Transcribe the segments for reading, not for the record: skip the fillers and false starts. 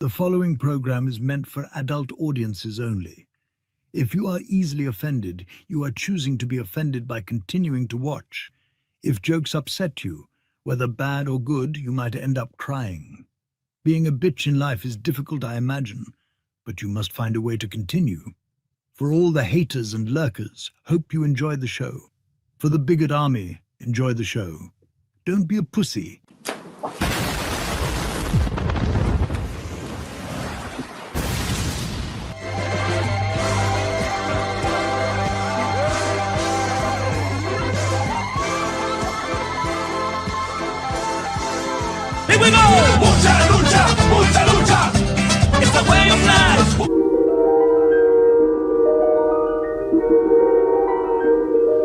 The following program is meant for adult audiences only. If you are easily offended, you are choosing to be offended by continuing to watch. If jokes upset you, whether bad or good, you might end up crying. Being a bitch in life is difficult, I imagine, but you must find a way to continue. For all the haters and lurkers, hope you enjoy the show. For the bigot army, enjoy the show. Don't be a pussy. Here we go! Mucha lucha, mucha lucha. It's the way of life.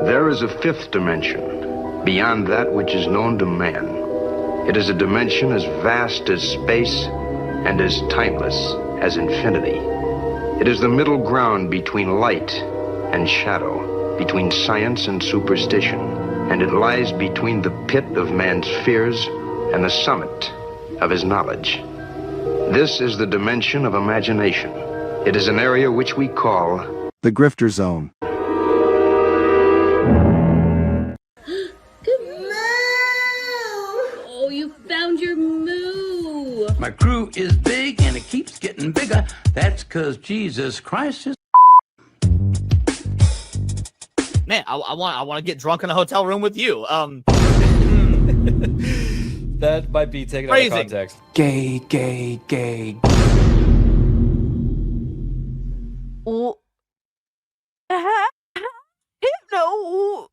There is a fifth dimension, beyond that which is known to man. It is a dimension as vast as space and as timeless as infinity. It is the middle ground between light and shadow, between science and superstition, and it lies between the pit of man's fears and the summit of his knowledge. This is the dimension of imagination. It is an area which we call the grifter zone. Oh, you found your moo. My crew is big and it keeps getting bigger. That's because Jesus Christ is. Man, I want to get drunk in a hotel room with you. That might be taken out of context. Gay, gay, gay. Oh. No.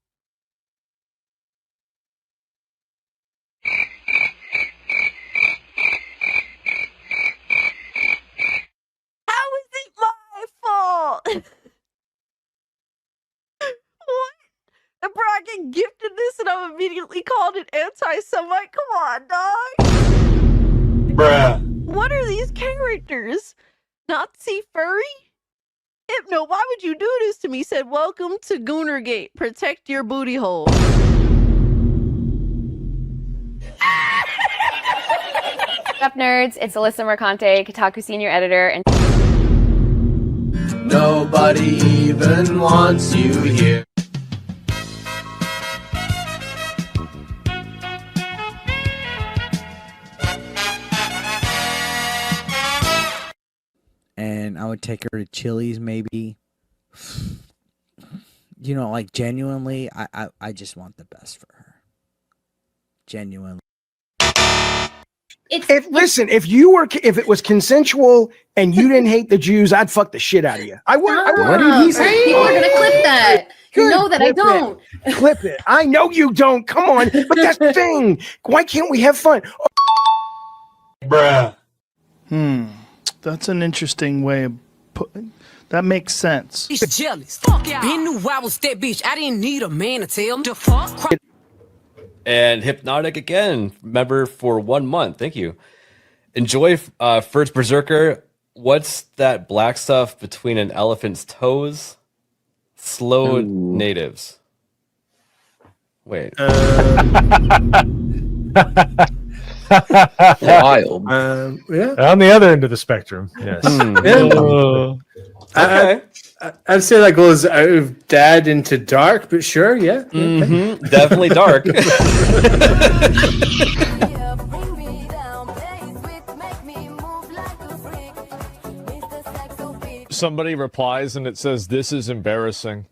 How is it my fault? What? And Bracken gifted this and I'm immediately called an anti-Semite? Come on, dog. Bruh. What are these characters? Nazi furry? Hypno, why would you do this to me? Said, welcome to Goonergate. Protect your booty hole. What's up, nerds? It's Alyssa Mercante, Kotaku senior editor, and nobody even wants you here. And I would take her to Chili's, maybe. You know, like, genuinely, I just want the best for her. Genuinely. Listen, if it was consensual and you didn't hate the Jews, I'd fuck the shit out of you. I would. What did he say? People are gonna clip that. You know that I don't. Clip it. I know you don't. Come on, but that's the thing. Why can't we have fun? Bruh. That's an interesting way of putting. That makes sense. He's jealous. Fuck yeah. He knew I was that bitch. I didn't need a man to tell him to fuck. And Hypnotic again, member for 1 month. Thank you. Enjoy First Berserker. What's that black stuff between an elephant's toes? Slow natives. Wait. Wild. Yeah. On the other end of the spectrum. Yes. Okay. I'd say that goes out of dad into dark, but sure, yeah. Mm-hmm. Definitely dark. Somebody replies and it says, "This is embarrassing."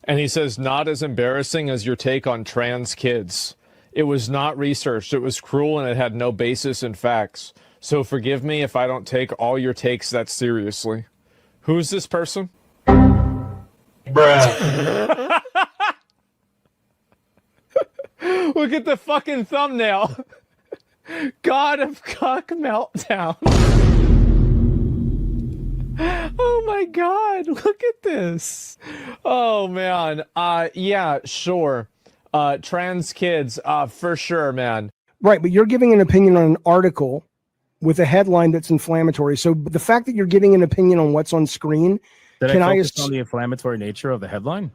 And he says, "Not as embarrassing as your take on trans kids. It was not researched. It was cruel and it had no basis in facts. So forgive me if I don't take all your takes that seriously." Who's this person? Bruh. Look at the fucking thumbnail. God of Cock Meltdown. Oh my God, look at this. Oh man. Yeah, sure. Trans kids, for sure, man. Right, but you're giving an opinion on an article with a headline that's inflammatory. So the fact that you're giving an opinion on what's on screen, can I focus on the inflammatory nature of the headline?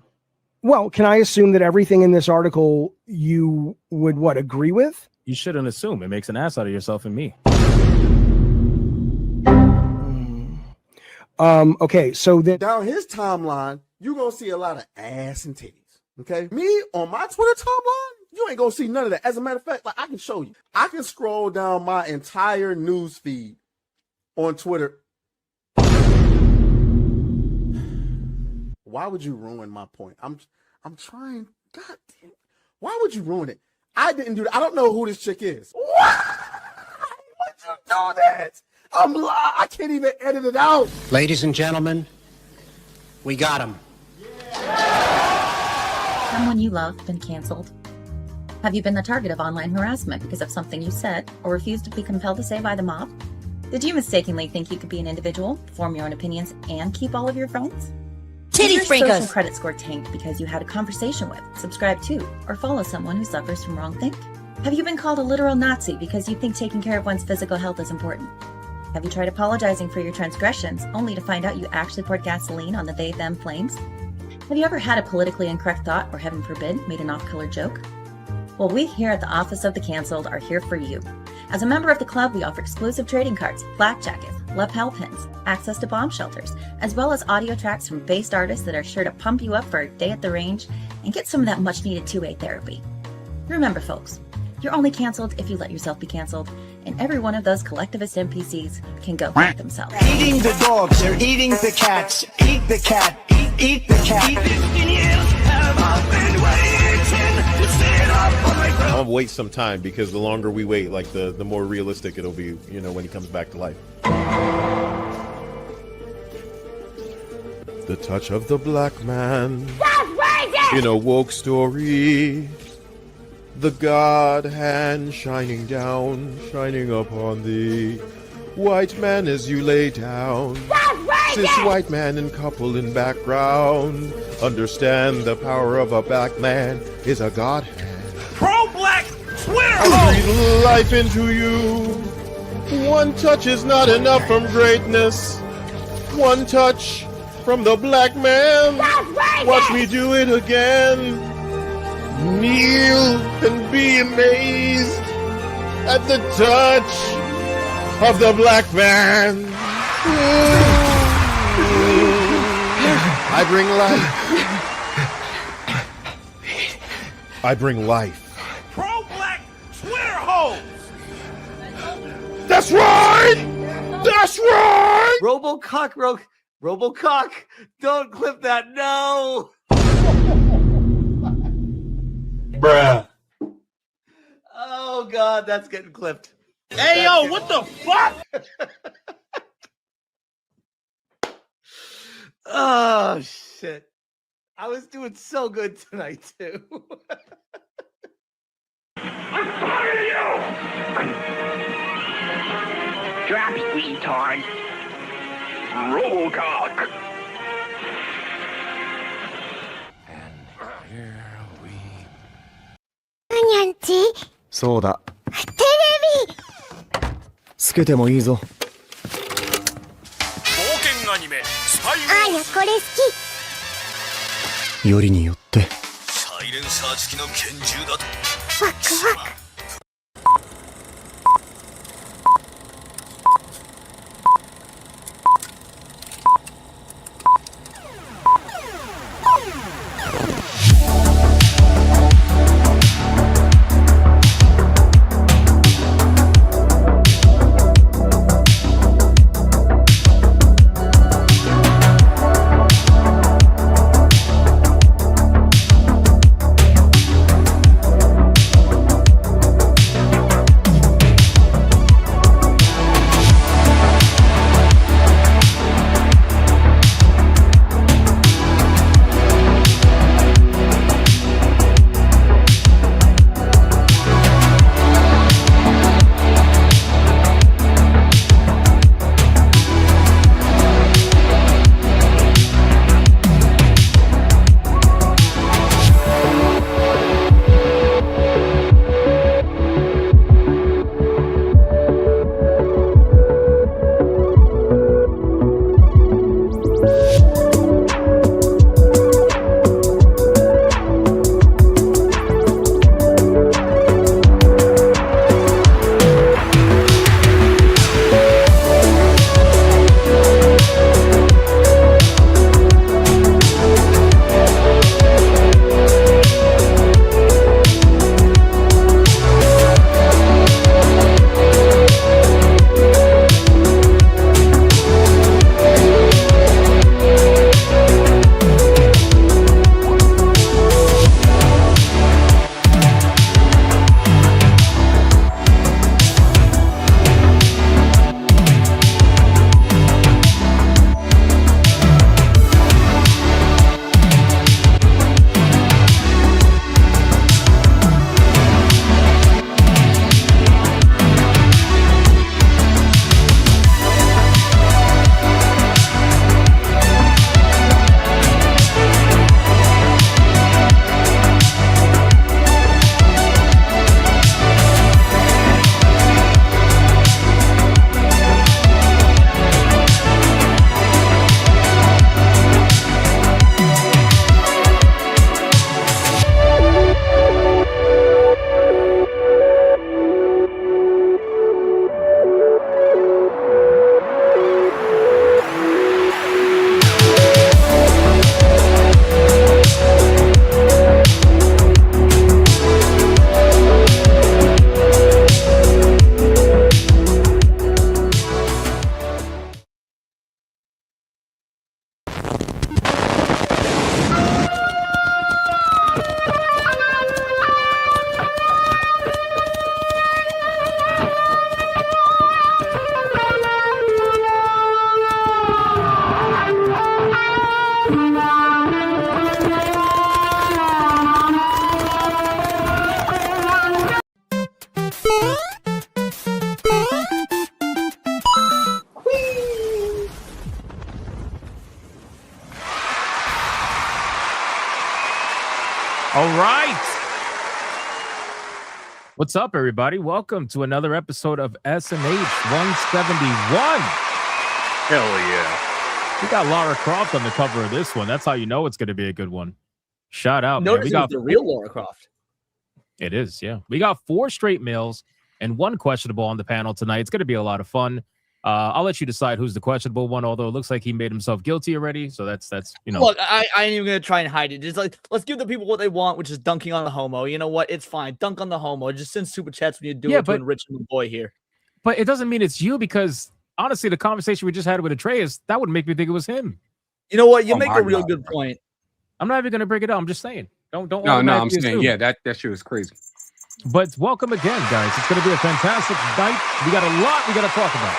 Well, can I assume that everything in this article you would agree with? You shouldn't assume. It makes an ass out of yourself and me. Okay, so then down his timeline, you're gonna see a lot of ass and titties. Okay, me on my Twitter timeline, you ain't gonna see none of that. As a matter of fact, like I can show you, I can scroll down my entire news feed on Twitter. Why would you ruin my point? I'm trying. God damn. Why would you ruin it? I didn't do that. I don't know who this chick is. Why would you do that? I can't even edit it out. Ladies and gentlemen, we got him. Someone you love been canceled? Have you been the target of online harassment because of something you said or refused to be compelled to say by the mob? Did you mistakenly think you could be an individual, form your own opinions, and keep all of your friends? Did your social credit score tanked because you had a conversation with, subscribe to, or follow someone who suffers from wrongthink? Have you been called a literal Nazi because you think taking care of one's physical health is important? Have you tried apologizing for your transgressions only to find out you actually poured gasoline on the they-them flames? Have you ever had a politically incorrect thought or, heaven forbid, made an off-color joke? Well, we here at the Office of the Cancelled are here for you. As a member of the club, we offer exclusive trading cards, black jackets, lapel pins, access to bomb shelters, as well as audio tracks from based artists that are sure to pump you up for a day at the range and get some of that much-needed two-way therapy. Remember, folks, you're only canceled if you let yourself be canceled, and every one of those collectivist NPCs can go fuck themselves. Eating the dogs, they're eating the cats. Eat the cat, eat the cat. I'll wait some time because the longer we wait, like the more realistic it'll be, you know, when he comes back to life. The touch of the black man in a woke story. The God hand shining down, shining upon thee. White man as you lay down. This white man and couple in background. Understand the power of a black man is a God hand. Pro-black Twitter! I breathe life into you. One touch is not enough from greatness. One touch from the black man. Watch me do it again. Kneel and be amazed at the touch of the black man. I bring life. I bring life. Pro-black Twitter hoes! That's right! That's right! Robocock, don't clip that, no! Bruh. Oh God, that's getting clipped. Hey, yo, what the fuck? Oh shit. I was doing so good tonight too. I'm tired of you! Drops, retard. Robocock.そうだ。テレビつけてもいいぞ。冒険アニメ、スパイあや、これ好き。よりによって。サイレンサー付きの拳銃だと。ワクワク。All right. What's up, everybody? Welcome to another episode of SNH 171. Hell yeah. We got Lara Croft on the cover of this one. That's how you know it's going to be a good one. Shout out, man. Notice We it got was the real Lara Croft. It is, yeah. We got 4 straight males and 1 questionable on the panel tonight. It's going to be a lot of fun. I'll let you decide who's the questionable one, although it looks like he made himself guilty already. So that's you know. Look, I ain't even gonna try and hide it. Just like, let's give the people what they want, which is dunking on the homo. You know what? It's fine. Dunk on the homo. Just send super chats when you do it to enrich the boy here. But it doesn't mean it's you, because honestly, the conversation we just had with Atreus, that would make me think it was him. You know what? You make a real good point. I'm not even gonna break it out. I'm just saying. Don't. No, I'm saying, yeah, that shit was crazy. But welcome again, guys. It's gonna be a fantastic night. We got a lot we gotta talk about.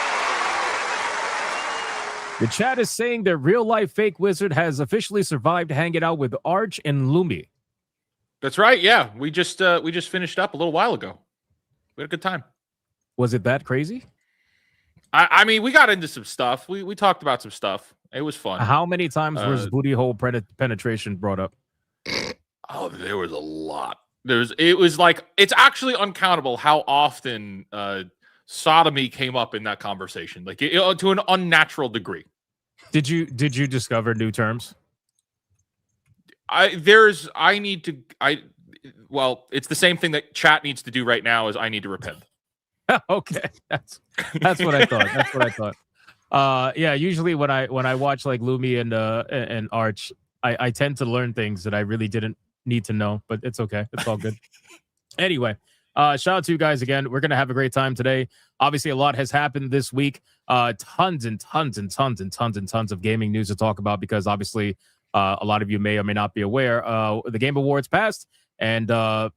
The chat is saying that real life fake wizard has officially survived hanging out with Arch and Lumi. That's right. Yeah, we just finished up a little while ago. We had a good time. Was it that crazy? I mean, we got into some stuff. We talked about some stuff. It was fun. How many times was booty hole penetration brought up? Oh, there was a lot. It was like, it's actually uncountable how often sodomy came up in that conversation, like to an unnatural degree. Did you discover new terms? Well, it's the same thing that chat needs to do right now. Is I need to repent. Okay, that's what I thought. That's what I thought. Yeah, usually when I watch like Lumi and Arch, I tend to learn things that I really didn't need to know, but it's okay. It's all good. Anyway, shout out to you guys again. We're gonna have a great time today. Obviously, a lot has happened this week. Tons of gaming news to talk about, because obviously a lot of you may or may not be aware. The Game Awards passed, and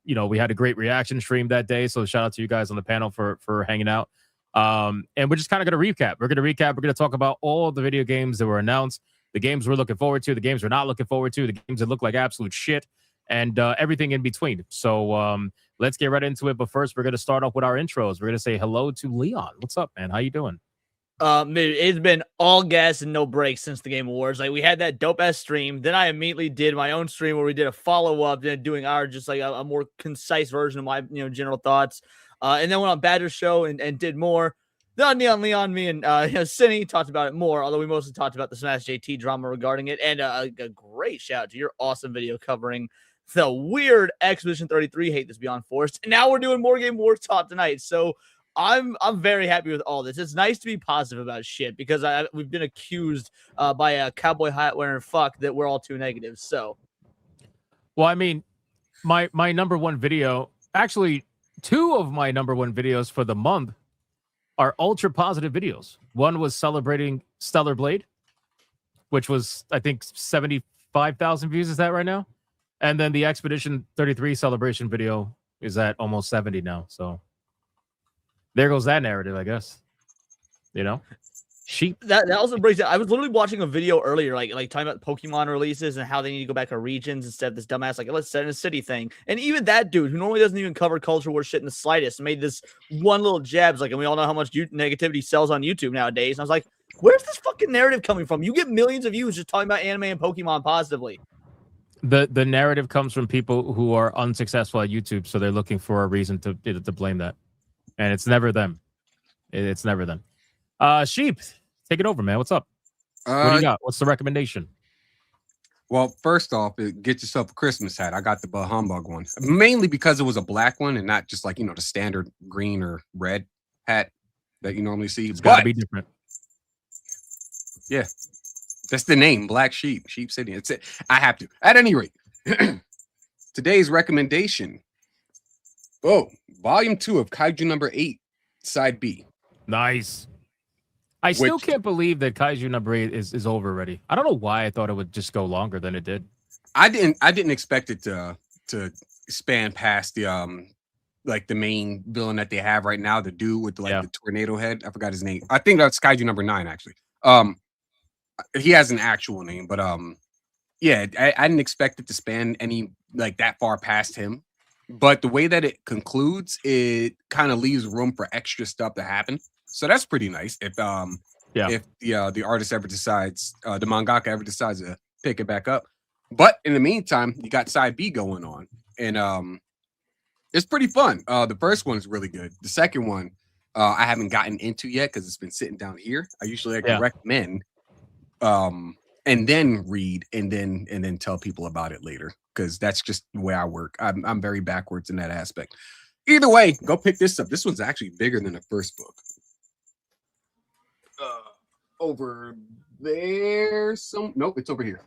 we had a great reaction stream that day. So shout out to you guys on the panel for hanging out. And we're just kind of going to recap. We're going to talk about all the video games that were announced, the games we're looking forward to, the games we're not looking forward to, the games that look like absolute shit, and everything in between. So let's get right into it. But first, we're going to start off with our intros. We're going to say hello to Leon. What's up, man? How you doing? It's been all gas and no breaks since the Game Awards. Like, we had that dope ass stream. Then I immediately did my own stream where we did a follow up, then doing our just like a more concise version of my general thoughts. And then went on Badger's show and did more. Then on Neon Leon, me and Cinny talked about it more, although we mostly talked about the Smash JT drama regarding it. And a great shout out to your awesome video covering the weird Expedition 33 hate that's beyond forced. And now we're doing more Game Awards talk tonight. So I'm very happy with all this. It's nice to be positive about shit, because we've been accused by a cowboy hat wearing fuck that we're all too negative. So, well, I mean, my number one video, actually 2 of my number one videos for the month are ultra positive videos. One was celebrating Stellar Blade, which was, I think, 75,000 views. Is that right now? And then the Expedition 33 celebration video is at almost 70 now. So there goes that narrative, I guess. Sheep. That also brings it. I was literally watching a video earlier, like talking about Pokemon releases and how they need to go back to regions instead of this dumbass, like, let's set in a city thing. And even that dude, who normally doesn't even cover culture war shit in the slightest, made this one little jabs, like, and we all know how much negativity sells on YouTube nowadays. And I was like, where's this fucking narrative coming from? You get millions of views just talking about anime and Pokemon positively. The narrative comes from people who are unsuccessful at YouTube, so they're looking for a reason to blame that. And it's never them. It's never them. Sheep, take it over, man. What's up? What do you got? What's the recommendation? Well, first off, get yourself a Christmas hat. I got the Bah Humbug one, mainly because it was a black one and not just like, the standard green or red hat that you normally see. It's got to be different. Yeah, that's the name, Black Sheep, Sheep City. It's it. I have to. At any rate, today's recommendation. Oh, Volume 2 of Kaiju number 8, Side B. Nice. I still can't believe that Kaiju number 8 is over already. I don't know why I thought it would just go longer than it did. I didn't expect it to span past the like the main villain that they have right now, the dude with the tornado head. I forgot his name. I think that's Kaiju number 9 actually. He has an actual name, but yeah, I didn't expect it to span any like that far past him. But the way that it concludes, it kind of leaves room for extra stuff to happen. So that's pretty nice. If the artist ever decides, the mangaka ever decides to pick it back up. But in the meantime, you got side B going on, and it's pretty fun. The first one is really good. The second one, I haven't gotten into yet because it's been sitting down here. I usually like to recommend, and then read, and then tell people about it later because that's just the way I work. I'm very backwards in that aspect. Either way, go pick this up. This one's actually bigger than the first book. Over there, nope, it's over here.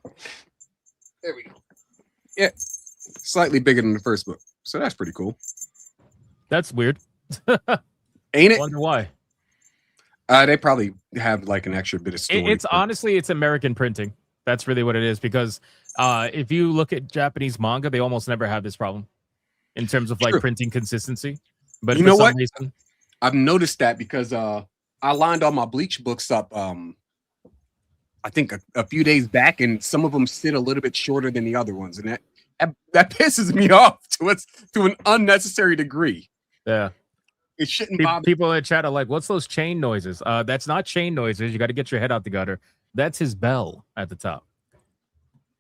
There we go. Yeah, slightly bigger than the first book, so that's pretty cool. That's weird. Ain't it? Wonder why. They probably have like an extra bit of story. It's honestly, it's American printing. That's really what it is. Because if you look at Japanese manga, they almost never have this problem in terms of like printing consistency. But you know what? Reason, I've noticed that because I lined all my Bleach books up. I think a few days back, and some of them sit a little bit shorter than the other ones, and that pisses me off to an unnecessary degree. Yeah. It shouldn't bother. People in chat are like, what's those chain noises? That's not chain noises. You got to get your head out the gutter. That's his bell at the top.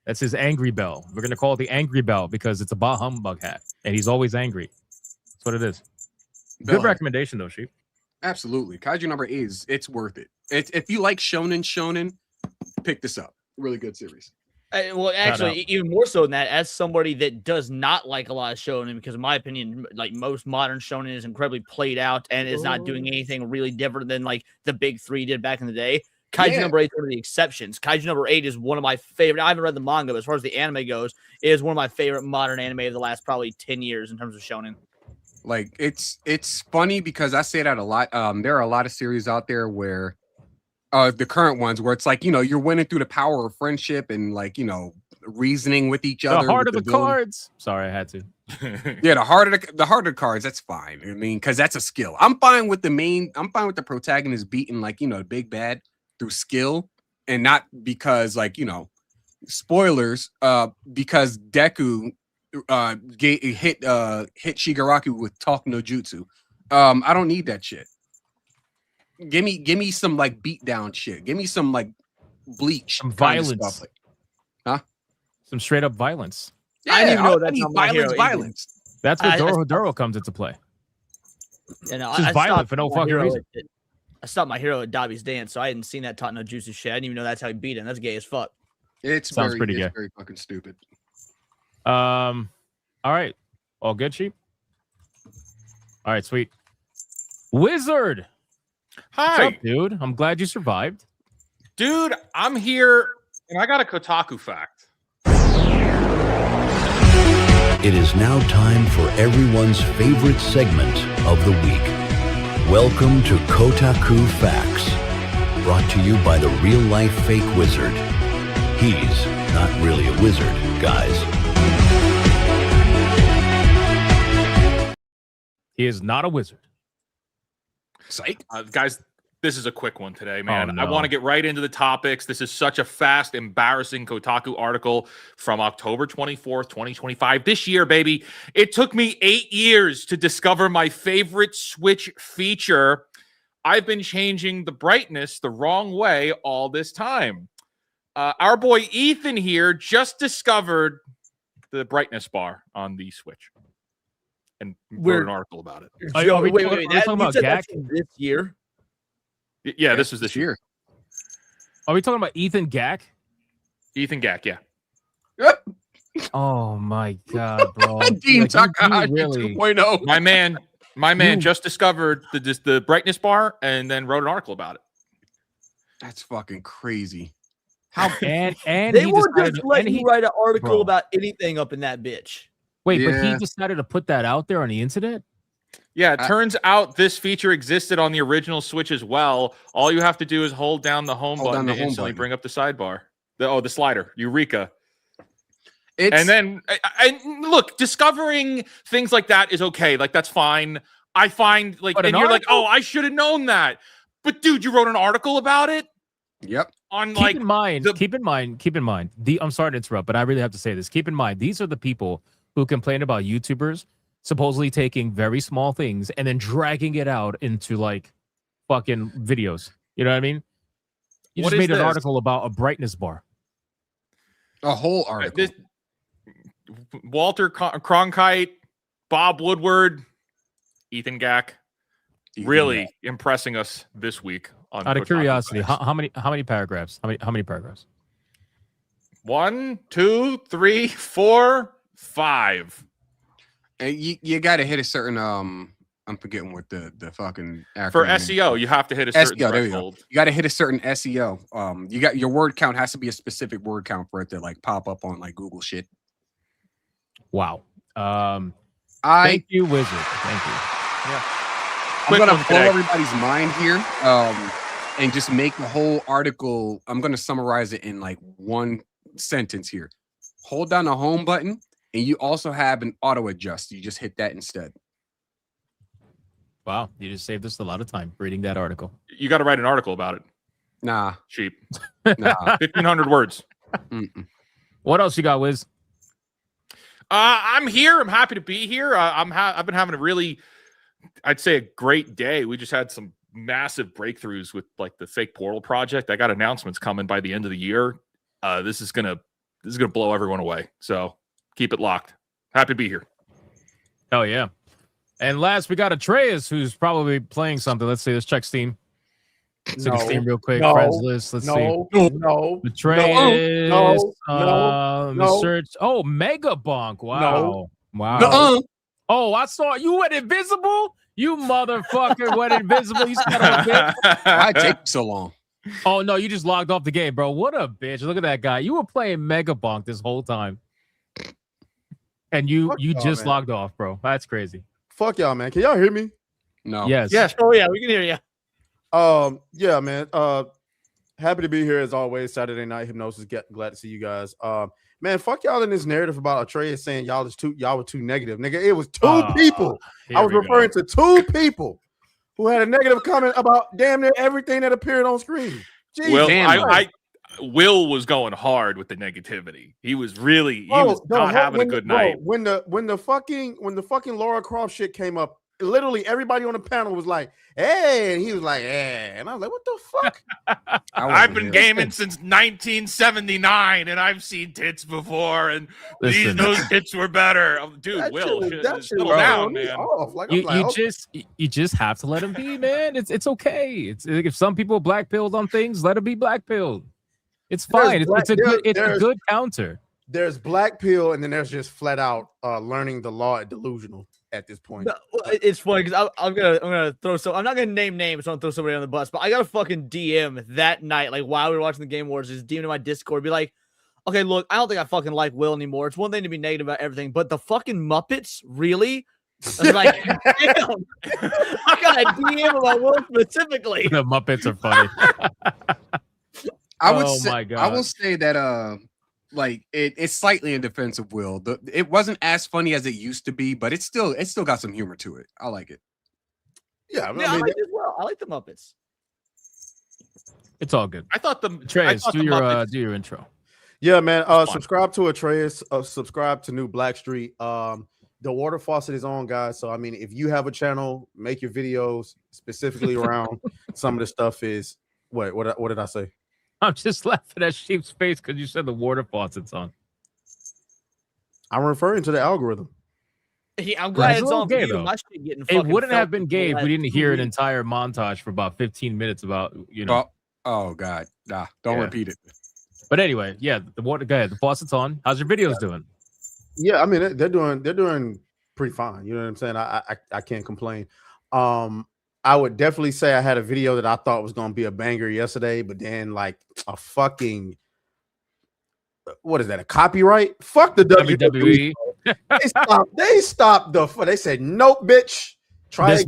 That's his angry bell. We're going to call it the angry bell because it's a Bah Humbug hat, and he's always angry. That's what it is. Good recommendation, though, Sheep. Absolutely. Kaiju number 8 it's worth it. If you like shonen, pick this up. Really good series. Well, actually, even more so than that, as somebody that does not like a lot of shonen, because in my opinion, like most modern shonen is incredibly played out and is not doing anything really different than like the big three did back in the day. Kaiju number 8 is one of the exceptions. Kaiju number 8 is one of my favorite. I haven't read the manga, but as far as the anime goes, it is one of my favorite modern anime of the last probably 10 years in terms of shonen. Like it's funny because I say that a lot. There are a lot of series out there where the current ones where it's like, you're winning through the power of friendship and like, reasoning with each other. The heart of the cards. Sorry, I had to. Yeah, the heart of the cards. That's fine. I mean, because that's a skill. I'm fine with the protagonist beating like, the big bad through skill and not because like, spoilers, because Deku hit Shigaraki with talk no jutsu. I don't need that shit. Give me some like beat down shit. Give me some like Bleach, some violence, stuff. Huh? Some straight up violence. Yeah, I didn't even know that's violence. That's where Doro comes into play. You know, it's violent for no fucking reason. I stopped my hero at Dobby's dance, so I hadn't seen that Taught no Jutsu shit. I didn't even know that's how he beat him. That's gay as fuck. Sounds pretty gay. Very fucking stupid. All right, all good, Sheep. All right, sweet. Wizard. Hi, what's up, dude. I'm glad you survived. Dude, I'm here, and I got a Kotaku fact. It is now time for everyone's favorite segment of the week. Welcome to Kotaku Facts, brought to you by the real-life fake wizard. He's not really a wizard, guys. He is not a wizard. Psych. Guys, this is a quick one today, man. Oh, no. I want to get right into the topics. This is such a fast, embarrassing Kotaku article from October 24th, 2025. This year, baby. It took me 8 years to discover my favorite Switch feature. I've been changing the brightness the wrong way all this time. Our boy Ethan here just discovered the brightness bar on the Switch and wrote an article about it. Wait. That's talking about GAC this year? Yeah, this was this year. Are we talking about Ethan Gack? Ethan Gack, yeah. Yep. Oh my god, bro! Dean Takahashi 2.0. My man just discovered the brightness bar and then wrote an article about it. That's fucking crazy. How and they won't just let you write an article about anything up in that bitch. Wait, but he decided to put that out there on the internet? Yeah, it turns out this feature existed on the original Switch as well. All you have to do is hold down the home button to instantly bring up the sidebar. The slider. Eureka. And look, discovering things like that is okay. Like, that's fine. I find, like, and you're like, oh, I should have known that. But, dude, you wrote an article about it? Yep. Keep in mind. I'm sorry to interrupt, but I really have to say this. Keep in mind, these are the people who complain about YouTubers supposedly taking very small things and then dragging it out into like fucking videos. You know what I mean? You just made an article about a brightness bar. A whole article. Walter Cronkite, Bob Woodward, Ethan Gack, really impressing us this week. On Out of Kotaku curiosity, Facts. how many paragraphs? How many paragraphs? 1, 2, 3, 4, 5. And you got to hit a certain I'm forgetting what the fucking acronym For is. SEO, you have to hit a certain SEO, there you go. threshold. You got to hit a certain SEO. You got your word count has to be a specific word count for it to like pop up on like Google shit. Wow. Thank you, Wizard. Thank you. Yeah. I'm gonna blow everybody's mind here, and just make the whole article. I'm gonna summarize it in like one sentence here. Hold down the home button, and you also have an auto adjust. You just hit that instead. Wow, you just saved us a lot of time reading that article. You got to write an article about it. Nah, cheap. Nah, 1,500 words. What else you got, Wiz? I'm here. I'm happy to be here. I've been having a really, I'd say, a great day. We just had some massive breakthroughs with like the fake portal project. I got announcements coming by the end of the year. This is gonna blow everyone away. So keep it locked. Happy to be here. Oh yeah. And last, we got Atreus, who's probably playing something. Let's see. Let's check Steam. Let's check Steam real quick. Friends list. Let's see. No. Atreus. Let me no. search. Oh, Mega Bonk. Wow. No. Wow. No. Oh, I saw you went invisible. You motherfucker went invisible. You son of a bitch. Why'd it take so long? Oh no, you just logged off the game, bro. What a bitch. Look at that guy. You were playing Mega Bonk this whole time. And you just logged off, bro. That's crazy. Fuck y'all, man. Can y'all hear me? No. Yes. Yes. Oh yeah, we can hear you. Yeah, man. Happy to be here as always. Saturday Night Hypnosis. Glad to see you guys. Man, fuck y'all in this narrative about Atreus saying y'all were too negative. Nigga, it was two people. I was referring to two people who had a negative comment about damn near everything that appeared on screen. Jesus Will, Will was going hard with the negativity. He was not having a good night. When the fucking Lara Croft shit came up, literally everybody on the panel was like, "Hey," and he was like, "Hey," and I was like, "What the fuck?" I've been gaming since 1979, and I've seen tits before, and those tits were better. Dude, That Will, shit settle was down, throwing me man. off. Like, You just have to let him be, man. It's okay. It's if some people black pilled on things, let him be black pilled. It's fine. It's a good counter. There's black pill, and then there's just flat out learning the law at delusional at this point. No, it's funny because I'm gonna throw some. I'm not gonna name names, so I'm gonna throw somebody on the bus. But I got a fucking DM that night, like while we were watching the Game Wars, just DM to my Discord, be like, "Okay, look, I don't think I fucking like Will anymore. It's one thing to be negative about everything, but the fucking Muppets, really?" I was like, "Damn, I got a DM about Will specifically." The Muppets are funny. I would Oh say, my God. I will say that like it's slightly in defense of Will. It wasn't as funny as it used to be, but it's still got some humor to it. I like it. Yeah, I like it as well. I like the Muppets. It's all good. I thought Atreus, do your intro. Yeah, man. Subscribe to Atreus. Subscribe to New Blackstreet. The water faucet is on, guys. So I mean, if you have a channel, make your videos specifically around some of the stuff. Is what did I say? I'm just laughing at Sheep's face because you said the water faucet's on. I'm referring to the algorithm. I'm glad it's on gay, you. though. My shit getting It fucking wouldn't have felt been gay if we last didn't 2 hear an weeks. entire montage for about 15 minutes about, you know. Oh God, nah, don't Yeah. repeat it. But anyway, yeah, the water. Go ahead. The faucet's on. How's your videos doing? Yeah, I mean they're doing pretty fine. You know what I'm saying? I can't complain. I would definitely say I had a video that I thought was gonna be a banger yesterday, but then like a fucking what is that? A copyright? Fuck the WWE. They stopped they said nope, bitch. This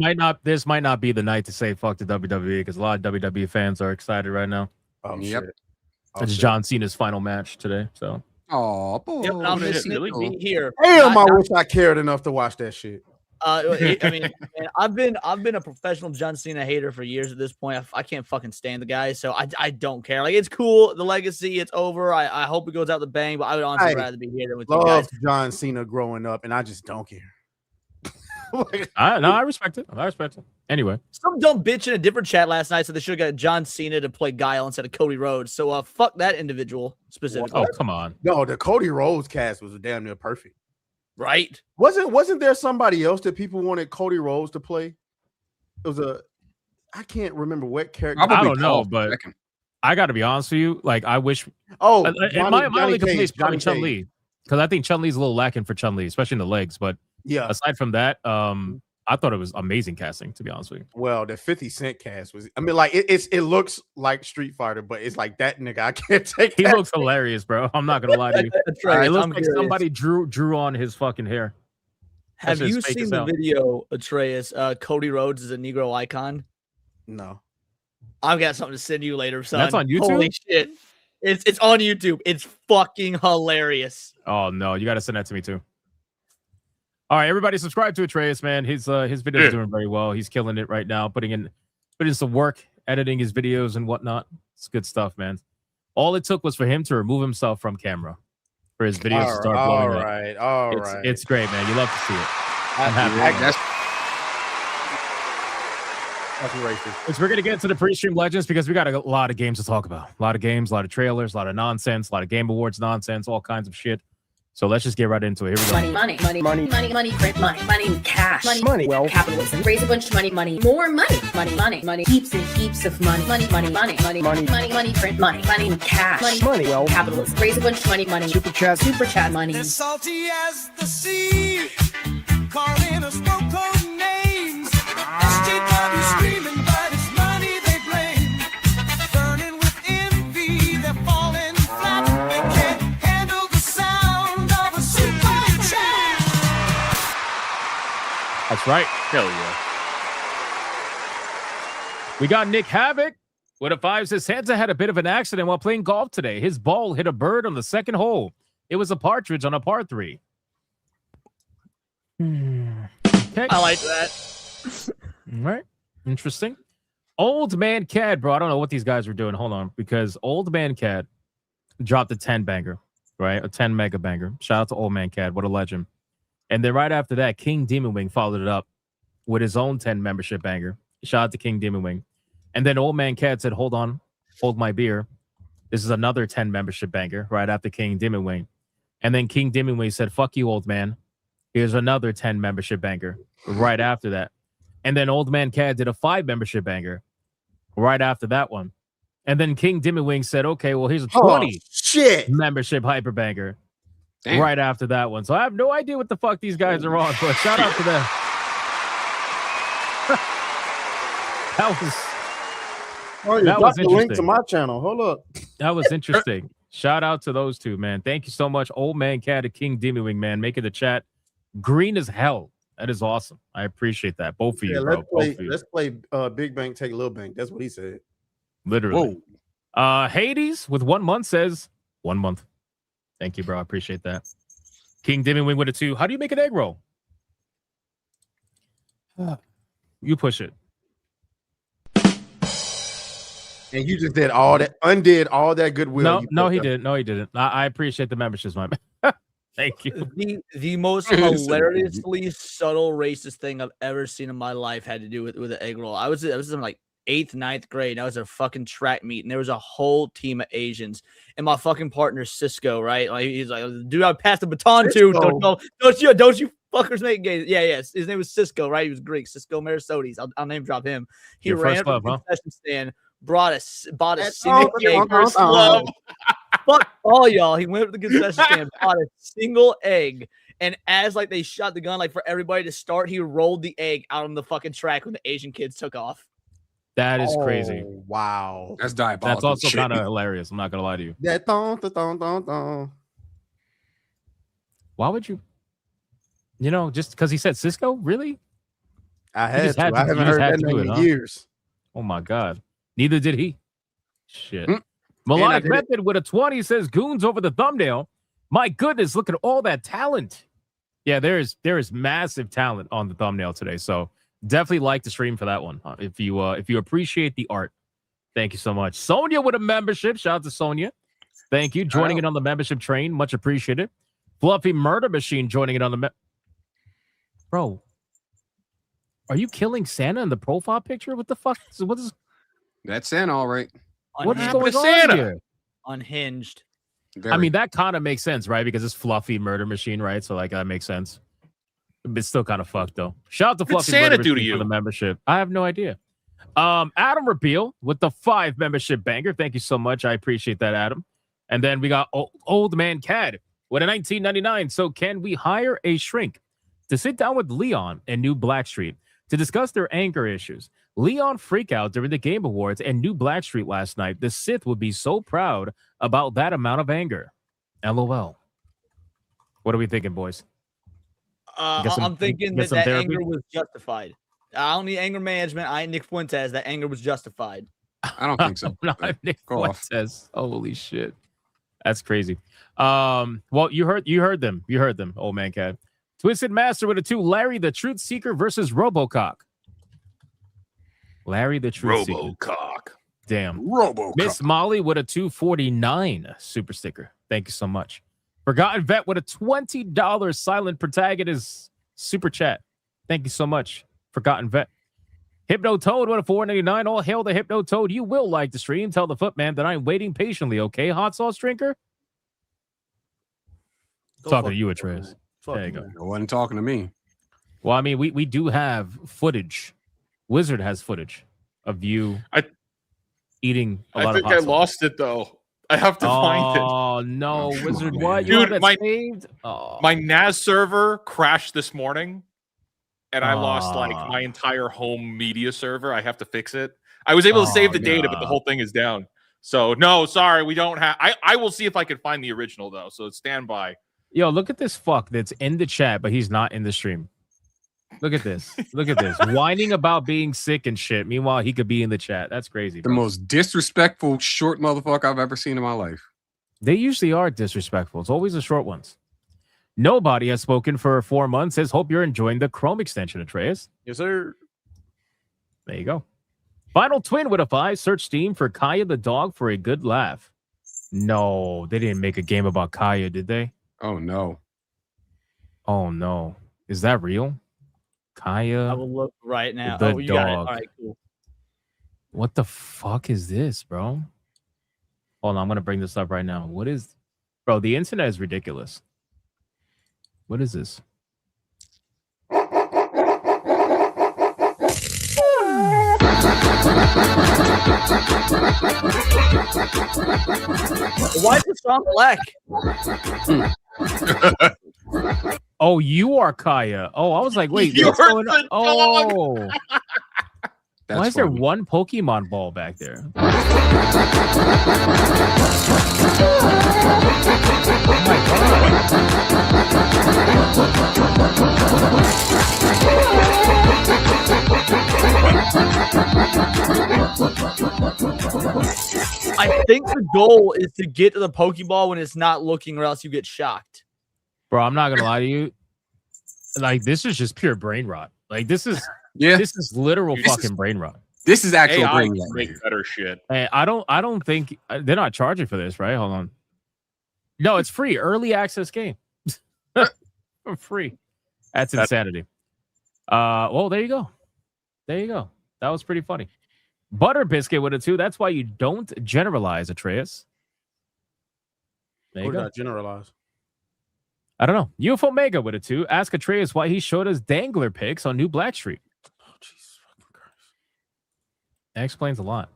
might not be the night to say fuck the WWE because a lot of WWE fans are excited right now. Oh Yep. shit. It's John Cena's final match today. So Oh, boy. Yep, I'm missing it to be here. Damn, I wish I cared enough to watch that shit. I mean, man, I've been a professional John Cena hater for years at this point. I can't fucking stand the guy, so I don't care. Like, it's cool, the legacy, it's over. I hope it goes out the bang, but I would honestly rather be here than with you guys. Loved John Cena growing up, and I just don't care. I respect it. I respect it. Anyway, some dumb bitch in a different chat last night said they should have got John Cena to play Guile instead of Cody Rhodes. So fuck that individual specifically. Oh, come on. No, the Cody Rhodes cast was damn near perfect. Right? Wasn't there somebody else that people wanted Cody Rhodes to play? It was I can't remember what character. I don't know, but I got to be honest with you. Like, I wish. Oh, my only complaint is probably Chun Li, because I think Chun Li's a little lacking for Chun Li, especially in the legs. But yeah, aside from that, I thought it was amazing casting, to be honest with you. Well, the 50 Cent cast was. I mean, like it looks like Street Fighter, but it's like that nigga. I can't take. He looks hilarious, bro. I'm not gonna lie to you. It looks like somebody drew on his fucking hair. Have you seen the video, Atreus? Cody Rhodes is a Negro icon. No. I've got something to send you later, son. That's on YouTube? Holy shit. It's on YouTube. It's fucking hilarious. Oh no, you gotta send that to me too. All right, everybody subscribe to Atreus, man. His video is doing very well. He's killing it right now, putting in some work, editing his videos and whatnot. It's good stuff, man. All it took was for him to remove himself from camera for his videos to start blowing up. All right. It's great, man. You love to see it. I'm happy. That's racist. We're going to get into the pre-stream legends because we got a lot of games to talk about. A lot of games, a lot of trailers, a lot of nonsense, a lot of Game Awards nonsense, all kinds of shit. So let's just get right into it. Here we go. Money, print money, cash, money, wealth, capitalism, raise a bunch of money, more money, heaps and heaps of money, print money, cash, money, wealth, capitalism, raise a bunch of money, super chat money. As salty as the sea, calling us no-code names. SJW screaming, but it's money they blame. Burning with envy, they're falling flat. They can't handle the sound of a super chat. That's right. Hell yeah. We got Nick Havoc with a 5 says Santa had a bit of an accident while playing golf today. His ball hit a bird on the second hole. It was a partridge on a par 3. Okay. I like that. All right. Interesting. Old Man Cad, bro. I don't know what these guys were doing. Hold on. Because Old Man Cad dropped a 10 banger, right? A 10 mega banger. Shout out to Old Man Cad. What a legend. And then right after that, King Demon Wing followed it up with his own 10 membership banger. Shout out to King Demon Wing. And then Old Man Cad said, hold on, hold my beer. This is another 10 membership banger right after King Demon Wing. And then King Demon Wing said, fuck you, old man. Here's another 10 membership banger right after that. And then Old Man Cad did a 5 membership banger right after that one. And then King Demon Wing said, okay, well, here's a 20 membership hyper banger right after that one. So I have no idea what the fuck these guys are on, but shout out to them. That was the interesting. link to my channel. Hold up. That was interesting. Shout out to those two, man. Thank you so much, Old Man Cat and King Demon Wing, man, making the chat green as hell. That is awesome. I appreciate that. Both of you, bro. Let's play Big Bank Take Little Bank. That's what he said. Literally. Whoa. Hades with 1 month says 1 month. Thank you, bro. I appreciate that. King Demon Wing with a 2. How do you make an egg roll? You push it. And you just did all that, undid all that goodwill. No, he didn't. No, he didn't. I appreciate the memberships, my man. Thank you. The most hilariously subtle racist thing I've ever seen in my life had to do with an egg roll. I was in like 8th, 9th grade. And I was at a fucking track meet, and there was a whole team of Asians. And my fucking partner Cisco, right? Like he's like, dude, I passed the baton to. Don't you fuckers make games? Yeah. His name was Cisco, right? He was Greek. Cisco Marasotes. I'll name drop him. He ran up to the concession stand, bought a single egg. Fuck all y'all. He went up to the concession stand, bought a single egg, and as like they shot the gun, like for everybody to start, he rolled the egg out on the fucking track when the Asian kids took off. That is crazy. Wow. That's diabolical. That's also kind of hilarious. I'm not gonna lie to you. That thong. Why would you? You know, just because he said Cisco, really? I haven't heard that name in years. Oh my god. Neither did he. Shit. Melodic Method with a 20 says goons over the thumbnail. My goodness, look at all that talent. Yeah, there is massive talent on the thumbnail today. So definitely like the stream for that one. If you appreciate the art. Thank you so much. Sonia with a membership. Shout out to Sonia. Thank you. Joining in on the membership train. Much appreciated. Fluffy Murder Machine joining in on the Bro, Are you killing Santa in the profile picture? What the fuck? What is That's Santa, all right. what is Unhinged. going on Santa? here? Unhinged. I mean, that kind of makes sense, right? Because it's Fluffy Murder Machine, right? So like that makes sense. It's still kind of fucked though. Shout out to What did Fluffy Santa Murder do to Machine for you? the membership. I have no idea. Adam Repeal with the 5 membership banger. Thank you so much. I appreciate that, Adam. And then we got Old Man Cad with a 1999. So can we hire a shrink to sit down with Leon and New Blackstreet to discuss their anger issues? Leon freak out during the Game Awards and New Blackstreet last night. The Sith would be so proud about that amount of anger. LOL. What are we thinking, boys? I'm thinking get that some that therapy? anger was justified. I don't need anger management. I ain't Nick Fuentes. That anger was justified. I don't think so. Not Nick Go off. Fuentes. Holy shit. That's crazy. Well, you heard them. You heard them, Old Man Cat. Twisted Master with a 2. Larry the Truth Seeker versus Robocock. Larry the Truth Seeker. Robocock. Damn. Robocock. Miss Molly with a 249 super sticker. Thank you so much. Forgotten Vet with a $20 silent protagonist super chat. Thank you so much, Forgotten Vet. Hypno Toad with a $4.99. All hail the Hypno Toad. You will like the stream. Tell the Footman that I'm waiting patiently, okay, hot sauce drinker? Talking to you, Atreus. There you go. No one talking to me. Well, I mean, we do have footage. Wizard has footage of you eating a lot I of think hot I sauce. lost it though. I have to find it. Oh no, Wizard! What? You Dude, have that saved? Oh. My NAS server crashed this morning, and I lost like Ah. my entire home media server. I have to fix it. I was able to save the data, but the no. whole thing is down. So no, sorry, we don't have. I will see if I can find the original though. So stand by. Yo, look at this fuck that's in the chat, but he's not in the stream. Look at this. Look at this. Whining about being sick and shit. Meanwhile, he could be in the chat. That's crazy. The bro. most disrespectful short motherfucker I've ever seen in my life. They usually are disrespectful. It's always the short ones. Nobody has spoken for 4 months. Says, hope you're enjoying the Chrome extension, Atreus. Yes, sir. There you go. Final Twin with a 5. Search Steam for Kaya the dog for a good laugh. No, they didn't make a game about Kaya, did they? Oh, no. Oh, no. Is that real? Kaya. I will look right now. The Oh, you got it. All dog. right, cool. What the fuck is this, bro? Hold on, I'm gonna bring this up right now. What is, bro? The internet is ridiculous. What is this? Why is the song black? Oh, you are Kaya. Oh, I was like, wait, You're what's going on? the Oh, That's why is there funny. one Pokemon ball back there? I think the goal is to get to the Pokeball when it's not looking, or else you get shocked. Bro, I'm not gonna lie to you. Like, this is just pure brain rot. Like, this is Yeah. this is literal This is- fucking brain rot. This is actual AI brain can rot right make here. better shit. Hey, I don't think they're not charging for this, right? Hold on. No, it's free. Early access game. For free. That's insanity. Well, there you go. There you go. That was pretty funny. Butter Biscuit with it too. That's why you don't generalize, Atreus. There you Or go. not generalize. I don't know. UFO Mega with it too. Ask Atreus why he showed us dangler pics on New Blackstreet. Oh, Jesus fucking Christ. That explains a lot.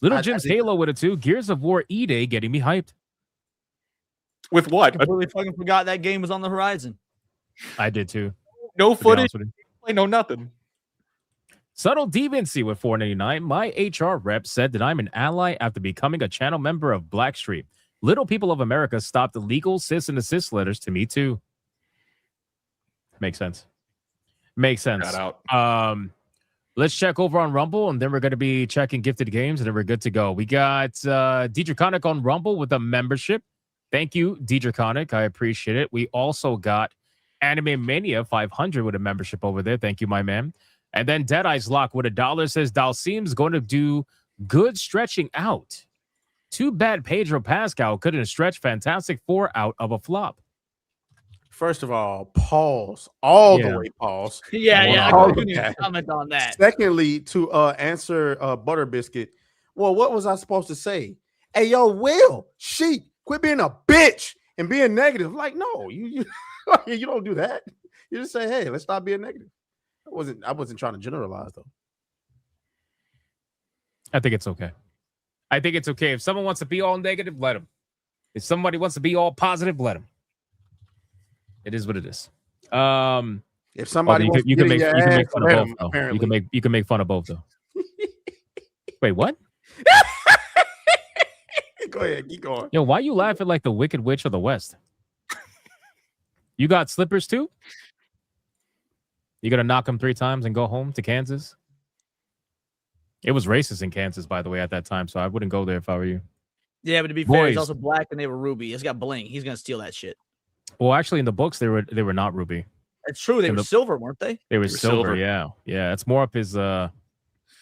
Little I Jim's did- Halo with it too. Gears of War E-Day getting me hyped. With what? Completely fucking forgot that game was on the horizon. I did too. No to be footage. honest with you. No nothing. Subtle Deviancy with $4.99. My HR rep said that I'm an ally after becoming a channel member of Blackstreet. Little People of America stopped illegal cis and assist letters to me too. Makes sense. Makes sense. Shout out. Let's check over on Rumble, and then we're going to be checking gifted games, and then we're good to go. We got Deidre on Rumble with a membership. Thank you, Deidre. I appreciate it. We also got Anime Mania 500 with a membership over there. Thank you, my man. And then Dead Eyes Lock with $1 says Dalcim's going to do good stretching out. Too bad Pedro Pascal couldn't stretch Fantastic Four out of a flop. First of all, pause all Yeah. the way. Pause. Yeah, All I of couldn't even that. comment on that. Secondly, to answer Butter Biscuit, well, what was I supposed to say? Hey, yo, Will, Sheik, quit being a bitch and being negative. Like, no, you you don't do that. You just say, hey, let's stop being negative. I wasn't trying to generalize though. I think it's okay. I think it's okay. If someone wants to be all negative, let them. If somebody wants to be all positive, let them. It is what it is. If somebody wants you to can get make in you your can ass, make fun of let both 'em, though. apparently. You can make fun of both though. Wait, what? Go ahead, keep going. Yo, why you laughing like the Wicked Witch of the West? You got slippers too? You gonna knock them 3 times and go home to Kansas? It was racist in Kansas, by the way, at that time, so I wouldn't go there if I were you. Yeah, but to be fair, he's Boys. also black and they were ruby. It's got bling. He's gonna steal that shit. Well, actually, in the books, they were not ruby. It's true. They In were the- silver, weren't they? They were silver. Yeah, it's more up his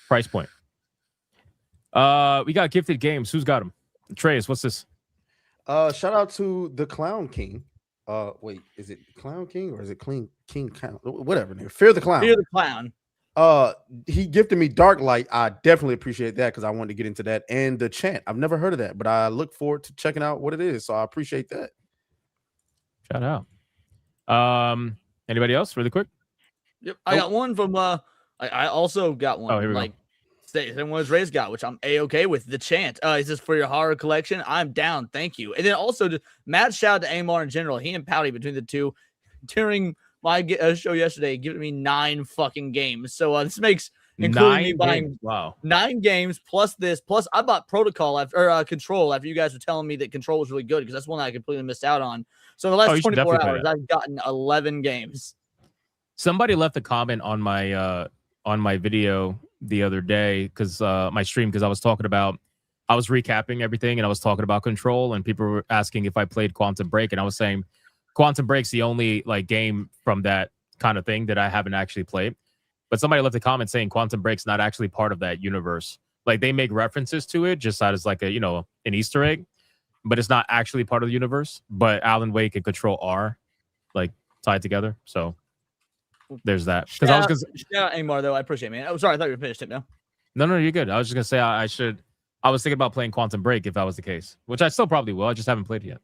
price point. We got gifted games. Who's got them? Treyas, what's this? Shout out to the Clown King. Wait, is it Clown King or is it King Clown? Whatever, nigga. Fear the Clown. Fear the Clown. He gifted me Dark Light. I definitely appreciate that because I wanted to get into that. And the chant. I've never heard of that, but I look forward to checking out what it is. So I appreciate that. Shout out. Anybody else? Really quick. Yep, I got one from. I also got one. Oh, here we go. like, same one as Ray's got, which I'm a-okay with. The chant. Is this for your horror collection? I'm down. Thank you. And then also, just mad shout out to Amar in general. He and Pouty between the two during my show yesterday, giving me 9 fucking games. So this makes including me 9 buying games. Wow. 9 games plus this. Plus, I bought Protocol after Control after you guys were telling me that Control was really good because that's one that I completely missed out on. So in the Oh, last you should 24 definitely play hours, I've gotten 11 games. Somebody left a comment on my video the other day because my stream because I was recapping everything and I was talking about Control and people were asking if I played Quantum Break and I was saying Quantum Break's the only like game from that kind of thing that I haven't actually played. But somebody left a comment saying Quantum Break's not actually part of that universe. Like they make references to it just as like a an Easter egg, but it's not actually part of the universe. But Alan Wake and Control are like tied together. So there's that. Because I was gonna shout out Amar though. I appreciate it, man. I'm sorry, I thought you were finished it now. No, you're good. I was just gonna say I was thinking about playing Quantum Break if that was the case, which I still probably will. I just haven't played it yet.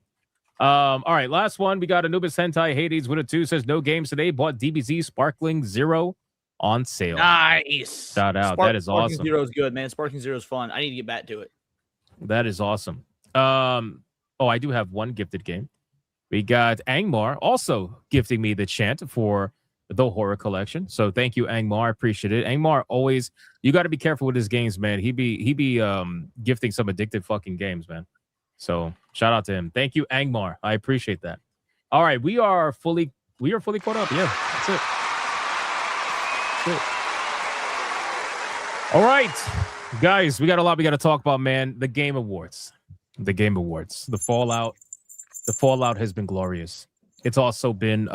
All right, last one. We got Anubis Hentai Hades with a 2 says no games today. Bought DBZ Sparkling Zero on sale. Nice. Shout out. That is Sparking awesome. Zero is good, man. Sparking Zero is fun. I need to get back to it. That is awesome. I do have one gifted game. We got Angmar also gifting me the chant for the horror collection. So thank you, Angmar. Appreciate it. Angmar always, you got to be careful with his games, man. He be gifting some addictive fucking games, man. So shout out to him. Thank you, Angmar. I appreciate that. All right, we are fully caught up. Yeah, that's it. All right, guys, we got a lot we got to talk about, man. The Game Awards. The Fallout has been glorious. It's also been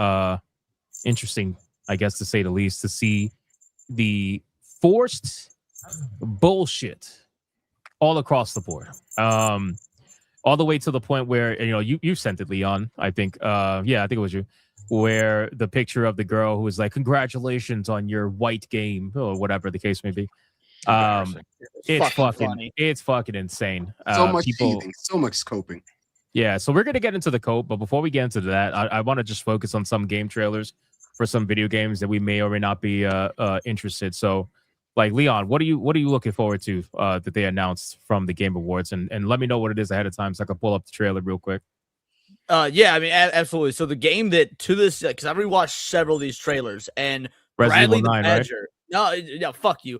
interesting, I guess, to say the least, to see the forced bullshit all across the board. All the way to the point where, you sent it, Leon, I think. I think it was you, where the picture of the girl who was like, congratulations on your white game, or whatever the case may be. It's fucking insane. So much teething, so much scoping. Yeah, so we're gonna get into the cope, but before we get into that, I want to just focus on some game trailers for some video games that we may or may not be interested. So, like Leon, what are you looking forward to that they announced from the Game Awards, and let me know what it is ahead of time so I can pull up the trailer real quick. Yeah, I mean, absolutely. So the game that to this, because I've rewatched several of these trailers, and Bradley the Badger. Right? No, fuck you.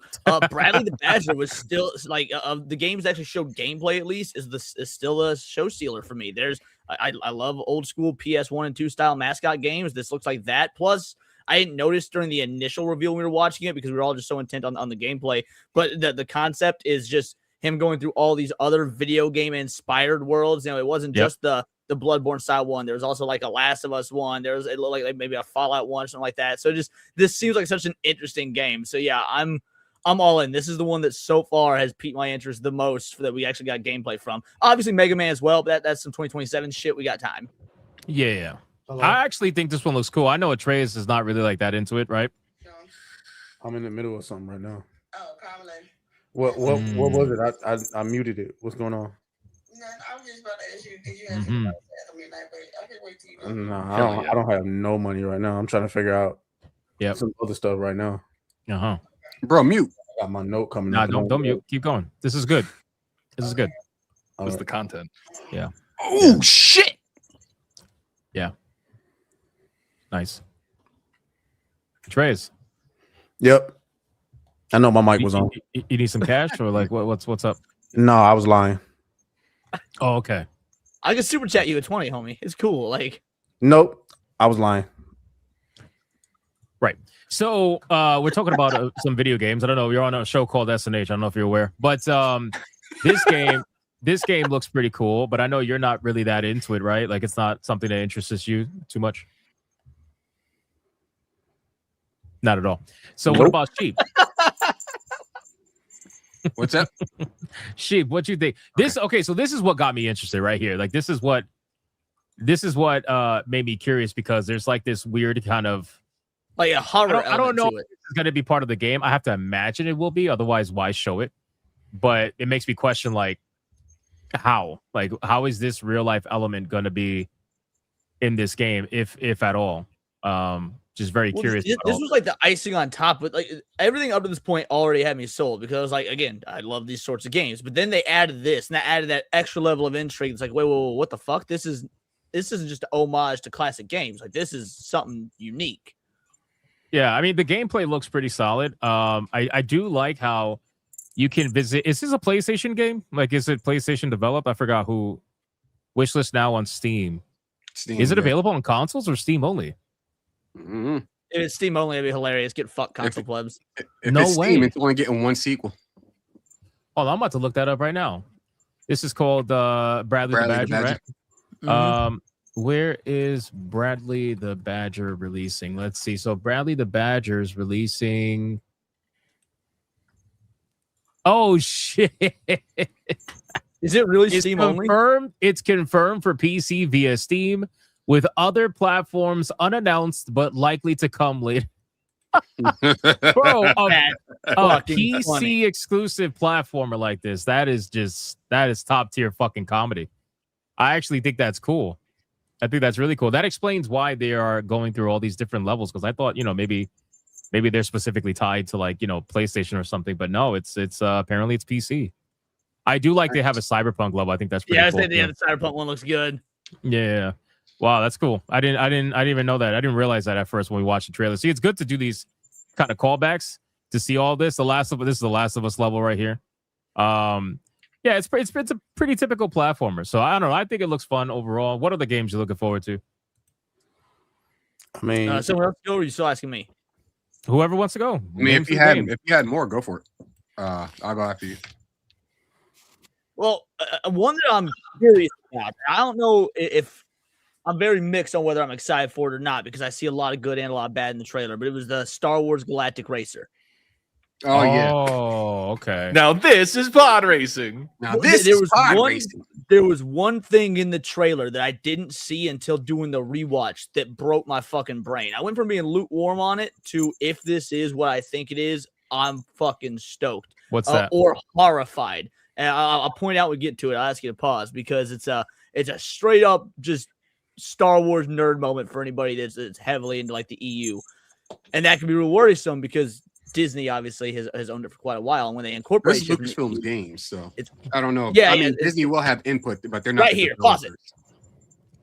Bradley the Badger was still like the games that actually showed gameplay. At least is still a show stealer for me. I love old school PS1 and 2 style mascot games. This looks like that. Plus, I didn't notice during the initial reveal when we were watching it because we were all just so intent on the gameplay. But the concept is just him going through all these other video game inspired worlds. It wasn't just the Bloodborne style one. There was also like a Last of Us one. There was like maybe a Fallout one, something like that. So this seems like such an interesting game. So yeah, I'm all in. This is the one that so far has piqued my interest the most that we actually got gameplay from. Obviously Mega Man as well, but that's some 2027 shit. We got time. Yeah. I actually think this one looks cool. I know Atreus is not really like that into it, right? I'm in the middle of something right now. Oh, What was it? I muted it. What's going on? No, I don't have no money right now. I'm trying to figure out some other stuff right now. Bro, mute. I got my note coming. Nah, don't mute. Keep going. This is good. This is good. What's the content? Yeah. Oh shit. Yeah. Nice. Trays. Yep. I know my mic was on. You need some cash or like what's up? No, I was lying. Oh, okay. I can super chat you at 20, homie. It's cool. Like, nope, I was lying. Right. So we're talking about some video games. I don't know. You're on a show called SNH. I don't know if you're aware, but this game looks pretty cool. But I know you're not really that into it, right? Like it's not something that interests you too much. Not at all. So what about Sheep? What's up? Sheep, what you think? Okay, so this is what got me interested right here. Like this is what made me curious because there's like this weird kind of like a horror. I don't know if it's going to be part of the game. I have to imagine it will be. Otherwise, why show it? But it makes me question like how is this real life element going to be in this game, if at all? Just very curious. This was like the icing on top, but like everything up to this point already had me sold because I was like, again, I love these sorts of games. But then they added this, and that added that extra level of intrigue. It's like, wait, what the fuck? This isn't just an homage to classic games. Like this is something unique. Yeah, I mean the gameplay looks pretty solid. I do like how you can visit. Is this a PlayStation game? Like, is it PlayStation developed? I forgot who. Wishlist now on Steam. Is it available on consoles or Steam only? Mm-hmm. If it's Steam only, it'd be hilarious. Get fucked console plebs. If No it's way. Steam, it's only getting one sequel. Oh, I'm about to look that up right now. This is called Bradley the Badger, right? Mm-hmm. Where is Bradley the Badger releasing? Let's see. So Bradley the Badger is releasing. Oh shit! Is it really Steam only? It's confirmed for PC via Steam, with other platforms unannounced but likely to come later. Bro, a PC funny. exclusive platformer like this, that is top tier fucking comedy. I actually think that's cool. I think that's really cool. That explains why they are going through all these different levels, because I thought, maybe they're specifically tied to like, PlayStation or something, but no, it's apparently it's PC. I do like they have a Cyberpunk level. I think that's pretty cool. Yeah, the Cyberpunk one looks good. Yeah. Wow, that's cool. I didn't even know that. I didn't realize that at first when we watched the trailer. See, it's good to do these kind of callbacks to see all this. This is the Last of Us level right here. Yeah, it's a pretty typical platformer. So I don't know. I think it looks fun overall. What are the games you're looking forward to? I mean, someone else go, or are you still asking me? Whoever wants to go. I mean, if you had more, go for it. I'll go after you. Well, one that I'm curious about. I don't know if I'm very mixed on whether I'm excited for it or not because I see a lot of good and a lot of bad in the trailer. But it was the Star Wars Galactic Racer. Oh yeah. Oh, okay. Now this is pod racing. Now this is pod racing. There was one thing in the trailer that I didn't see until doing the rewatch that broke my fucking brain. I went from being lukewarm on it to if this is what I think it is, I'm fucking stoked. What's that? Or horrified. And I'll point out when we get to it. I'll ask you to pause because it's a straight up just Star Wars nerd moment for anybody that's heavily into like the EU, and that can be real worrisome because Disney obviously has owned it for quite a while, and when they incorporate This is Lucasfilm's games, so it's, I don't know. Yeah, I mean, Disney will have input, but they're not right here. Pause it.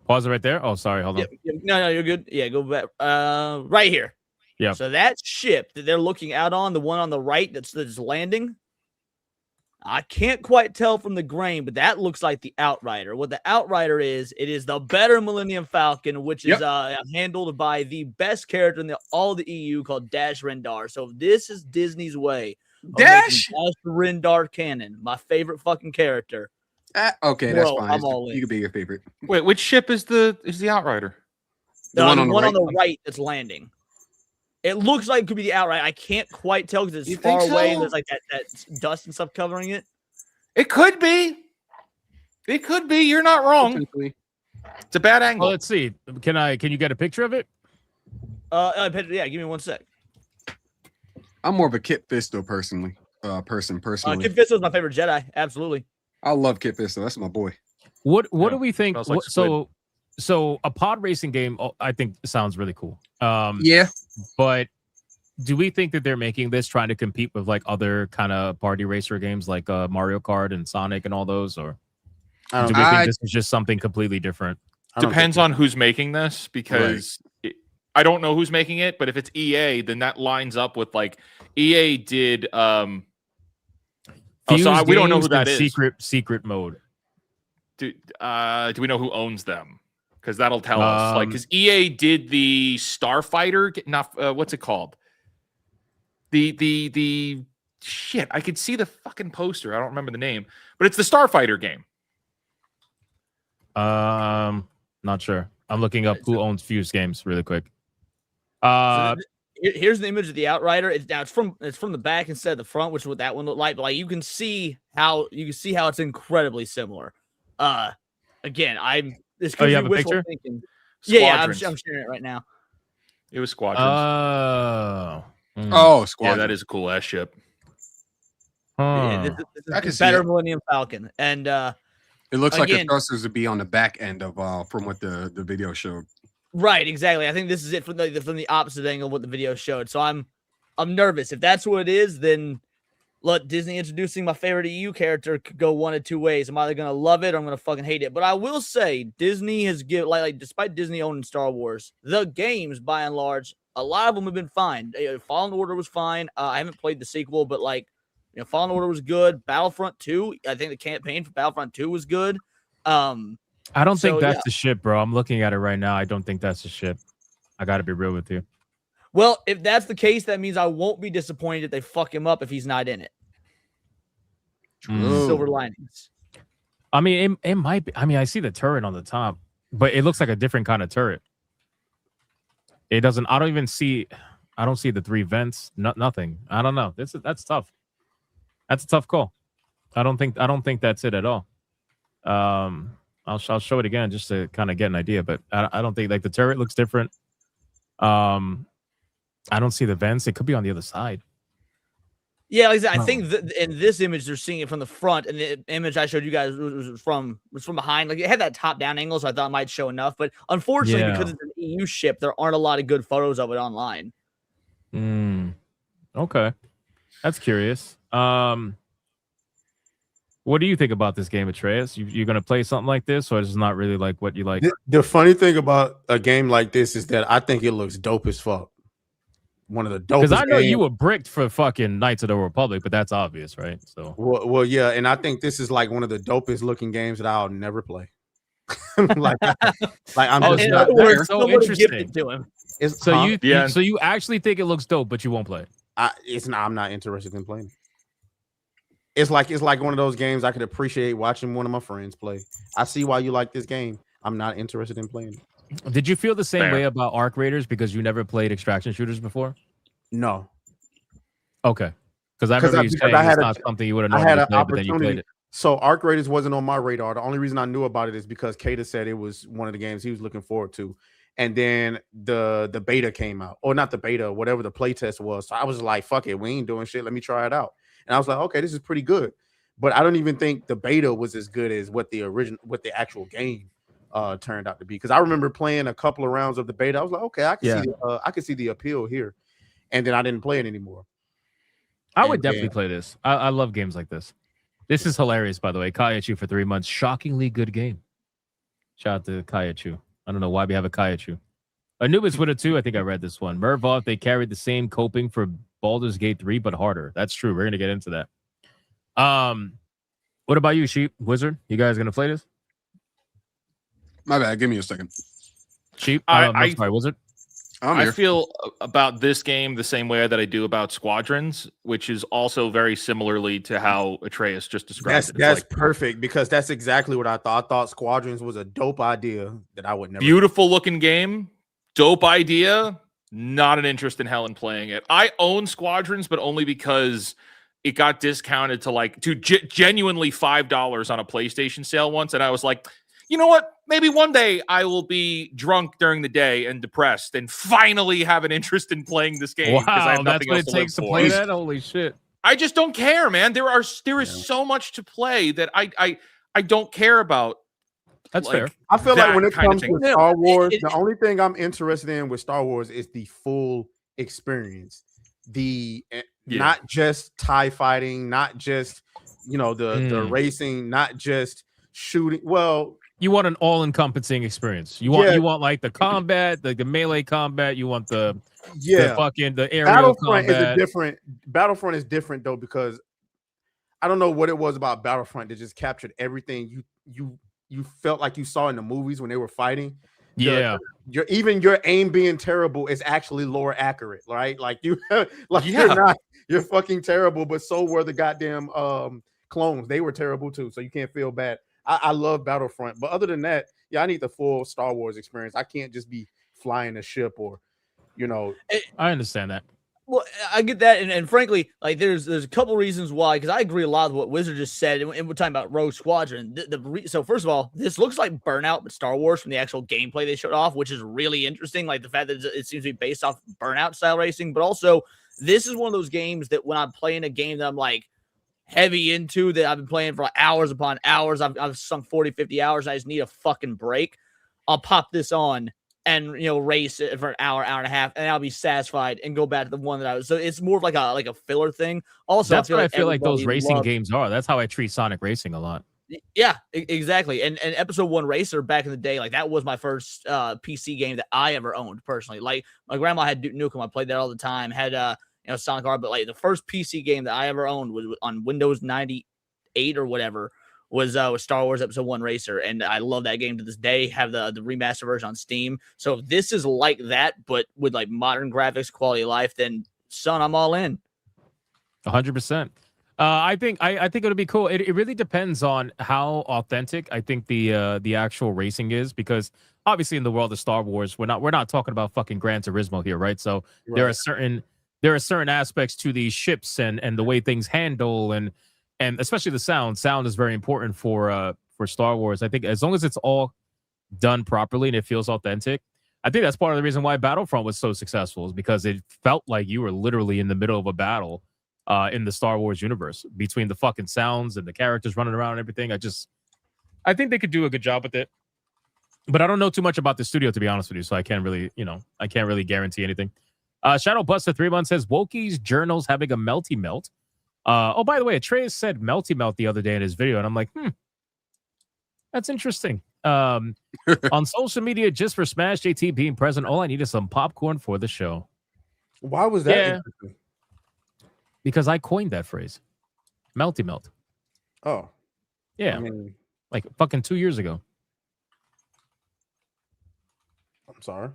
Pause it right there. Oh, sorry. Hold on. No, you're good. Yeah, go back. Right here. Yeah. So that ship that they're looking out on, the one on the right that's landing, I can't quite tell from the grain, but that looks like the Outrider. What the Outrider is, it is the better Millennium Falcon, which is handled by the best character in all the EU called Dash Rendar. So this is Disney's way of Dash Rendar canon, my favorite fucking character. Okay, that's Bro, fine. I'm all in. You could be your favorite. Wait, which ship is the Outrider? The one on the right that's landing. It looks like it could be the Outrider. I can't quite tell because it's far away and there's like that dust and stuff covering it. It could be. It could be. You're not wrong. It's a bad angle. Well, let's see. Can you get a picture of it? Yeah, give me 1 sec. I'm more of a Kit Fisto personally. Personally. Kit Fisto's my favorite Jedi. Absolutely. I love Kit Fisto. That's my boy. What do we think? Smells like So a pod racing game, I think sounds really cool. Yeah, but do we think that they're making this trying to compete with like other kind of party racer games like Mario Kart and Sonic and all those, or do we think this is just something completely different? Depends on who's making this, because I don't know who's making it, but if it's EA, then that lines up with like EA did. We don't know who that is. Secret mode. Do we know who owns them? Because that'll tell us. Like, because EA did the Starfighter. Not what's it called? The shit. I could see the fucking poster. I don't remember the name, but it's the Starfighter game. Not sure. I'm looking up who owns Fuse Games really quick. Here's the image of the Outrider. It's from the back instead of the front, which is what that one looked like. But like you can see how it's incredibly similar. Again, this could you be have a wishful picture? thinking. Yeah, I'm Squadrons. sharing it right now. It was Squadrons. Oh, Squadron. Yeah, that is a cool ass ship. Yeah, this is better Millennium Falcon, and it looks like again, the thrusters would be on the back end of from what the video showed. right, exactly. I think this is it from the opposite angle of what the video showed. So I'm nervous. If that's what it is, then look, Disney introducing my favorite EU character could go one of two ways. I'm either gonna love it or I'm gonna fucking hate it. But I will say Disney has given like despite Disney owning Star Wars, the games by and large, a lot of them have been fine. Fallen Order was fine. I haven't played the sequel, but like Fallen Order was good. Battlefront 2, I think the campaign for Battlefront 2 was good. I don't think that's the ship, bro. I'm looking at it right now. I don't think that's the ship. I got to be real with you. Well, if that's the case, that means I won't be disappointed if they fuck him up if he's not in it. Silver linings. I mean, it might be. I mean, I see the turret on the top, but it looks like a different kind of turret. It doesn't. I don't see the 3 vents. Nothing. I don't know. That's tough. That's a tough call. I don't think that's it at all. I'll show it again just to kind of get an idea, but I don't think like the turret looks different. I don't see the vents. It could be on the other side. Yeah, like I said, I think in this image they're seeing it from the front, and the image I showed you guys was from behind. Like it had that top down angle, so I thought it might show enough. But unfortunately, because it's an EU ship, there aren't a lot of good photos of it online. Okay, that's curious. What do you think about this game, Atreus? You gonna play something like this, or is it not really like what you like? The funny thing about a game like this is that I think it looks dope as fuck. One of the dopest. Because I know you were bricked for fucking Knights of the Republic, but that's obvious, right? So well, yeah, and I think this is like one of the dopest looking games that I'll never play. like I'm just not there. So interesting. To him. So you actually think it looks dope, but you won't play it. I'm not interested in playing it. It's like one of those games I could appreciate watching one of my friends play. I see why you like this game. I'm not interested in playing it. Did you feel the same way about Arc Raiders because you never played extraction shooters before? No. Okay. Because I remember you saying it's not something you would have normally played, but then you played it. So Arc Raiders wasn't on my radar. The only reason I knew about it is because Kata said it was one of the games he was looking forward to. And then the beta came out. Or not the beta, whatever the playtest was. So I was like, fuck it, we ain't doing shit. Let me try it out. And I was like, okay, this is pretty good. But I don't even think the beta was as good as what the actual game turned out to be. Because I remember playing a couple of rounds of the beta. I was like, okay, I can see the appeal here. And then I didn't play it anymore. I would definitely play this. I love games like this. This is hilarious, by the way. Kayachu for 3 months. Shockingly good game. Shout out to Kayachu. I don't know why we have a Kayachu. Anubis with it too. I think I read this one. Mervov, they carried the same coping for Baldur's Gate 3, but harder. That's true. We're going to get into that. What about you, Sheep? Wizard? You guys going to play this? My bad. Give me a second. Sheep? I'm sorry, Wizard? I feel about this game the same way that I do about Squadrons, which is also very similarly to how Atreus just described it. That's perfect because that's exactly what I thought. I thought Squadrons was a dope idea that I would never. Beautiful looking game, dope idea. Not an interest in hell in playing it. I own Squadrons, but only because it got discounted to genuinely $5 on a PlayStation sale once, and I was like, you know what? Maybe one day I will be drunk during the day and depressed and finally have an interest in playing this game because I Wow, have that's nothing what else it to live takes to for. play that. Holy shit! I just don't care, man. There is so much to play that I don't care about. That's like, fair. I feel like when it comes to thing. Star Wars, the only thing I'm interested in with Star Wars is the full experience. Not just TIE fighting, not just the racing, not just shooting. Well, you want an all-encompassing experience. You want like the combat, the melee combat. You want the aerial combat. Battlefront is different though, because I don't know what it was about Battlefront that just captured everything you felt like you saw in the movies when they were fighting. Yeah, your aim being terrible is actually lore accurate, right? Like you're fucking terrible, but so were the goddamn clones. They were terrible too, so you can't feel bad. I love Battlefront, but other than that, I need the full Star Wars experience. I can't just be flying a ship or, I understand that. Well, I get that, and frankly, like there's a couple reasons why, because I agree a lot with what Wizard just said, and we're talking about Rogue Squadron. So first of all, this looks like Burnout, but Star Wars from the actual gameplay they showed off, which is really interesting. Like the fact that it seems to be based off Burnout style racing, but also this is one of those games that when I'm playing a game that I'm like heavy into, that I've been playing for hours upon hours, I've sunk 40, 50 hours, I just need a fucking break. I'll pop this on and race it for an hour and a half, and I'll be satisfied and go back to the one that I was. So it's more of like a filler thing. Also, That's what I feel like those racing games are. That's how I treat Sonic Racing a lot. Yeah, exactly. And Episode 1 Racer back in the day, like that was my first PC game that I ever owned personally. Like my grandma had Duke Nukem, I played that all the time. Had Sonic R, but like the first PC game that I ever owned was on Windows 98 or whatever. Was Star Wars Episode 1 Racer, and I love that game to this day. Have the remaster version on Steam. So if this is like that, but with like modern graphics, quality of life, then son, I'm all in. 100%. I think it'll be cool. It really depends on how authentic I think the actual racing is, because obviously in the world of Star Wars, we're not talking about fucking Gran Turismo here, right? So there are certain aspects to these ships and the way things handle and especially the sound. Sound is very important for Star Wars. I think as long as it's all done properly and it feels authentic, I think that's part of the reason why Battlefront was so successful, is because it felt like you were literally in the middle of a battle in the Star Wars universe, between the fucking sounds and the characters running around and everything. I think they could do a good job with it, but I don't know too much about the studio, to be honest with you, so I can't really guarantee anything. Shadow Buster 3 months says Wokie's journals having a melty melt. Oh, by the way, Atreus said melty melt the other day in his video, and I'm like, that's interesting. On social media, just for Smash JT being present, all I need is some popcorn for the show. Why was that interesting? Because I coined that phrase. Melty melt. Oh. Yeah. Like fucking 2 years ago. I'm sorry.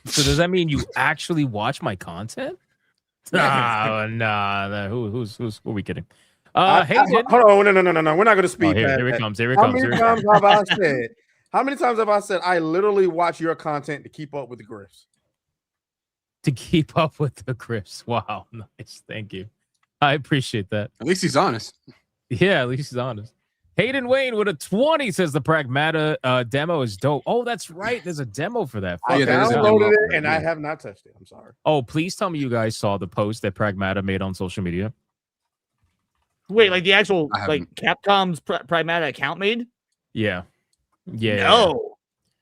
So does that mean you actually watch my content? Nah. Who are we kidding? Hayden. Hold on, no. We're not going to speak. Here it comes. How many times have I said I literally watch your content to keep up with the griffs? To keep up with the griffs. Wow, nice. Thank you. I appreciate that. At least he's honest. Yeah, at least he's honest. Hayden Wayne with a 20 says the Pragmata demo is dope. Oh, that's right. There's a demo for that. I downloaded it and I have not touched it. I'm sorry. Oh, please tell me you guys saw the post that Pragmata made on social media. Wait, like the actual Capcom's Pragmata account made? Yeah. No.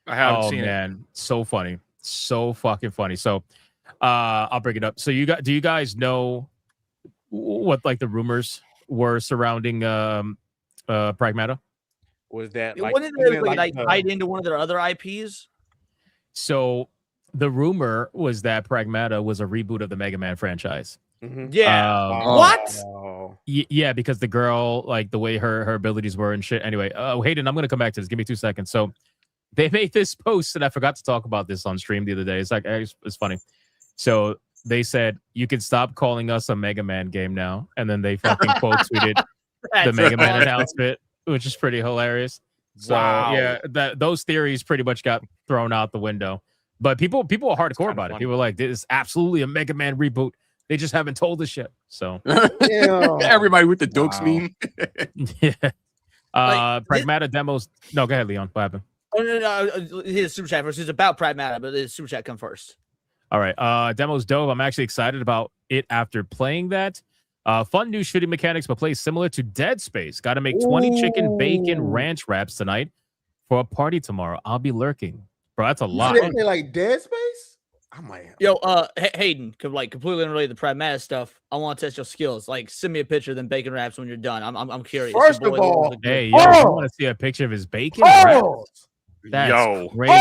I haven't seen it. Man, so funny. So fucking funny. So I'll bring it up. So do you guys know what like the rumors were surrounding Pragmata? Was that wasn't it tied into one of their other IPs? So the rumor was that Pragmata was a reboot of the Mega Man franchise. Mm-hmm. Yeah. What? Yeah, because the girl, like the way her abilities were and shit. Anyway, Hayden, I'm gonna come back to this. Give me 2 seconds. So they made this post, and I forgot to talk about this on stream the other day. It's funny. So they said you can stop calling us a Mega Man game now, and then they fucking quote tweeted the Mega Man announcement, which is pretty hilarious. So yeah, those theories pretty much got thrown out the window. But people are hardcore about it. People are like, this is absolutely a Mega Man reboot. They just haven't told us yet. So everybody with the Dokes meme. Yeah. Pragmata demos. No, go ahead, Leon. What happened? Oh, no. His super chat first. It's about Pragmata, but his super chat come first. All right. Demo's dope. I'm actually excited about it after playing that. Fun new shooting mechanics, but plays similar to Dead Space. Got to make 20 chicken bacon ranch wraps tonight for a party tomorrow. I'll be lurking. Bro, that's a lot. They play like Dead Space? I might have. Yo, Hayden, completely unrelated to Pragmata stuff. I want to test your skills. Like, send me a picture of them bacon wraps when you're done. I'm curious. First of all, hey, yo, you want to see a picture of his bacon wraps? That's crazy,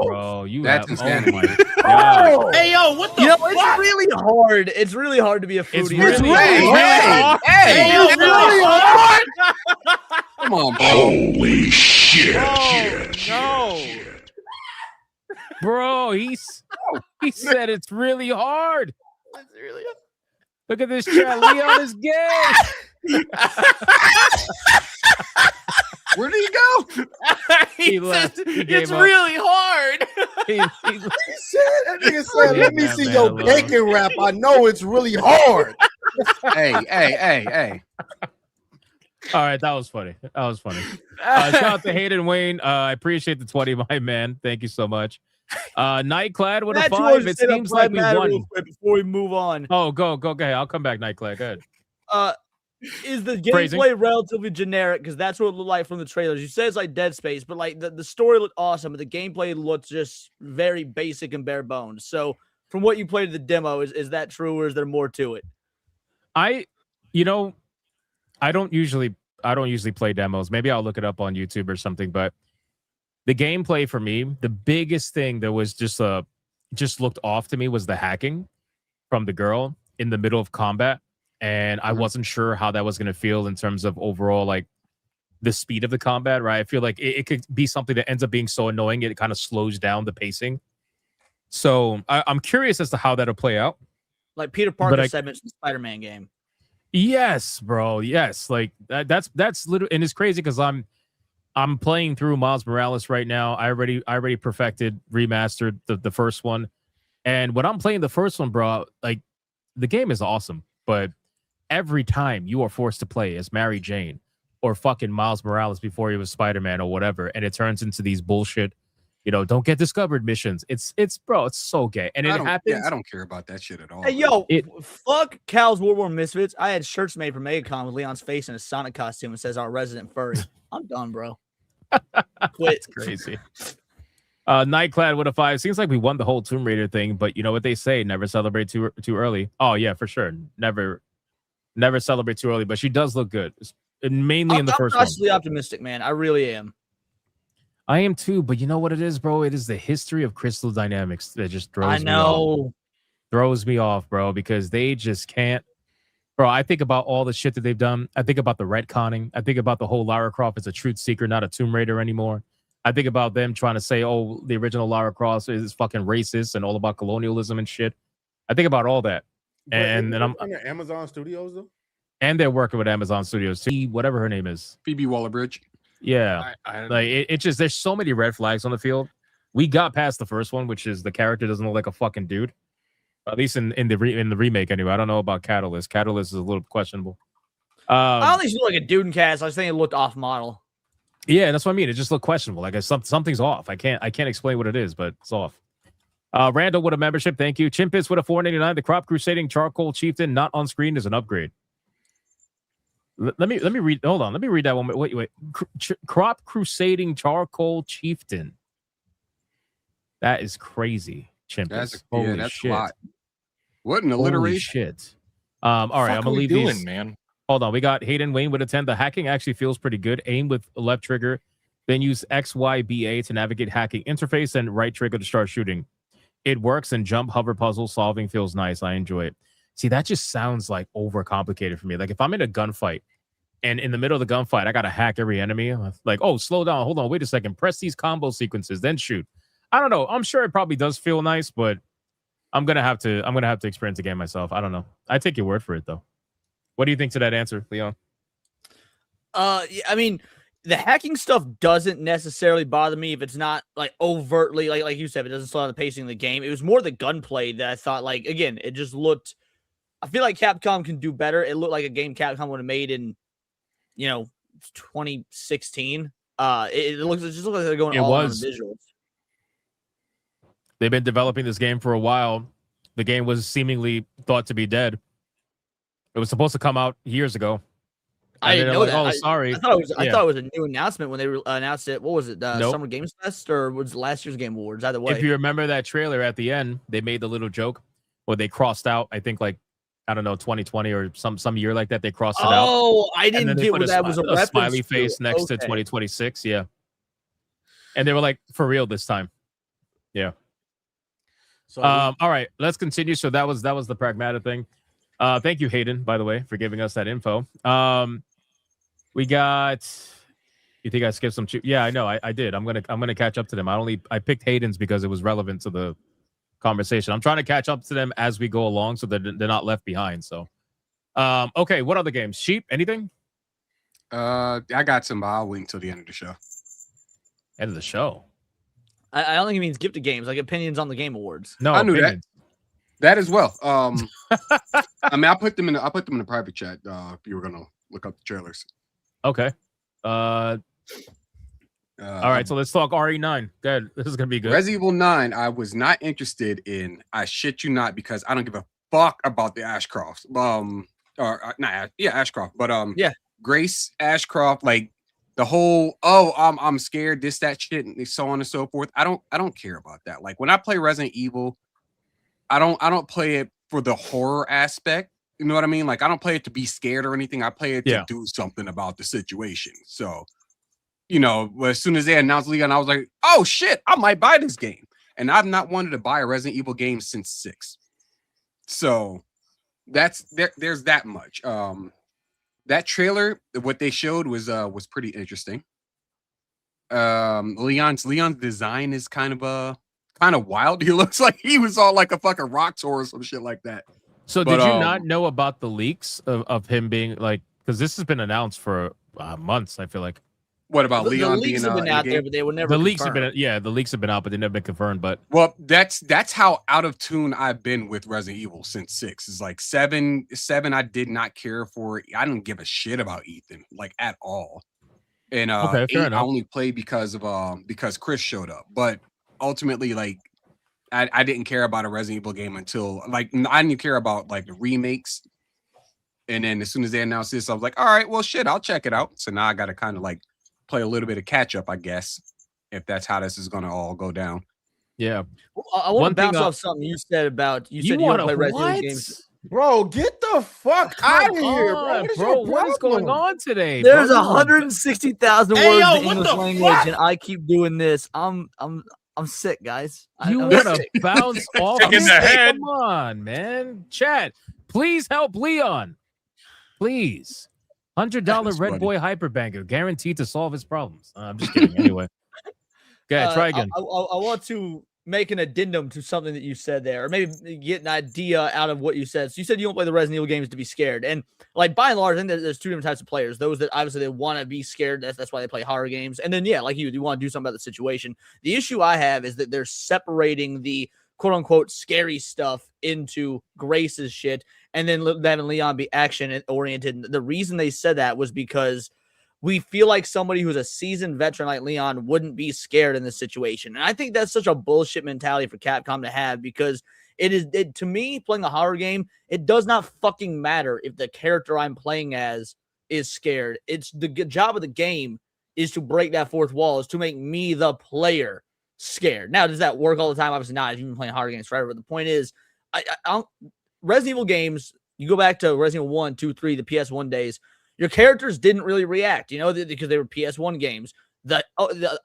bro. That's insanity. Oh my God. Hey, yo, what the fuck? It's really hard. It's really hard to be a foodie. It's really hard. It's really hard. Come on, bro. Holy shit. No. Bro, he said it's really hard. It's really hard. Look at this chat. Leon is gay. Where did he go? He left. He gave It's up. really hard. He That nigga said, let me Yeah, see man, your alone. bacon wrap. I know it's really hard. Hey. All right, that was funny. Shout out to Hayden Wayne. I appreciate the 20, my man. Thank you so much. Nightclad with a 5. It seems like we won. Before we move on. Oh, go ahead. I'll come back, Nightclad. Go ahead. Is the Phrasing. gameplay relatively generic? Because that's what it looked like from the trailers. You said it's like Dead Space, but like the story looked awesome, but the gameplay looked just very basic and bare bones. So from what you played in the demo, is that true or is there more to it? I don't usually play demos. Maybe I'll look it up on YouTube or something, but the gameplay for me, the biggest thing that was just looked off to me was the hacking from the girl in the middle of combat. And I wasn't sure how that was going to feel in terms of overall, like, the speed of the combat, right? I feel like it could be something that ends up being so annoying, it kind of slows down the pacing. So I'm curious as to how that'll play out. Like Peter Parker said in the Spider-Man game. Yes, bro. Yes. Like, that's literally, and it's crazy because I'm playing through Miles Morales right now. I already perfected, remastered the first one. And when I'm playing the first one, bro, like, the game is awesome, but every time you are forced to play as Mary Jane or fucking Miles Morales before he was Spider-Man or whatever, and it turns into these bullshit, don't get discovered missions. It's bro, it's so gay. And it happens. Yeah, I don't care about that shit at all. Hey, yo, fuck Cal's World War Misfits. I had shirts made from MegaCon with Leon's face in a Sonic costume and says our resident furry. I'm done, bro. Quit. It's crazy. Nightclad with a 5. Seems like we won the whole Tomb Raider thing, but you know what they say, never celebrate too early. Oh yeah, for sure. Never celebrate too early, but she does look good. Mainly in the first one. I'm cautiously optimistic, man. I really am. I am too, but you know what it is, bro? It is the history of Crystal Dynamics that just throws me off, bro, because they just can't. Bro, I think about all the shit that they've done. I think about the retconning. I think about the whole Lara Croft as a truth seeker, not a Tomb Raider anymore. I think about them trying to say, oh, the original Lara Croft is fucking racist and all about colonialism and shit. I think about all that. And then I'm under Amazon Studios though. And they're working with Amazon Studios too. Whatever her name is. Phoebe Waller-Bridge. Yeah. Like it just, there's so many red flags on the field. We got past the first one, which is the character doesn't look like a fucking dude. At least in the remake anyway. I don't know about Catalyst. Catalyst is a little questionable. I don't think she looked like a dude in cast. I just think it looked off model. Yeah, that's what I mean. It just looked questionable. Like something's off. I can't explain what it is, but it's off. Randall with a membership, thank you. Chimpus with a $4.99. The Crop Crusading Charcoal Chieftain not on screen is an upgrade. Let me read. Hold on. Let me read that one. Wait. Crop Crusading Charcoal Chieftain. That is crazy, Chimpus. That's shit. A lot. What an alliteration. Holy shit. All right, I'm gonna leave these. Man. Hold on. We got Hayden Wayne with a 10. The hacking actually feels pretty good. Aim with left trigger, then use XYBA to navigate hacking interface and right trigger to start shooting. It works, and jump hover puzzle solving feels nice. I enjoy it. See, that just sounds like overcomplicated for me. Like if I'm in a gunfight and in the middle of the gunfight, I got to hack every enemy. Like, oh, slow down. Hold on. Wait a second. Press these combo sequences, then shoot. I don't know. I'm sure it probably does feel nice, but I'm going to have to experience the game myself. I don't know. I take your word for it though. What do you think to that answer, Leon? I mean, the hacking stuff doesn't necessarily bother me if it's not like overtly like you said, it doesn't slow down the pacing of the game. It was more the gunplay that I thought, like, again, it just looked. I feel like Capcom can do better. It looked like a game Capcom would have made in, 2016. It just looks like they're going It all in on was. the visuals. They've been developing this game for a while. The game was seemingly thought to be dead. It was supposed to come out years ago. I didn't know that. Oh, sorry. I thought it was a new announcement when they announced it. What was it? Nope. Summer Games Fest or was it last year's Game Awards? Either way. If you remember that trailer at the end, they made the little joke where they crossed out, I think, like, I don't know, 2020 or some year like that. They crossed it out. Oh, I And then didn't they get put what that was a reference smiley to. face next to Okay. 2026. Yeah. And they were like, for real this time. Yeah. So All right, let's continue. So that was the pragmatic thing. Thank you, Hayden, by the way, for giving us that info. We got. You think I skipped some? Yeah, I know. I did. I'm gonna catch up to them. I picked Hayden's because it was relevant to the conversation. I'm trying to catch up to them as we go along, so that they're not left behind. So, okay. What other games? Sheep? Anything? I got some. But I'll wait until the end of the show. End of the show. I don't think it means gifted games, like opinions on the Game Awards. No, I knew opinions. that as well. I mean, I put them in the private chat. If you were gonna look up the trailers. Okay. All right, so let's talk RE9. Good. This is gonna be good. Resident Evil 9, I was not interested in. I shit you not, because I don't give a fuck about the Ashcroft. Ashcroft, but yeah, Grace Ashcroft, like the whole I'm scared, this, that shit, and so on and so forth. I don't care about that. Like when I play Resident Evil, I don't play it for the horror aspect. You know what I mean? Like I don't play it to be scared or anything. I play it to do something about the situation. So, you know, as soon as they announced Leon, I was like, oh shit, I might buy this game. And I've not wanted to buy a Resident Evil game since 6. So there's that much. That trailer, what they showed was pretty interesting. Leon's design is kind of wild. He looks like he was on like a fucking rock tour or some shit like that. So did you not know about the leaks of him being like, because this has been announced for months, I feel like. What about Leon the leaks being have been out there, but they were never the leaks have confirmed. been the leaks have been out, but they've never been confirmed. But well, that's how out of tune I've been with Resident Evil since 6. It's like 7 I did not care for. I didn't give a shit about Ethan, like at all. And okay, fair 8 I enough. only played because Chris showed up. But ultimately, like I didn't care about a Resident Evil game until like I didn't care about like the remakes. And then as soon as they announced this, I was like, all right, well shit, I'll check it out. So now I gotta kind of like play a little bit of catch up, I guess, if that's how this is gonna all go down. Yeah. Well, I want to bounce off something you said about you said you don't play Resident Evil games. Bro, get the fuck out of here, bro. What is going on today? There's bro? 160,000 Hey, words yo, in what English the language, fuck? and I keep doing this. I'm sick, guys. You I'm want sick. to bounce off Sick in me? the head. Come on, man. Chat, please help Leon. Please. $100 That's Red funny. Boy Hyperbanker, guaranteed to solve his problems. I'm just kidding. Anyway. Go ahead, try again. I want to make an addendum to something that you said there, or maybe get an idea out of what you said. So you said you don't play the Resident Evil games to be scared, and like by and large, I think there's two different types of players. Those that obviously they want to be scared. That's why they play horror games. And then yeah, like you want to do something about the situation. The issue I have is that they're separating the quote unquote scary stuff into Grace's shit, and then having Leon be action oriented. The reason they said that was because we feel like somebody who's a seasoned veteran like Leon wouldn't be scared in this situation. And I think that's such a bullshit mentality for Capcom to have, because to me, playing a horror game, it does not fucking matter if the character I'm playing as is scared. It's the job of the game is to break that fourth wall, is to make me, the player, scared. Now, does that work all the time? Obviously not. If you've been playing horror games forever. But the point is, I don't, Resident Evil games, you go back to Resident Evil 1, 2, 3, the PS1 days, your characters didn't really react, because they were PS1 games.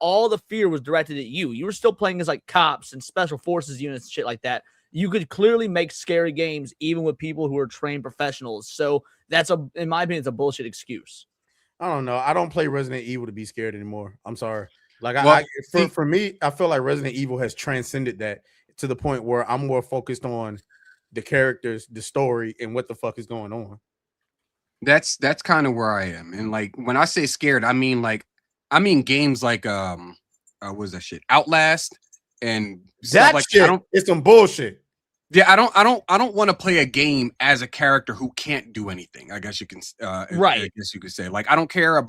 All the fear was directed at you. You were still playing as like cops and special forces units and shit like that. You could clearly make scary games even with people who are trained professionals. So in my opinion, it's a bullshit excuse. I don't know. I don't play Resident Evil to be scared anymore. I'm sorry. Like Well, for me, I feel like Resident Evil has transcended that to the point where I'm more focused on the characters, the story, and what the fuck is going on. That's kind of where I am. And like when I say scared, I mean games like what is that shit? Outlast and stuff That like shit, it's some bullshit. Yeah, I don't want to play a game as a character who can't do anything. I guess you can, Right. I guess you could say, like, I don't care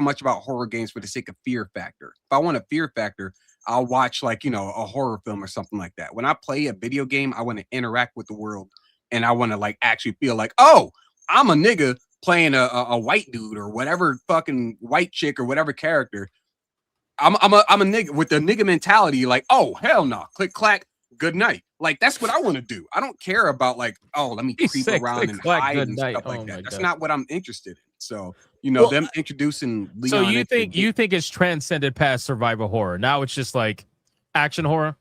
much about horror games for the sake of fear factor. If I want a fear factor, I'll watch like a horror film or something like that. When I play a video game, I want to interact with the world, and I want to like actually feel like, oh, I'm a nigga playing a white dude or whatever fucking white chick or whatever character. I'm a nigga with the nigga mentality. Like, oh hell no, click clack. Good night. Like that's what I want to do. I don't care about like, oh, let me creep around and hide and stuff like that. That's not what I'm interested in. So them introducing Leon. So you think it's transcended past survival horror? Now it's just like action horror.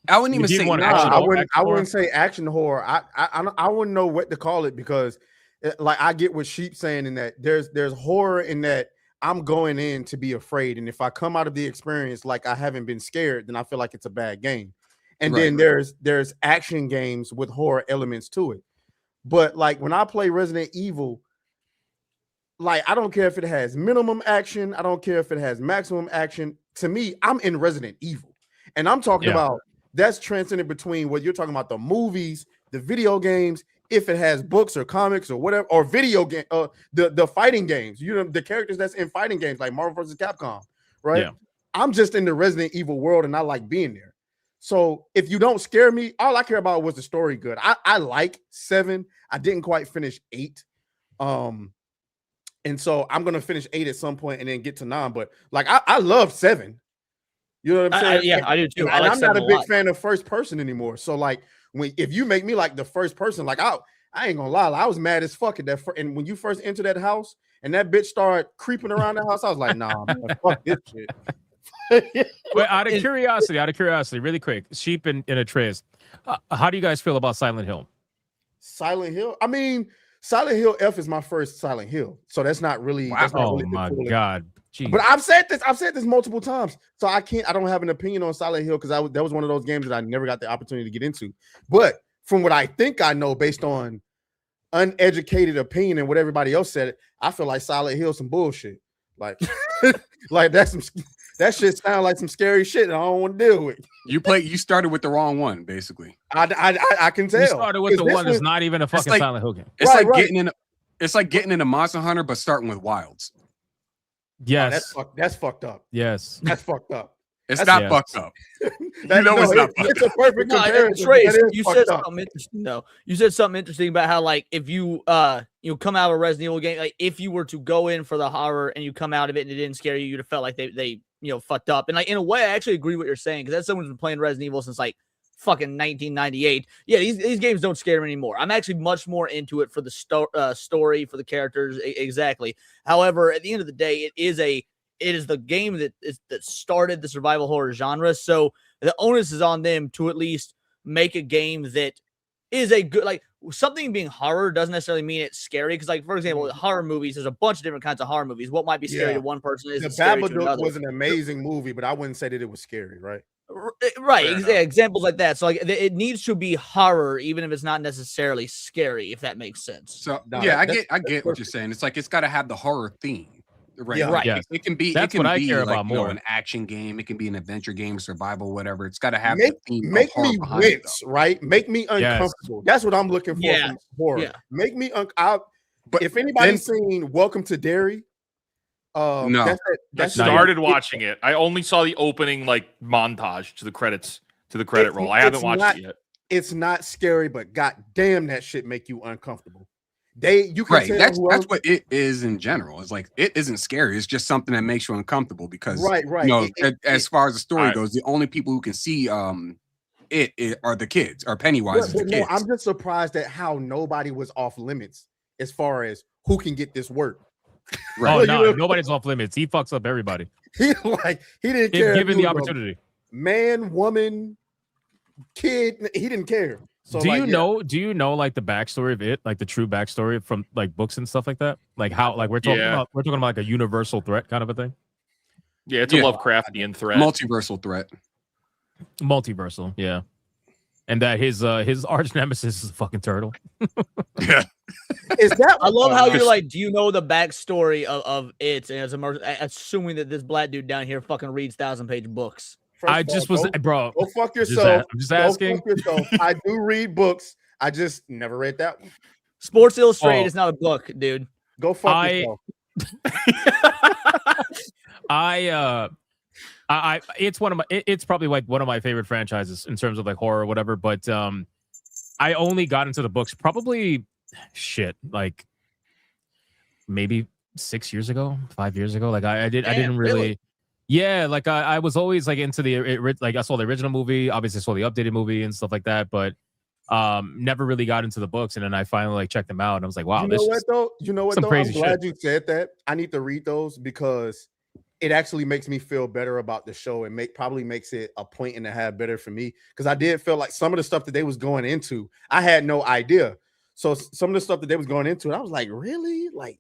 I wouldn't even say action. I wouldn't say action horror. I wouldn't know what to call it because like I get what Sheep's saying in that there's horror in that I'm going in to be afraid, and if I come out of the experience like I haven't been scared, then I feel like it's a bad game. And then there's action games with horror elements to it. But like when I play Resident Evil, like I don't care if it has minimum action, I don't care if it has maximum action. To me, I'm in Resident Evil. And I'm talking about that's transcendent between what you're talking about, the movies, the video games, if it has books or comics or whatever, or video game, the fighting games, the characters that's in fighting games like Marvel vs. Capcom, right? Yeah. I'm just in the Resident Evil world and I like being there. So if you don't scare me, all I care about was the story good. I like 7. I didn't quite finish 8. And so I'm gonna finish 8 at some point and then get to 9. But like I love 7. You know what I'm saying? Yeah, I do too. And I'm not a big fan of first person anymore. So like if you make me like the first person, like I ain't gonna lie, I was mad as fuck at that. And when you first enter that house and that bitch started creeping around the house, I was like, nah, man, fuck this shit. Wait, out of curiosity, really quick, Sheep and Atreus, how do you guys feel about Silent Hill? Silent Hill? I mean, Silent Hill F is my first Silent Hill, so that's not really. Wow. That's not really my god! Jeez. But I've said this multiple times, so I don't have an opinion on Silent Hill because that was one of those games that I never got the opportunity to get into. But from what I think I know, based on uneducated opinion and what everybody else said, I feel like Silent Hill some bullshit. Like, like that's some. That shit sounds like some scary shit and I don't want to deal with. You started with the wrong one, basically. I can tell. You started with the one that's not even a fucking Silent Hill game. It's like getting in a Monster Hunter, but starting with Wilds. Yes. That's fucked up. Yes. That's fucked up. It's not fucked up. It's not fucked up. It's a perfect comparison. Trace, you said something interesting though. You said something interesting about how like if you come out of a Resident Evil game, like if you were to go in for the horror and you come out of it and it didn't scare you, you'd have felt like they fucked up. And like in a way, I actually agree with what you're saying because that's someone who's been playing Resident Evil since like fucking 1998. Yeah, these games don't scare me anymore. I'm actually much more into it for the story, for the characters, exactly. However, at the end of the day, it is the game that started the survival horror genre. So the onus is on them to at least make a game that is a good, like something being horror doesn't necessarily mean it's scary. Because like, for example, horror movies, there's a bunch of different kinds of horror movies. What might be scary to one person is The scary to Babadook another. was an amazing movie, but I wouldn't say that it was scary, right? Right. Examples like that. So like it needs to be horror, even if it's not necessarily scary, if that makes sense. So I get what you're saying. It's like it's got to have the horror theme. Right. Yeah, right. Yes. It can be. That's it can what I be care like, about more. An action game. It can be an adventure game, survival, whatever. It's got to have Make the theme. me behind it, wince, right? Make me uncomfortable. That's what I'm looking for from horror. Yeah. Make me But if anybody's seen Welcome to Derry, no, I started watching it. I only saw the opening like montage to the credits, to the credit roll. I haven't watched it yet. It's not scary, but goddamn, that shit make you uncomfortable. You can tell that's what it is in general. It's like it isn't scary. It's just something that makes you uncomfortable because as far as the story goes, the only people who can see it are the kids, or Pennywise is the kids. I'm just surprised at how nobody was off limits as far as who can get this work. Right. Oh no, nobody's off limits. He fucks up everybody. He didn't care. Given the opportunity. Man, woman, kid, he didn't care. So do you know like the backstory of it, like the true backstory from like books and stuff like that? Like how like we're talking about like a universal threat kind of a thing? Yeah, it's a Lovecraftian threat. Multiversal threat. Multiversal, yeah. And that his arch nemesis is a fucking turtle. Yeah. Is that I love how you're like, do you know the backstory of it? And assuming that this black dude down here fucking reads 1,000-page books. First of all, bro. Go fuck yourself. I'm just asking. Go fuck yourself. I do read books. I just never read that one. Sports Illustrated is not a book, dude. Go fuck yourself. It's one of my. It's probably like one of my favorite franchises in terms of like horror or whatever. But I only got into the books probably like maybe 6 years ago, 5 years ago. Like I didn't really. Yeah, like I was always like into like I saw the original movie, obviously saw the updated movie and stuff like that, but never really got into the books. And then I finally like checked them out and I was like, wow, You know what though? I'm crazy glad shit. you said that. I need to read those because it actually makes me feel better about the show and probably makes it a point and a half better for me. Because I did feel like some of the stuff that they was going into, I had no idea. So some of the stuff that they was going into, I was like, really? Like,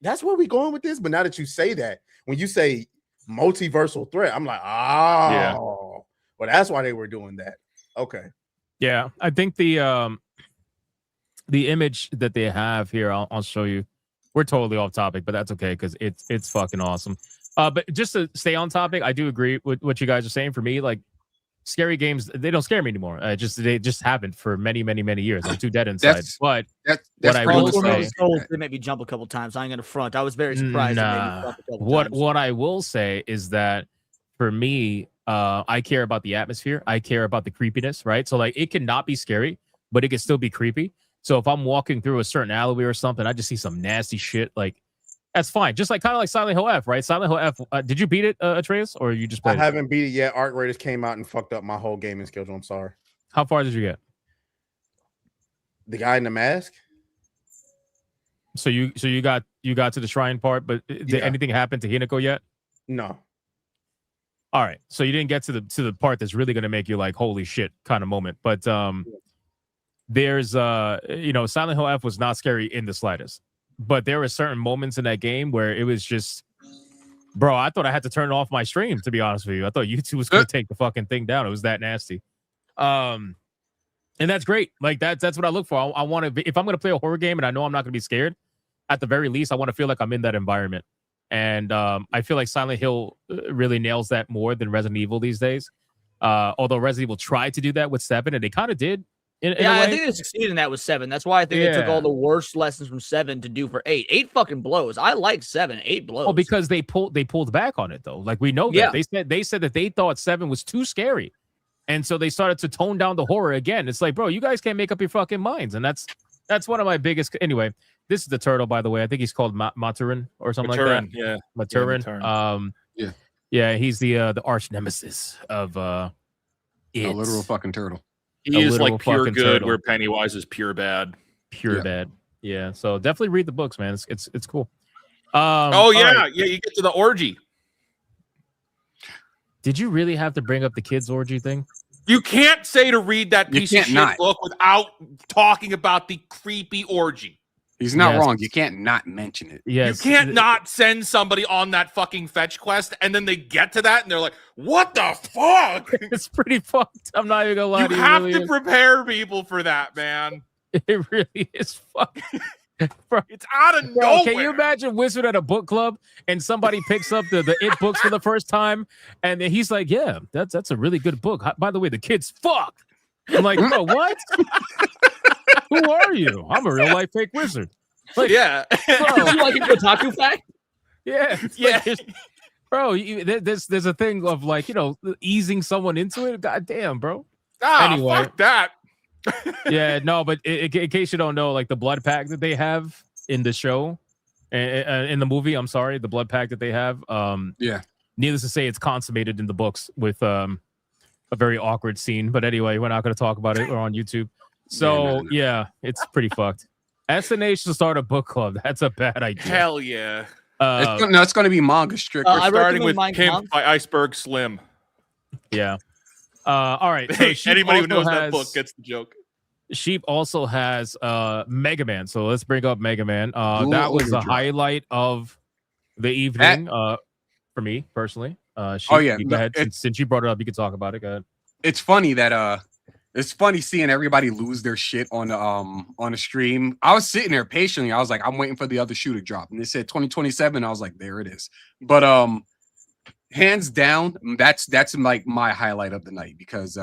that's where we going with this? But now that you say that, when you say multiversal threat, I'm like, Yeah. well, that's why they were doing that. Okay. Yeah, I think the image that they have here, I'll show you. We're totally off topic, but that's okay because it's fucking awesome. But just to stay on topic, I do agree with what you guys are saying. For me, like scary games, they don't scare me anymore. They just haven't for many years. I'm too dead inside. But what I will say, they made me jump a couple times. I ain't gonna front. I was very surprised. What I will say is that for me, I care about the atmosphere. I care about the creepiness, right? So like it cannot be scary, but it can still be creepy. So if I'm walking through a certain alleyway or something, I just see some nasty shit, like that's fine. Just like kind of like Silent Hill F, right? Silent Hill F. Did you beat it, Atreus, or you just played I haven't beat it yet. Arc Raiders came out and fucked up my whole gaming schedule. I'm sorry. How far did you get? The guy in the mask. So you got to the shrine part, but did anything happen to Hinako yet? No. All right. So you didn't get to the part that's really going to make you like, holy shit kind of moment. But there's Silent Hill F was not scary in the slightest. But there were certain moments in that game where it was just, bro, I thought I had to turn off my stream, to be honest with you. I thought YouTube was going to take the fucking thing down. It was that nasty. And that's great. Like that's what I look for. I want to, if I'm going to play a horror game and I know I'm not going to be scared, at the very least, I want to feel like I'm in that environment. And I feel like Silent Hill really nails that more than Resident Evil these days. Although Resident Evil tried to do that with 7, and they kind of did. I think they succeeded in that with 7. That's why I think they took all the worst lessons from 7 to do for 8. 8 fucking blows. I like 7. 8 blows. Oh, because they pulled back on it though. Like we know that they said that they thought 7 was too scary, and so they started to tone down the horror again. It's like, bro, you guys can't make up your fucking minds, and that's one of my biggest. Anyway, this is the turtle, by the way. I think he's called Maturin or something like that. Yeah, Maturin. Yeah, he's the arch nemesis of a literal fucking turtle. He is like pure good, turtle. Where Pennywise is pure bad. Pure bad. Yeah. So definitely read the books, man. It's cool. Right. You get to the orgy. Did you really have to bring up the kids orgy thing? You can't say to read that piece of shit book without talking about the creepy orgy. He's not wrong. You can't not mention it. Yes. You can't not send somebody on that fucking fetch quest and then they get to that and they're like, what the fuck? It's pretty fucked. I'm not even gonna lie to you. You have to prepare people for that, man. It really is fucking. Bro, it's out of nowhere. Can you imagine Wizard at a book club and somebody picks up the It books for the first time and then he's like, yeah, that's a really good book. By the way, the kid's fucked. I'm like, bro, what? Who are you? I'm a real life fake wizard. Like, yeah. Bro, you like a Kotaku fact? Yeah. Like, bro, there's a thing of like, easing someone into it. God damn, bro. Anyway. Fuck that. Yeah, no, but in case you don't know, like the blood pact that they have in the show, in the movie, I'm sorry, the blood pact that they have. Needless to say, it's consummated in the books with a very awkward scene. But anyway, we're not going to talk about it. We're on YouTube. So, yeah, it's pretty fucked. SNH to start a book club. That's a bad idea. Hell yeah. It's going to be manga strict. We're starting with Pimp by Iceberg Slim. Yeah. All right. So anybody who knows that book gets the joke. Sheep also has Mega Man. So let's bring up Mega Man. That was the highlight of the evening for me personally. Sheep, go ahead. Since you brought it up, you can talk about it. Go ahead. It's funny that it's funny seeing everybody lose their shit on a stream. I was sitting there patiently. I was like, I'm waiting for the other shoe to drop, and they said 2027. I was like, there it is. But hands down, that's like my highlight of the night because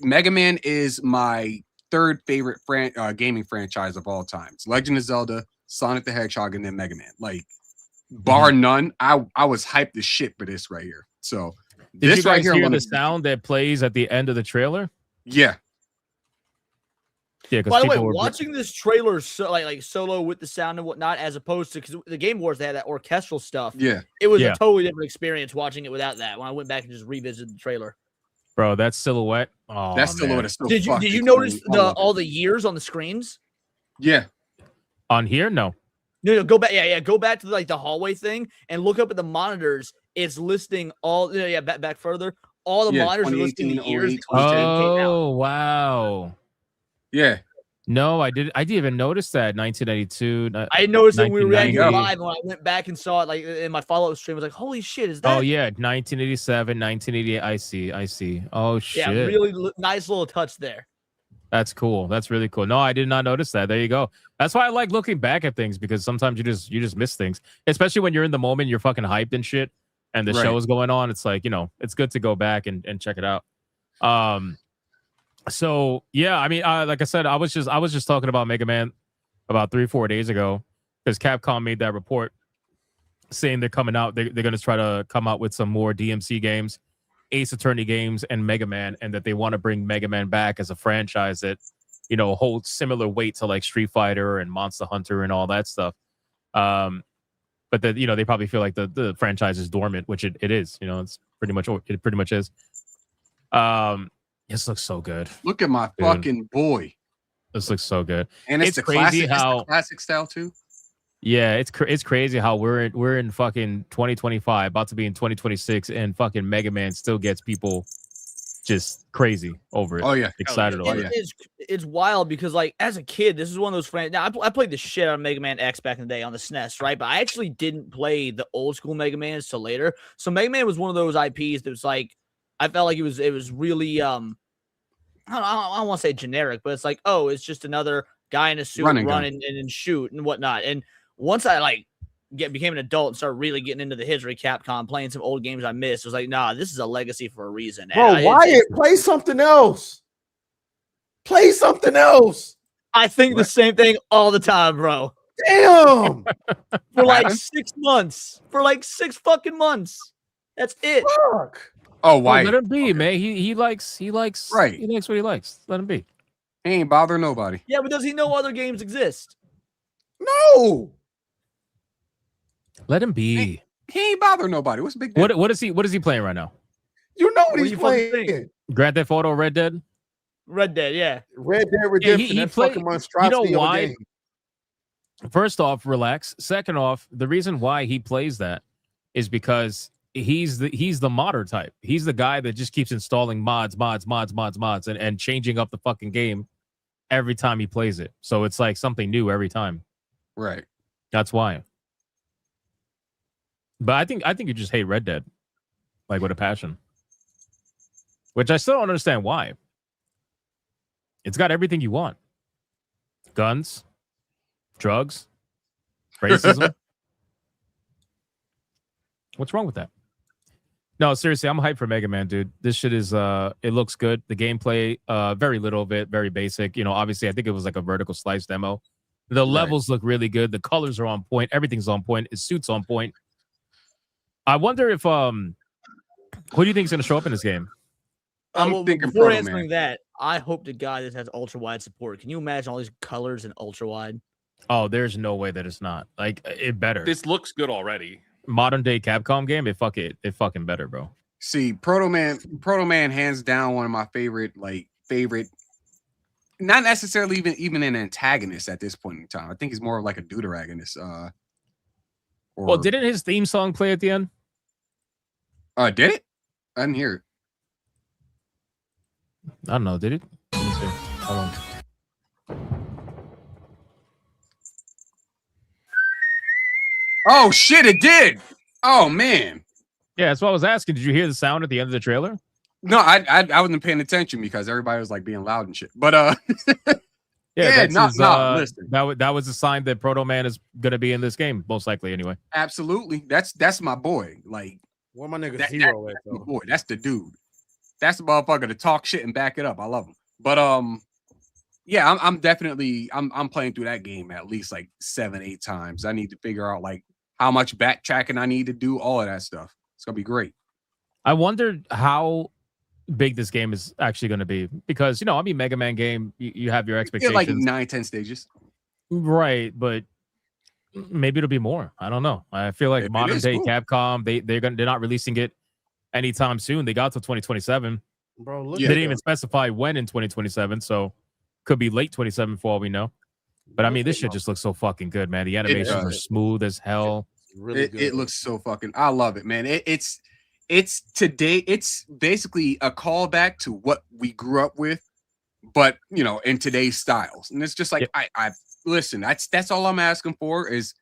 Mega Man is my third favorite gaming franchise of all time. It's Legend of Zelda, Sonic the Hedgehog, and then Mega Man. Like bar none, I was hyped as shit for this right here. So Did this you guys right here, hear the sound that plays at the end of the trailer? Yeah. Yeah, By the way, people were watching this trailer like solo with the sound and whatnot, as opposed to because the Game Wars they had that orchestral stuff. Yeah, it was Yeah. a totally different experience watching it without that. When I went back and just revisited the trailer, Bro, that silhouette. Oh, that silhouette is still did you notice all the years on the screens? Yeah. On here? No. No, go back. Yeah, go back to like the hallway thing and look up at the monitors. It's listing all. Back further. All the monitors are listing the years. 2018, Oh, wow. Yeah. No, I didn't even notice that. 1992. I noticed it when we were reacting 1990. live, and when I went back and saw it, like in my follow-up stream, I was like, "Holy shit, is that?" Oh yeah, 1987, 1988. I see. Oh shit. Yeah, really nice little touch there. That's cool. That's really cool. No, I did not notice that. There you go. That's why I like looking back at things because sometimes you just miss things, especially when you're in the moment, you're fucking hyped and shit, and the show is going on. It's like, it's good to go back and check it out. So yeah, I mean, like I said, I was just talking about Mega Man about 3-4 days ago because Capcom made that report saying they're coming out. They're going to try to come out with some more DMC games, Ace Attorney games, and Mega Man, and that they want to bring Mega Man back as a franchise that holds similar weight to like Street Fighter and Monster Hunter and all that stuff. But that they probably feel like the franchise is dormant, which it is. It's pretty much is. This looks so good. Look at my fucking boy. This looks so good. And it's the crazy classic, how it's the classic style too. Yeah, it's crazy how we're in fucking 2025, about to be in 2026, and fucking Mega Man still gets people just crazy over it. Oh yeah, excited over it. It's wild because like as a kid, this is one of those friends. Now I played the shit out of Mega Man X back in the day on the SNES, right? But I actually didn't play the old school Mega Mans till later. So Mega Man was one of those IPs that was like, I felt like it was really I don't want to say generic, but it's like, oh, it's just another guy in a suit run and shoot and whatnot. And once I became an adult and started really getting into the history of Capcom, playing some old games I missed, it was like, nah, this is a legacy for a reason. Bro, Wyatt, play something else. Play something else. I think the same thing all the time, bro. Damn. For like 6 months. For like 6 fucking months. That's it. Fuck. Oh, why? Let him be, man. He likes right. He likes what he likes. Let him be. He ain't bothering nobody. Yeah, but does he know other games exist? No. Let him be. He ain't bothering nobody. What's the big deal? What is he playing right now? You know what he's playing. Grand Theft Auto, Red Dead? Red Dead, yeah. Red Dead Redemption. he that played, fucking monstrosity of a why? game. First off, relax. Second off, the reason why he plays that is because he's the modder type. He's the guy that just keeps installing mods and changing up the fucking game every time he plays it. So it's like something new every time. Right. That's why. But I think you just hate Red Dead, like with a passion. Which I still don't understand why. It's got everything you want. Guns, drugs, racism. What's wrong with that? No, seriously, I'm hyped for Mega Man, dude. This shit is it looks good. The gameplay, very little of it, very basic. Obviously I think it was like a vertical slice demo. The levels look really good. The colors are on point. Everything's on point. His suit's on point. I wonder if who do you think is gonna show up in this game? I'm thinking before Proto answering Man. that, I hope to God this has ultra wide support. Can you imagine all these colors in ultra wide? Oh, there's no way that it's not. Like it better. This looks good already. Modern day Capcom game, it fucking better, bro. See, Proto Man, hands down one of my favorite, not necessarily even an antagonist at this point in time. I think he's more of like a deuteragonist. Well, didn't his theme song play at the end? Did it? I didn't hear it. I don't know. Did it? Let me see. Hold on. Oh shit! It did. Oh man. Yeah, that's what I was asking. Did you hear the sound at the end of the trailer? No, I wasn't paying attention because everybody was like being loud and shit. But listen. That was a sign that Proto Man is gonna be in this game, most likely anyway. Absolutely. That's my boy. Like Where my nigga That- Zero at that's though? my boy. That's the dude. That's the motherfucker to talk shit and back it up. I love him. But yeah, I'm definitely I'm playing through that game at least like 7-8 times. I need to figure out like how much backtracking I need to do, all of that stuff. It's gonna be great. I wondered how big this game is actually going to be because I mean, Mega Man game, you have your Yeah, expectations, like 9-10 stages. right? But maybe it'll be more. I don't know. I feel like If it modern is, day cool. Capcom, they're not releasing it anytime soon. They got to 2027. Bro, look They at didn't even specify when in 2027, so could be late 27 for all we know. But I mean, this shit just looks so fucking good, man. The animations are does. smooth as hell. really good. It looks so fucking. I love it, man. It's today. It's basically a callback to what we grew up with, but in today's styles. And it's just like I listen. That's all I'm asking for is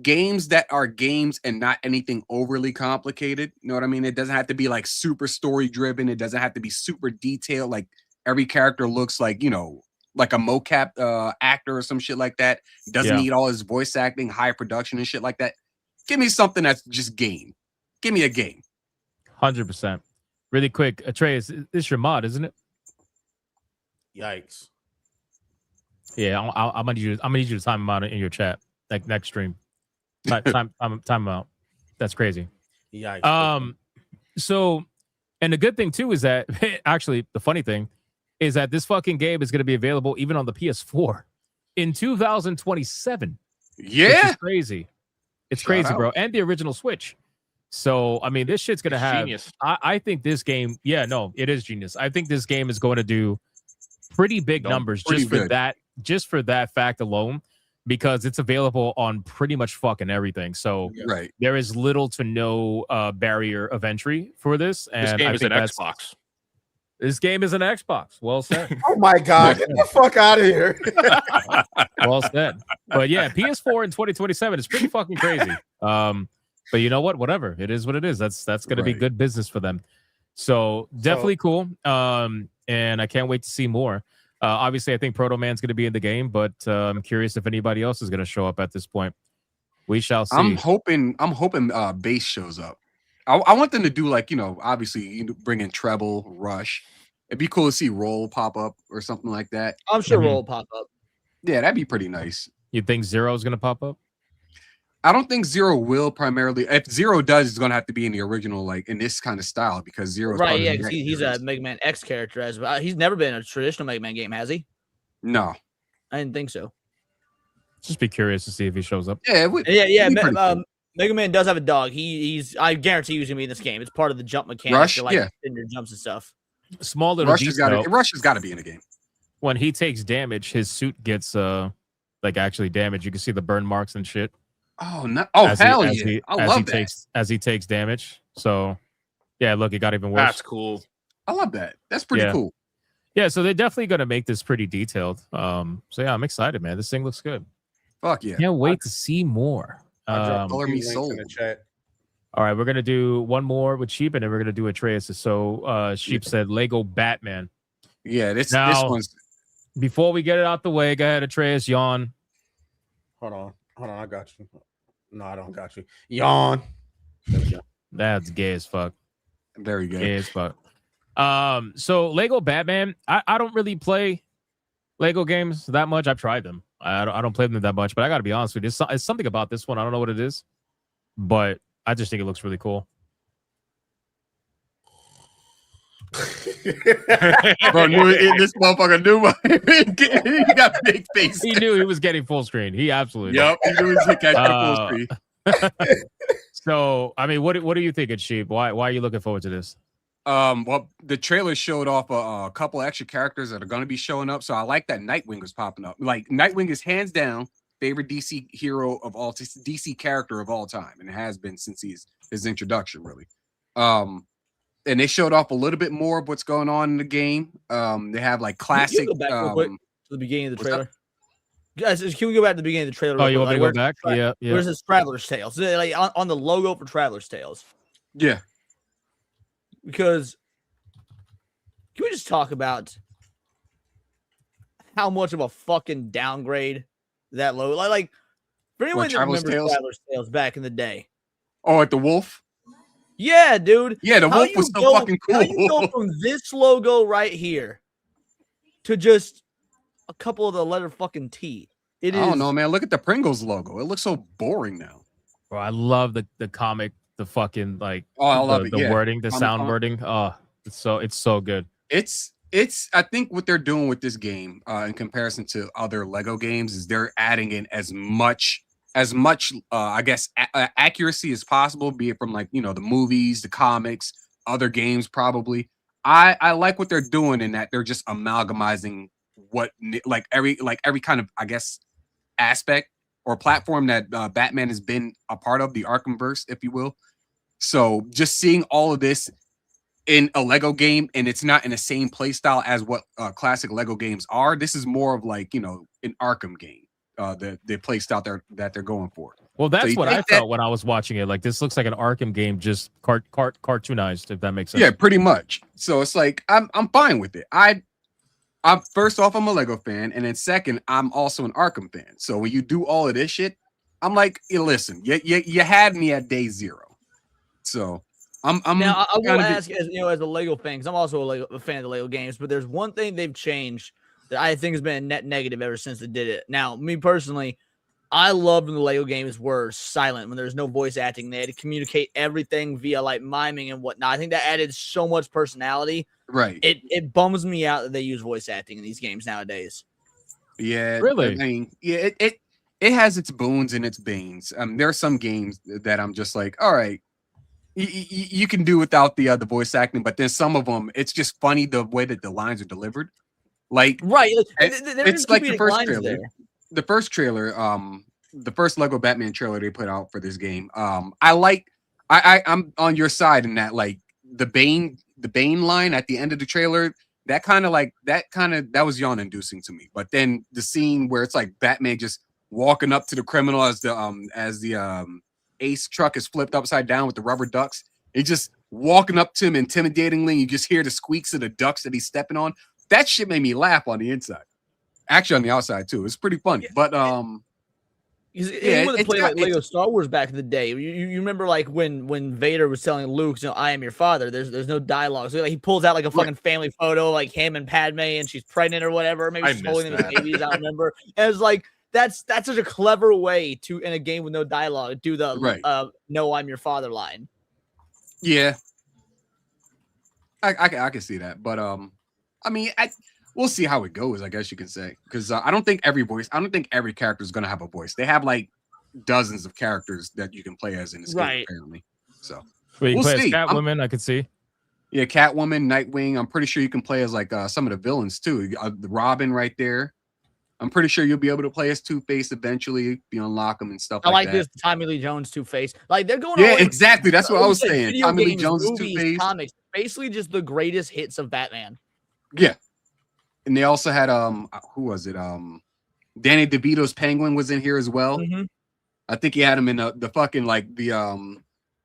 games that are games and not anything overly complicated. You know what I mean? It doesn't have to be like super story driven. It doesn't have to be super detailed. Like every character looks like like a mocap actor or some shit like that. Doesn't need all his voice acting, high production and shit like that. Give me something that's just game. Give me a game. 100%. Really quick, Atreus, this is your mod, isn't it? Yikes. Yeah, I'm gonna need you to time him out in your chat, like next stream. Time him out. That's crazy. Yikes. So, and the good thing too is that actually the funny thing is that this fucking game is going to be available even on the PS4 in 2027. Yeah, which is crazy. It's Shout crazy, out. bro, and the original Switch. So, I mean, this shit's gonna have. Genius. I think this game. Yeah, no, it is genius. I think this game is going to do pretty big numbers pretty just for good. that. Just for that fact alone, because it's available on pretty much fucking everything. So Right. there is little to no barrier of entry for this. And This game I is think an that's- Xbox. This game is an Xbox. Well said. Oh my god, get the fuck out of here. Well said. But yeah, PS4 in 2027 is pretty fucking crazy. But you know what? Whatever. It is what it is. That's going to be Right. good business for them. So definitely cool. And I can't wait to see more. Obviously, I think Proto Man's going to be in the game, but I'm curious if anybody else is going to show up at this point. We shall see. I'm hoping bass shows up. I want them to do like obviously bring in treble, rush. It'd be cool to see roll pop up or something like that. I'm sure Mhm. Roll will pop up. Yeah, that'd be pretty nice. You think Zero is going to pop up? I don't think Zero will primarily. If Zero does, it's gonna have to be in the original, like in this kind of style, because Zero's part Right, of the yeah, 'cause next he's a series. Mega Man X character as well. He's never been in a traditional Mega Man game, has he? No. I didn't think so. Just be curious to see if he shows up. Yeah, it would, Yeah, it'd be pretty cool. Mega Man does have a dog. He's I guarantee he's gonna be in this game. It's part of the jump mechanic. Rush, to, like, yeah. extend your jumps and stuff. Small little Rush has got detail. to. Rush has got to be in the game. When he takes damage, his suit gets like actually damaged. You can see the burn marks and shit. Oh no! Oh hell yeah! I love that. As he takes damage. So yeah, look, it got even worse. That's cool. I love that. That's pretty Yeah. cool. Yeah, so they're definitely gonna make this pretty detailed. So yeah, I'm excited, man. This thing looks good. Fuck yeah! Can't wait to see more. Color me Links in sold. the chat. All right, we're gonna do one more with Sheep, and then we're gonna do Atreus. So Sheep said Lego Batman. Yeah, this Now- one's. Before we get it out the way, go ahead, Atreus, yawn. Hold on, I got you. No, I don't got you. Yawn. There we go. That's gay as fuck. Very good. Gay as fuck. So Lego Batman, I don't really play Lego games that much. I've tried them. I don't play them that much, but I got to be honest with you. It's something about this one. I don't know what it is, but I just think it looks really cool. Bro, this motherfucker knew he got big face. He knew he was getting full screen. He absolutely. Yep, he knew he was catching full screen. So, I mean, what do you think, it's Sheep? Why are you looking forward to this? Well, the trailer showed off a couple extra characters that are going to be showing up. So I like that Nightwing was popping up. Like Nightwing is hands down favorite DC hero of all, DC character of all time, and it has been since his introduction, really. And they showed off a little bit more of what's going on in the game. They have like classic. Can we go back real quick to the beginning of the what's trailer? Guys, can we go back to the beginning of the trailer? Oh, real you quick? want me to go Like, back? Yeah. Where's this Traveler's Tales? Like on the logo for Traveler's Tales. Yeah. Because can we just talk about how much of a fucking downgrade that logo? Like for anyone that Traveler's remembers Tales? Traveler's Tales back in the day. Oh, at the Wolf. Yeah, dude. Yeah, the How wolf you was so go- fucking How you cool. go from this logo right here to just a couple of the letter fucking T? I don't know, man. Look at the Pringles logo. It looks so boring now. Bro, I love the comic, the fucking like Oh, I love it. the Yeah. wording, the sound wording. Oh, it's so good. It's I think what they're doing with this game in comparison to other Lego games is they're adding in as much I guess accuracy as possible, be it from like, you know, the movies, the comics, other games probably. I like what they're doing in that they're just amalgamizing what like every kind of, I guess, aspect or platform that Batman has been a part of, the Arkhamverse, if you will. So just seeing all of this in a Lego game, and it's not in the same play style as what classic Lego games are. This is more of like, you know, an Arkham game, the play style that they're going for. Well, that's So what I felt when I was watching it. Like, this looks like an Arkham game, just cartoonized, if that makes sense. Yeah, pretty much. So it's like I'm fine with it. I'm first off, I'm a Lego fan, and then second, I'm also an Arkham fan. So when you do all of this shit, I'm like, hey, listen, you had me at day zero. So I'm now I will ask, as you know, as a Lego fan, because I'm also a fan of the Lego games, but there's one thing they've changed that I think has been a net negative ever since they did it. Now, me personally, I love when the Lego games were silent, when there's no voice acting. They had to communicate everything via like miming and whatnot. I think that added so much personality. Right. It bums me out that they use voice acting in these games nowadays. Yeah, Really? I mean, yeah, it has its boons and its banes. There are some games that I'm just like, all right, you can do without the voice acting, but then some of them, it's just funny the way that the lines are delivered. Like, right, it's like the first trailer. The first trailer, the first Lego Batman trailer they put out for this game. I'm on your side in that, like the Bane line at the end of the trailer. That was yawn inducing to me. But then the scene where it's like Batman just walking up to the criminal as the Ace truck is flipped upside down with the rubber ducks. He's just walking up to him intimidatingly. You just hear the squeaks of the ducks that he's stepping on. That shit made me laugh on the inside. Actually, on the outside too. It's pretty funny. But Anyone that played like Lego Star Wars back in the day, you remember like when Vader was telling Luke, you know, I am your father. There's no dialogue. So like, he pulls out like a fucking family photo, like him and Padme, and she's pregnant or whatever. Maybe she's holding them as babies. I don't remember. And it's like that's such a clever way to, in a game with no dialogue, do the no, I'm your father line. Yeah, I can see that. But I mean, we'll see how it goes, I guess you can say, because I don't think every character is going to have a voice. They have like dozens of characters that you can play as in this game, apparently. So Wait, you we'll play see. as Catwoman, I could see. Yeah, Catwoman, Nightwing. I'm pretty sure you can play as like some of the villains too. The Robin right there. I'm pretty sure you'll be able to play as Two-Face eventually if you unlock them and stuff I like that. this Tommy Lee Jones Two-Face. Like they're going. Yeah, all exactly. That's what I was saying. Video Tommy Lee games, Jones is movies, Two-Face. comics, basically just the greatest hits of Batman. Yeah. And they also had who was it? Danny DeVito's Penguin was in here as well. I think he had him in the fucking like the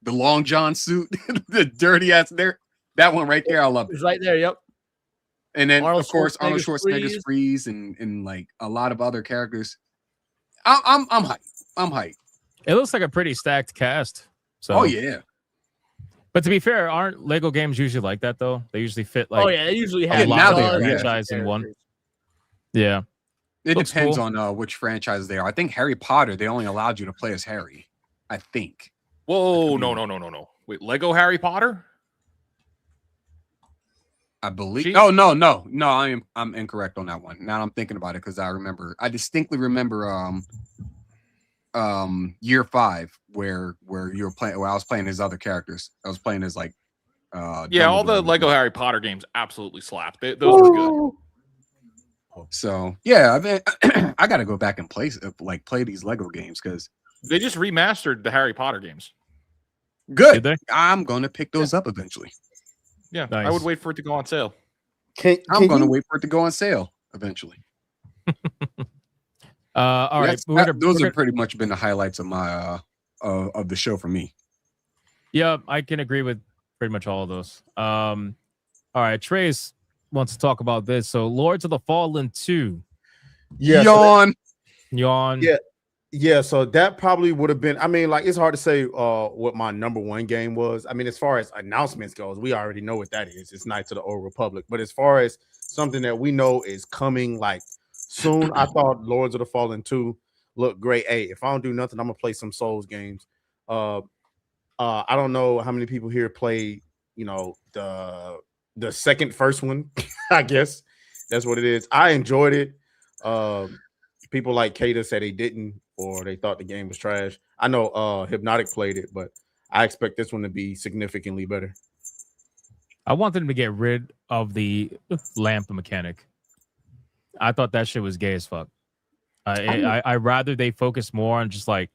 Long John suit, the dirty ass there. That one right there, I love it. It's right there, yep. And then Arnold of course Arnold Schwarzenegger's Freeze and like a lot of other characters. I'm hyped. I'm hyped. It looks like a pretty stacked cast. So. Oh yeah. But to be fair, aren't Lego games usually like that though? They usually fit like they usually have a lot of now the they are, franchise in one. Yeah. It Looks depends cool. on which franchise they are. I think Harry Potter, they only allowed you to play as Harry. I think. Whoa, no. Wait, Lego Harry Potter? I believe. Oh no. I'm incorrect on that one. Now I'm thinking about it because I distinctly remember year 5 where you were playing. Where I was playing his other characters. I was playing as like. Yeah, all the Lego Harry Potter games absolutely slapped. Those were good. So yeah, I mean, I got to go back and play these Lego games because they just remastered the Harry Potter games. Good. I'm going to pick those up eventually. Yeah, Nice. I would wait for it to go on sale. I'm going to wait for it to go on sale eventually. All right, those have pretty much been the highlights of my of the show for me. Yeah, I can agree with pretty much all of those. All right, Trace wants to talk about this. So, Lords of the Fallen 2. Yeah. Yawn. Yawn. Yeah. Yeah, so that probably would have been. I mean, like it's hard to say what my number one game was. I mean, as far as announcements goes, we already know what that is. It's Knights of the Old Republic. But as far as something that we know is coming like soon, I thought Lords of the Fallen 2 looked great. Hey, if I don't do nothing, I'm gonna play some Souls games. I don't know how many people here play, you know, the first one. I guess that's what it is. I enjoyed it. People like Kata said they didn't, or they thought the game was trash. I know Hypnotic played it, but I expect this one to be significantly better. I want them to get rid of the lamp mechanic. I thought that shit was gay as fuck. I rather they focus more on just like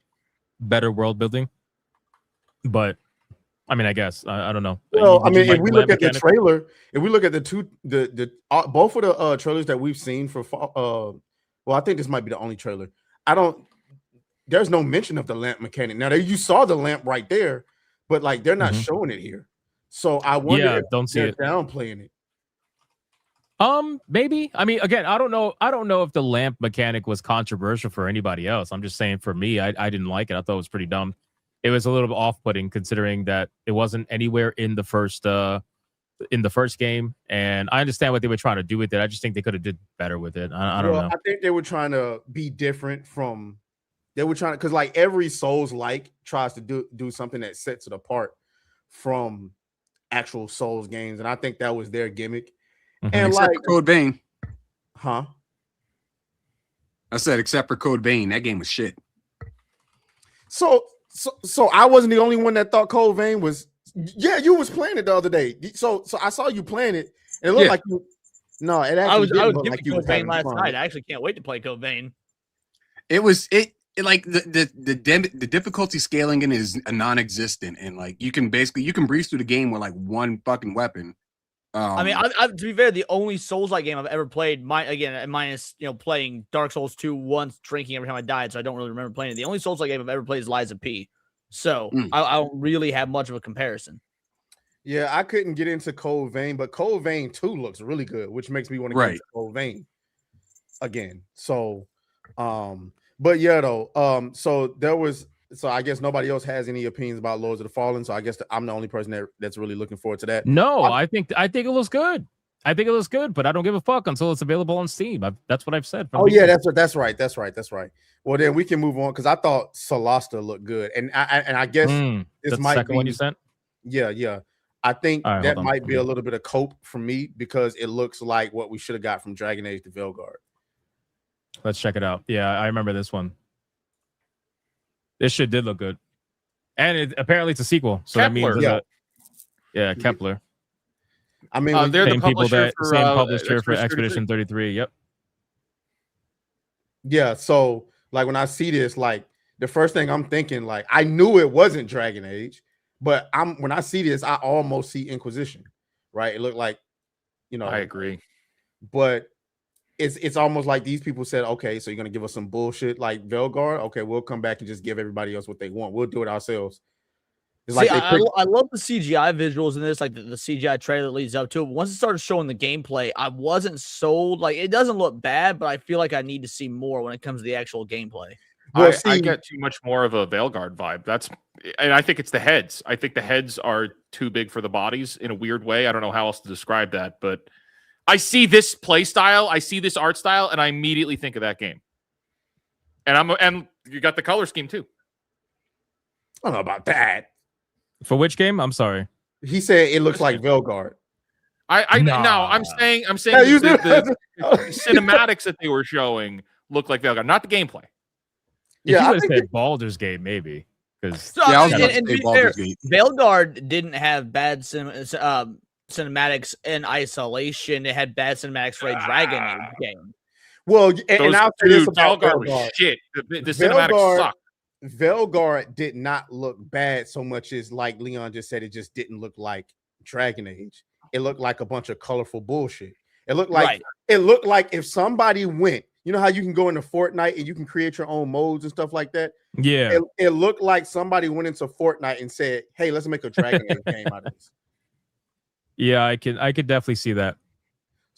better world building. But I mean, I guess I don't know. Well, I mean, if we look at the trailer, if we look at the both of the trailers that we've seen for well, I think this might be the only trailer. There's no mention of the lamp mechanic. Now, you saw the lamp right there, but like they're not showing it here. So I wonder if don't see they're it. downplaying it. Maybe. I mean, again, I don't know. I don't know if the lamp mechanic was controversial for anybody else. I'm just saying for me, I didn't like it. I thought it was pretty dumb. It was a little bit off-putting considering that it wasn't anywhere in the first game, and I understand what they were trying to do with it. I just think they could have did better with it. I don't know. I think they were trying to be different from. They were trying to, because like every Souls like tries to do something that sets it apart from actual Souls games, and I think that was their gimmick. And except like for Code Vein, huh? I said except for Code Vein, that game was shit. So I wasn't the only one that thought Code Vein was. Yeah, you was playing it the other day. So I saw you playing it, and it looked like you. No, it actually I was didn't look giving like you Code was Vein having last fun. night. I actually can't wait to play Code Vein. It was like the difficulty scaling in it is non-existent, and like you can breeze through the game with like one fucking weapon. I mean, to be fair, the only Souls-like game I've ever played, minus playing Dark Souls 2 once, drinking every time I died, so I don't really remember playing it. The only Souls-like game I've ever played is Lies of P. So I don't really have much of a comparison. Yeah, I couldn't get into Code Vein, but Code Vein 2 looks really good, which makes me want to get into Code Vein again. So, but yeah, though, so I guess nobody else has any opinions about Lords of the Fallen. So I guess I'm the only person that's really looking forward to that. No, I think it looks good. I think it looks good, but I don't give a fuck until it's available on Steam. That's what I've said. Oh yeah, that's right. Well, then we can move on because I thought Solasta looked good, and I guess this might second be one you sent. Yeah. I think right, that might be a little bit of cope for me because it looks like what we should have got from Dragon Age to Veilguard. Let's check it out. Yeah, I remember this one. This shit did look good, and apparently it's a sequel. So that means Kepler. I mean, they're the publisher same publisher for Expedition 33. Yep. Yeah. So like when I see this, like the first thing I'm thinking, like I knew it wasn't Dragon Age, but when I see this, I almost see Inquisition. Right? It looked like, I agree, but it's almost like these people said, okay, so you're gonna give us some bullshit like Veilguard. Okay, we'll come back and just give everybody else what they want. We'll do it ourselves. It's like I love the CGI visuals in this, like the CGI trailer that leads up to it. But once it started showing the gameplay, I wasn't sold. Like it doesn't look bad, but I feel like I need to see more when it comes to the actual gameplay. Well, I get too much more of a Veilguard vibe. And I think it's the heads. I think the heads are too big for the bodies in a weird way. I don't know how else to describe that, but I see this play style, I see this art style, and I immediately think of that game. And you got the color scheme too. I don't know about that. For which game? I'm sorry. He said it looks like Veilguard. No, I'm saying the cinematics that they were showing look like Veilguard, not the gameplay. If you would have said Baldur's Gate, maybe. Because Veilguard didn't have bad cinematics in isolation. It had bad cinematics for a Dragon Age game. Well, and I'll say this about Veilguard was shit. The cinematics suck. Veilguard did not look bad so much as, like Leon just said, it just didn't look like Dragon Age. It looked like a bunch of colorful bullshit. It looked like if somebody went, you know how you can go into Fortnite and you can create your own modes and stuff like that? Yeah. It looked like somebody went into Fortnite and said, hey, let's make a Dragon Age game out of this. Yeah, I could definitely see that.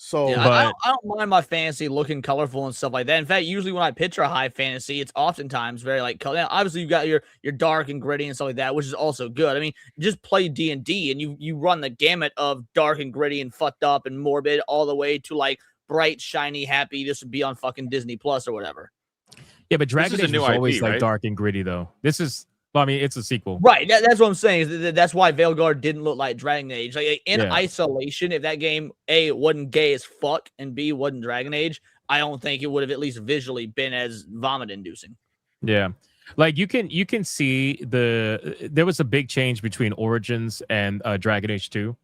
So, Yeah, I don't mind my fantasy looking colorful and stuff like that. In fact, usually when I picture a high fantasy, it's oftentimes very like color. Now, obviously, you got your dark and gritty and stuff like that, which is also good. I mean, just play D&D and you run the gamut of dark and gritty and fucked up and morbid all the way to like bright, shiny, happy. This would be on fucking Disney Plus or whatever. Yeah, but Dragon Age new was always IP, like right? dark and gritty though. This is, well, I mean, it's a sequel. Right, that's what I'm saying. That's why Veilguard didn't look like Dragon Age. Like in Yeah. isolation, if that game A wasn't gay as fuck and B wasn't Dragon Age, I don't think it would have at least visually been as vomit-inducing. Yeah. Like you can see there was a big change between Origins and Dragon Age 2.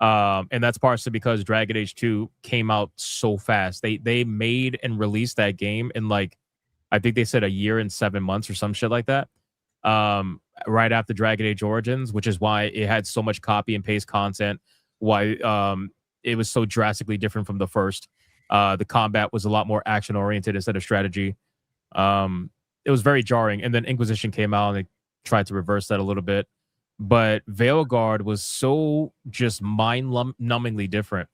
And that's partially because Dragon Age 2 came out so fast. They made and released that game in like, I think they said a year and 7 months or some shit like that. Right after Dragon Age Origins, which is why it had so much copy and paste content, why it was so drastically different from the first. The combat was a lot more action oriented instead of strategy. It was very jarring. And then Inquisition came out and they tried to reverse that a little bit. But Veilguard was so just mind-numbingly different,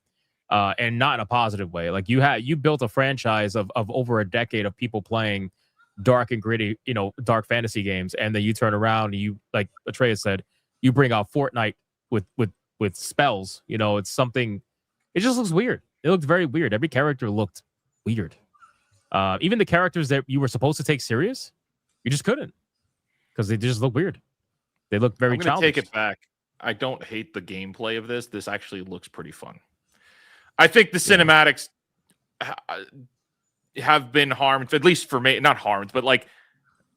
and not in a positive way. Like you built a franchise of over a decade of people playing dark and gritty, dark fantasy games, and then you turn around and you, like Atreus said, you bring out Fortnite with spells. It's something. It just looks weird. It looked very weird. Every character looked weird. Even the characters that you were supposed to take serious, you just couldn't because they just look weird. They look very I'm going to childish. take it back. I don't hate the gameplay of this. This actually looks pretty fun. I think the cinematics have been harmed, at least for me. Not harmed, but like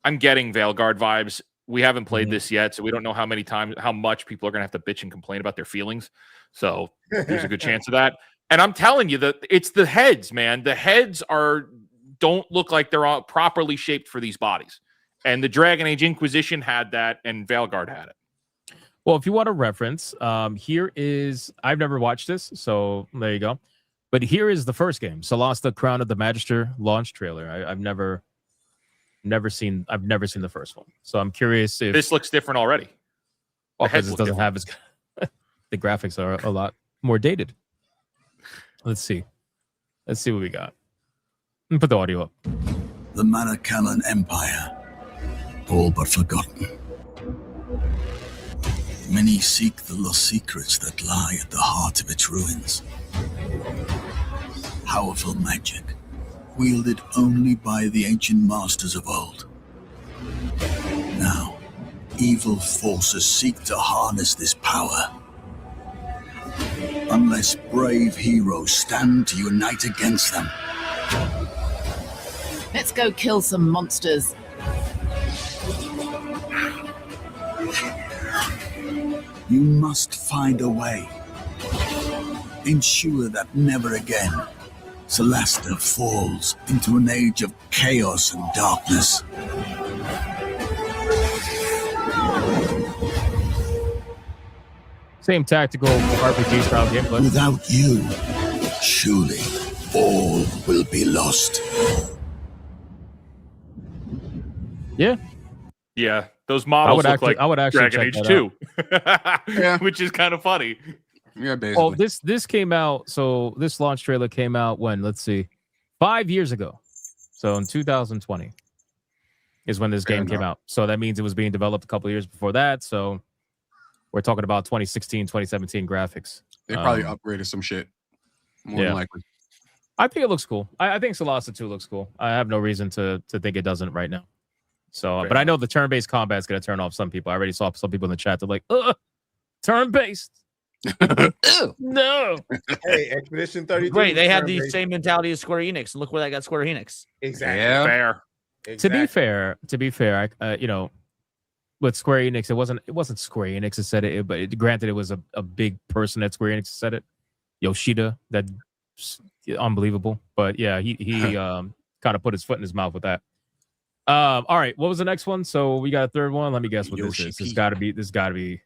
I'm getting Veilguard vibes. We haven't played this yet, so we don't know how much people are going to have to bitch and complain about their feelings. So there's a good chance of that. And I'm telling you that it's the heads, man. The heads don't look like they're all properly shaped for these bodies. And the Dragon Age Inquisition had that, and Veilguard had it. Well, if you want a reference, here is, I've never watched this, so there you go. But here is the first game, Solasta Crown of the Magister launch trailer. I've never seen the first one, so I'm curious if This looks different already. Well, heads because it look doesn't have as the graphics are a lot more dated. Let's see what we got. Let me put the audio up. The Manakalan Empire, all but forgotten. Many seek the lost secrets that lie at the heart of its ruins. Powerful magic, wielded only by the ancient masters of old. Now, evil forces seek to harness this power. Unless brave heroes stand to unite against them. Let's go kill some monsters. You must find a way. Ensure that never again Solasta falls into an age of chaos and darkness. Same tactical RPG style gameplay. Without you, surely all will be lost. Yeah. Yeah, those models look like I would actually Dragon check Age that 2. Yeah. Which is kind of funny. Yeah, basically. Oh, this came out. So this launch trailer came out when? Let's see, 5 years ago. So in 2020 is when this game came out. So that means it was being developed a couple of years before that. So we're talking about 2016, 2017 graphics. They probably upgraded some shit. More than likely. I think it looks cool. I think Solasta 2 looks cool. I have no reason to think it doesn't right now. So, but I know the turn-based combat is going to turn off some people. I already saw some people in the chat. They're like, turn-based. No. Hey, Expedition 33. Great, they had the same mentality as Square Enix, and look where that got Square Enix. Exactly. Yeah. Fair. To be fair, with Square Enix, it wasn't Square Enix that said it, but granted, it was a big person at Square Enix that said it. Yoshida, that unbelievable. But yeah, he kind of put his foot in his mouth with that. All right, what was the next one? So we got a third one. Let me guess what this is. This got to be.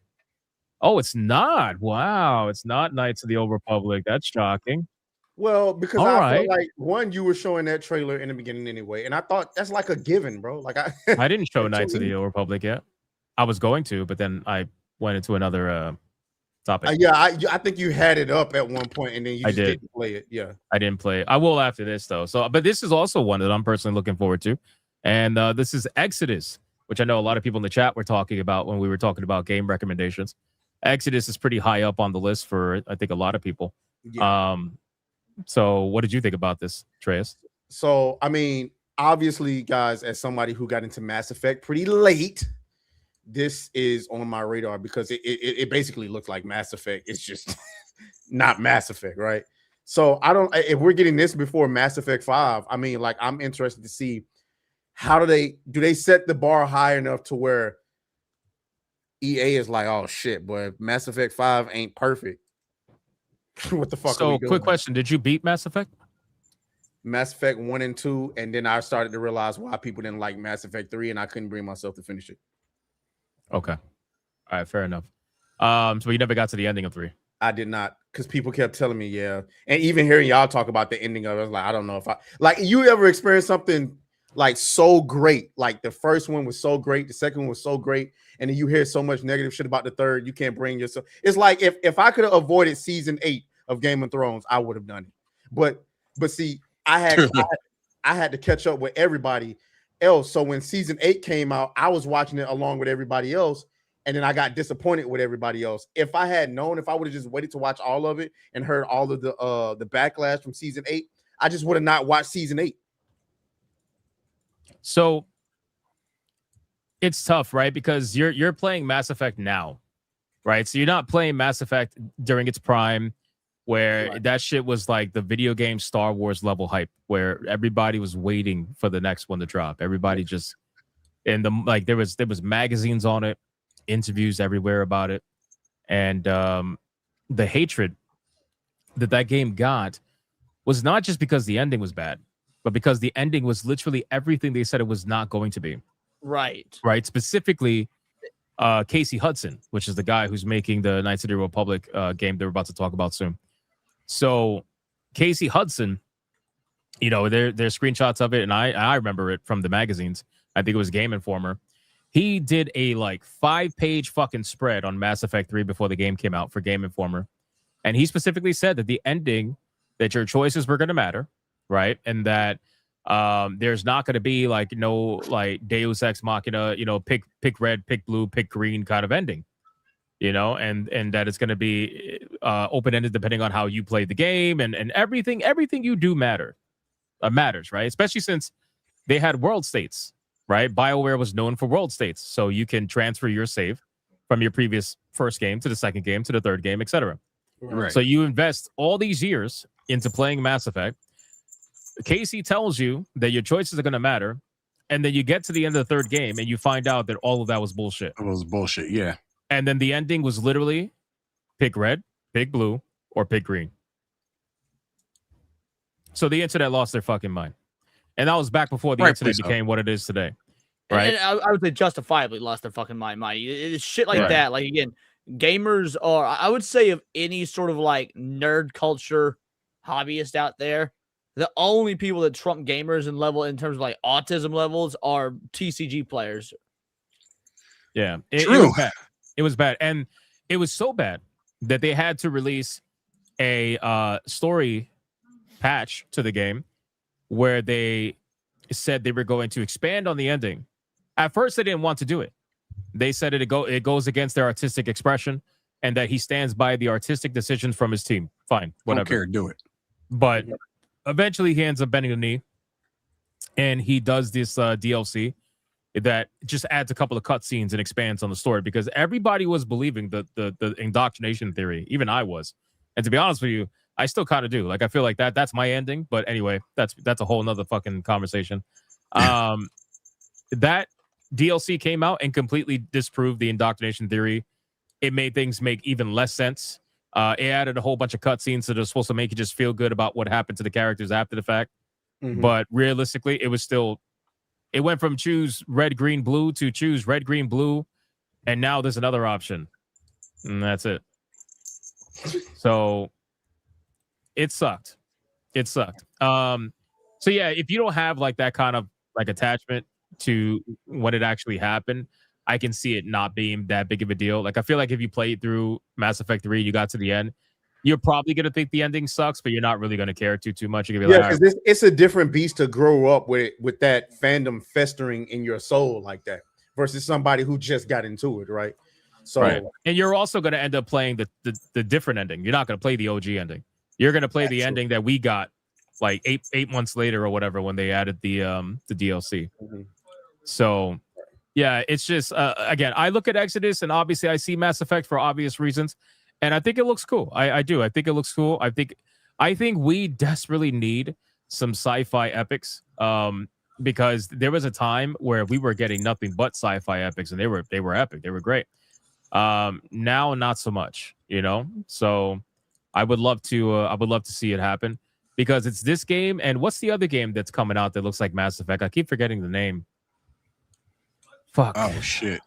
Oh, it's not. Wow, it's not Knights of the Old Republic. That's shocking. Well, because All I right. feel like one, you were showing that trailer in the beginning anyway, and I thought that's like a given, bro. Like I didn't show Knights of the Old Republic yet. I was going to, but then I went into another topic. Yeah, I think you had it up at one point and then you I just did. didn't play it. Yeah. I didn't play it. I will after this though. So, but this is also one that I'm personally looking forward to, and this is Exodus, which I know a lot of people in the chat were talking about when we were talking about game recommendations. Exodus is pretty high up on the list for I think a lot of people. Yeah. So what did you think about this, Treyas? So, I mean, obviously, guys, as somebody who got into Mass Effect pretty late, this is on my radar because it basically looks like Mass Effect. It's just not Mass Effect, right? So if we're getting this before Mass Effect 5, I mean, like, I'm interested to see how do they set the bar high enough to where EA is like, oh shit, boy, if Mass Effect 5 ain't perfect. What the fuck? So, quick question: did you beat Mass Effect? Mass Effect 1 and 2, and then I started to realize why people didn't like Mass Effect 3, and I couldn't bring myself to finish it. Okay, all right, fair enough. So you never got to the ending of 3. I did not, because people kept telling me, yeah, and even hearing y'all talk about the ending of it, I was like, I don't know if you ever experienced something like so great, like the first one was so great, the second one was so great, and then you hear so much negative shit about the third, you can't bring yourself. It's like if I could have avoided season 8 of Game of Thrones, I would have done it. But see, I had to catch up with everybody else. So when season 8 came out, I was watching it along with everybody else, and then I got disappointed with everybody else. If I had known, if I would have just waited to watch all of it and heard all of the backlash from season 8, I just would have not watched season 8. So it's tough, right? Because you're playing Mass Effect now, right? So you're not playing Mass Effect during its prime, where that shit was like the video game Star Wars level hype, where everybody was waiting for the next one to drop. Everybody just there was magazines on it, interviews everywhere about it, and the hatred that game got was not just because the ending was bad, but because the ending was literally everything they said it was not going to be. Right. Specifically, Casey Hudson, which is the guy who's making the Knights of the Republic game they're about to talk about soon. So Casey Hudson, there's screenshots of it, and I remember it from the magazines. I think it was Game Informer. He did a 5-page fucking spread on Mass Effect 3 before the game came out for Game Informer. And he specifically said that the ending, that your choices were going to matter, right? And that there's not going to be no Deus Ex Machina, pick red, pick blue, pick green kind of ending, and that it's going to be open-ended depending on how you play the game, and everything you do matters, right? Especially since they had world states, right? BioWare was known for world states, so you can transfer your save from your previous first game to the second game to the third game, etc. Right. So you invest all these years into playing Mass Effect. Casey tells you that your choices are going to matter, and then you get to the end of the third game and you find out that all of that was bullshit. It was bullshit, yeah. And then the ending was literally pick red, pick blue, or pick green. So the internet lost their fucking mind. And that was back before the internet became what it is today. Right? And I would say justifiably lost their fucking mind. It's shit like that. Like, again, gamers are, I would say, of any sort of nerd culture hobbyist out there, the only people that trump gamers in terms of autism levels are TCG players. Yeah, it was bad. It was bad, and it was so bad that they had to release a story patch to the game where they said they were going to expand on the ending. At first, they didn't want to do it. They said it goes against their artistic expression, and that he stands by the artistic decisions from his team. Fine, whatever. Don't care, do it. But eventually, he ends up bending the knee, and he does this DLC that just adds a couple of cutscenes and expands on the story, because everybody was believing the indoctrination theory. Even I was. And to be honest with you, I still kind of do. I feel like that's my ending. But anyway, that's a whole nother fucking conversation. That DLC came out and completely disproved the indoctrination theory. It made things make even less sense. It added a whole bunch of cutscenes that are supposed to make you just feel good about what happened to the characters after the fact. Mm-hmm. But realistically, it went from choose red, green, blue to choose red, green, blue. And now there's another option. And that's it. So it sucked. So yeah, if you don't have that kind of attachment to when it actually happened, I can see it not being that big of a deal. Like I feel like if you played through Mass Effect 3, you got to the end, you're probably gonna think the ending sucks, but you're not really gonna care too much. You're gonna be Yeah, like, because it's a different beast to grow up with that fandom festering in your soul like that versus somebody who just got into it, right? So, right. And you're also gonna end up playing the different ending. You're not gonna play the OG ending. You're gonna play the ending that we got like eight months later or whatever when they added the DLC. So yeah, it's just again, I look at Exodus and obviously I see Mass Effect for obvious reasons, and I think it looks cool. I do. I think it looks cool. I think we desperately need some sci-fi epics. Because there was a time where we were getting nothing but sci-fi epics, and they were epic. They were great. Now not so much, you know. So I would love to see it happen because it's this game and what's the other game that's coming out that looks like Mass Effect? I keep forgetting the name. Fuck. Oh shit.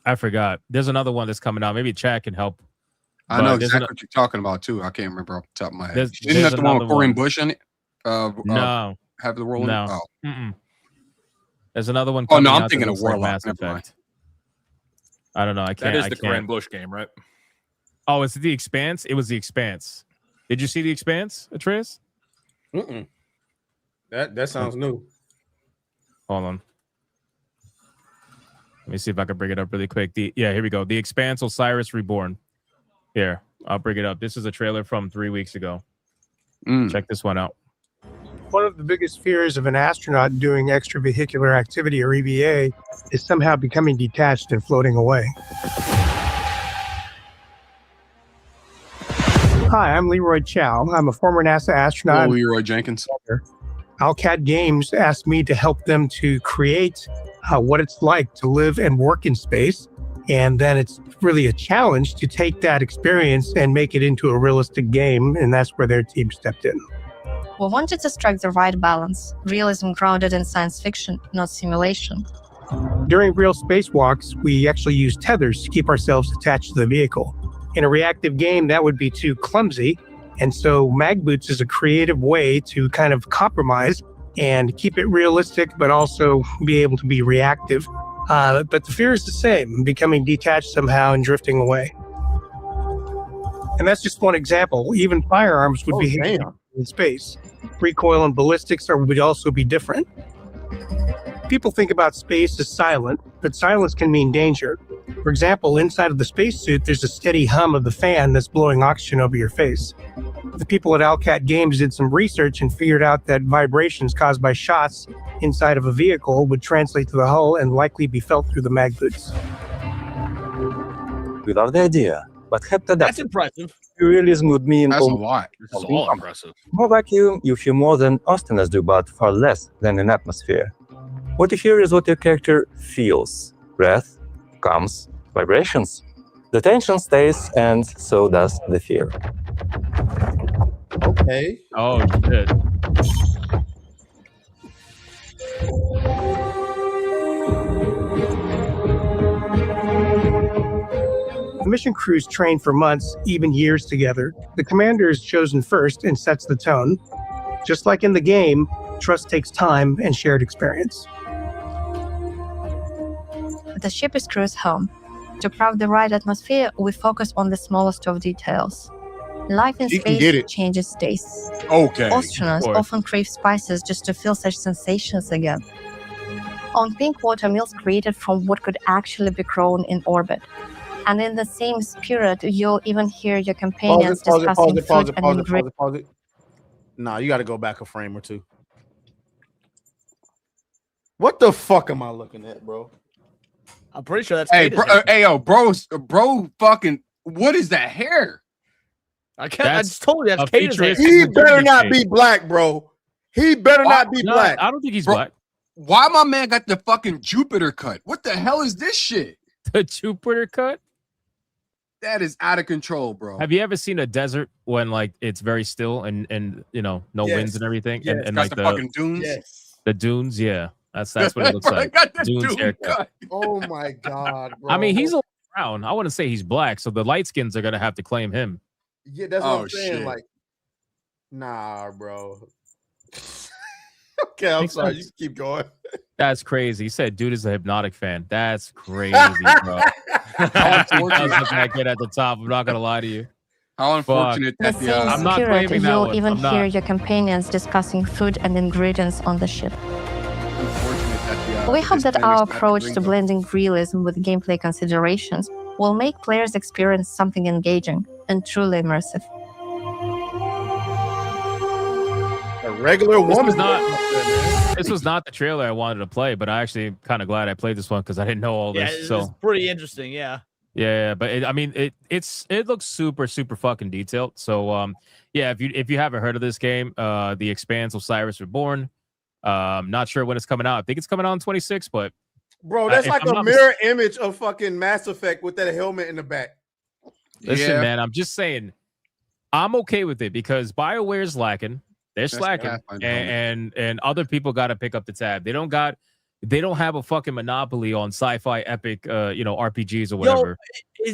I forgot. There's another one that's coming out. Maybe Chad can help. I know exactly what you're talking about too. I can't remember off the top of my head. Isn't there's that the one with Corian one. Bush in it? No. Have the world? No. There's another one. Oh no, I'm out thinking that of looks like Warlock. Mass Never mind. Effect. I don't know. I can't. That is the Corinne Bush game, right? Oh, it's The Expanse. It was The Expanse. Did you see The Expanse, Atreus? That sounds new. Hold on. Let me see if I can bring it up really quick. Here we go. The Expanse, Osiris Reborn. Here, I'll bring it up. This is a trailer from 3 weeks ago. Check this one out. One of the biggest fears of an astronaut doing extravehicular activity, or EVA, is somehow becoming detached and floating away. Hi, I'm Leroy Chow. I'm a former NASA astronaut. Hello, Leroy Jenkins. Alcat Games asked me to help them to create what it's like to live and work in space. And then it's really a challenge to take that experience and make it into a realistic game. And that's where their team stepped in. We wanted to strike the right balance, realism grounded in science fiction, not simulation. During real spacewalks, we actually use tethers to keep ourselves attached to the vehicle. In a reactive game, that would be too clumsy. And so mag boots is a creative way to kind of compromise and keep it realistic, but also be able to be reactive. But the fear is the same, becoming detached somehow and drifting away. And that's just one example. Even firearms would be in space. Recoil and ballistics would also be different. People think about space as silent, but silence can mean danger. For example, inside of the spacesuit, there's a steady hum of the fan that's blowing oxygen over your face. The people at Alcat Games did some research and figured out that vibrations caused by shots inside of a vehicle would translate to the hull and likely be felt through the mag boots. We love the idea, but have to adapt. That's impressive. Realism would mean that's a lot. This is all impressive. More vacuum, you feel more than astronauts do, but far less than an atmosphere. What you hear is what your character feels. Breath comes, vibrations. The tension stays, and so does the fear. Okay. Oh, shit. The mission crews train for months, even years together. The commander is chosen first and sets the tone. Just like in the game, trust takes time and shared experience. The ship is crew's home. To craft the right atmosphere, we focus on the smallest of details. Life in space changes tastes. Okay. Astronauts often crave spices just to feel such sensations again. On Pink, water meals created from what could actually be grown in orbit. And in the same spirit, you'll even hear your companions discussing food and ingredients. Pause it. Nah, you got to go back a frame or two. What the fuck am I looking at, bro? I'm pretty sure that's bro, fucking, what is that hair? I just told you that's Kata's hair. He better not be black, bro. He better not be black. I don't think he's black. Why my man got the fucking Jupiter cut? What the hell is this shit? The Jupiter cut? That is out of control, bro. Have you ever seen a desert when like it's very still and you know no winds and everything? Yes. And Got like the fucking dunes. Yes. The dunes, yeah. That's what it looks Bro, like. got the Dunes dune haircut. cut. Oh my god, bro. I mean, he's a little brown. I wouldn't say he's black, so the light skins are gonna have to claim him. Yeah, that's what Oh, I'm saying. shit. Like, nah, bro. Okay, I'm sorry. You keep going. That's crazy. He said, "Dude is a Hypnotic fan." That's crazy, bro. How unfortunate does that get at the top? I'm not gonna lie to you. How unfortunate In the that the same I'm not spirit, claiming that you'll one. even I'm not. hear your companions discussing food and ingredients on the ship. unfortunate that the We hope that our Hispanics have to approach bring to up- blending realism with gameplay considerations will make players experience something engaging and truly immersive. A regular woman. This was not the trailer I wanted to play, but I actually kind of glad I played this one because I didn't know all Yeah, this. it's So pretty interesting. Yeah. yeah, but it looks super fucking detailed. So yeah, if you haven't heard of this game, The Expanse: Osiris Reborn, not sure when it's coming out. I think it's coming out on 26, but Bro, that's if like I'm a not mirror image of fucking Mass Effect with that helmet in the back. Listen, man, I'm just saying, I'm okay with it because BioWare's lacking. They're slacking, and other people got to pick up the tab. They don't have a fucking monopoly on sci-fi epic, RPGs or whatever. Yo,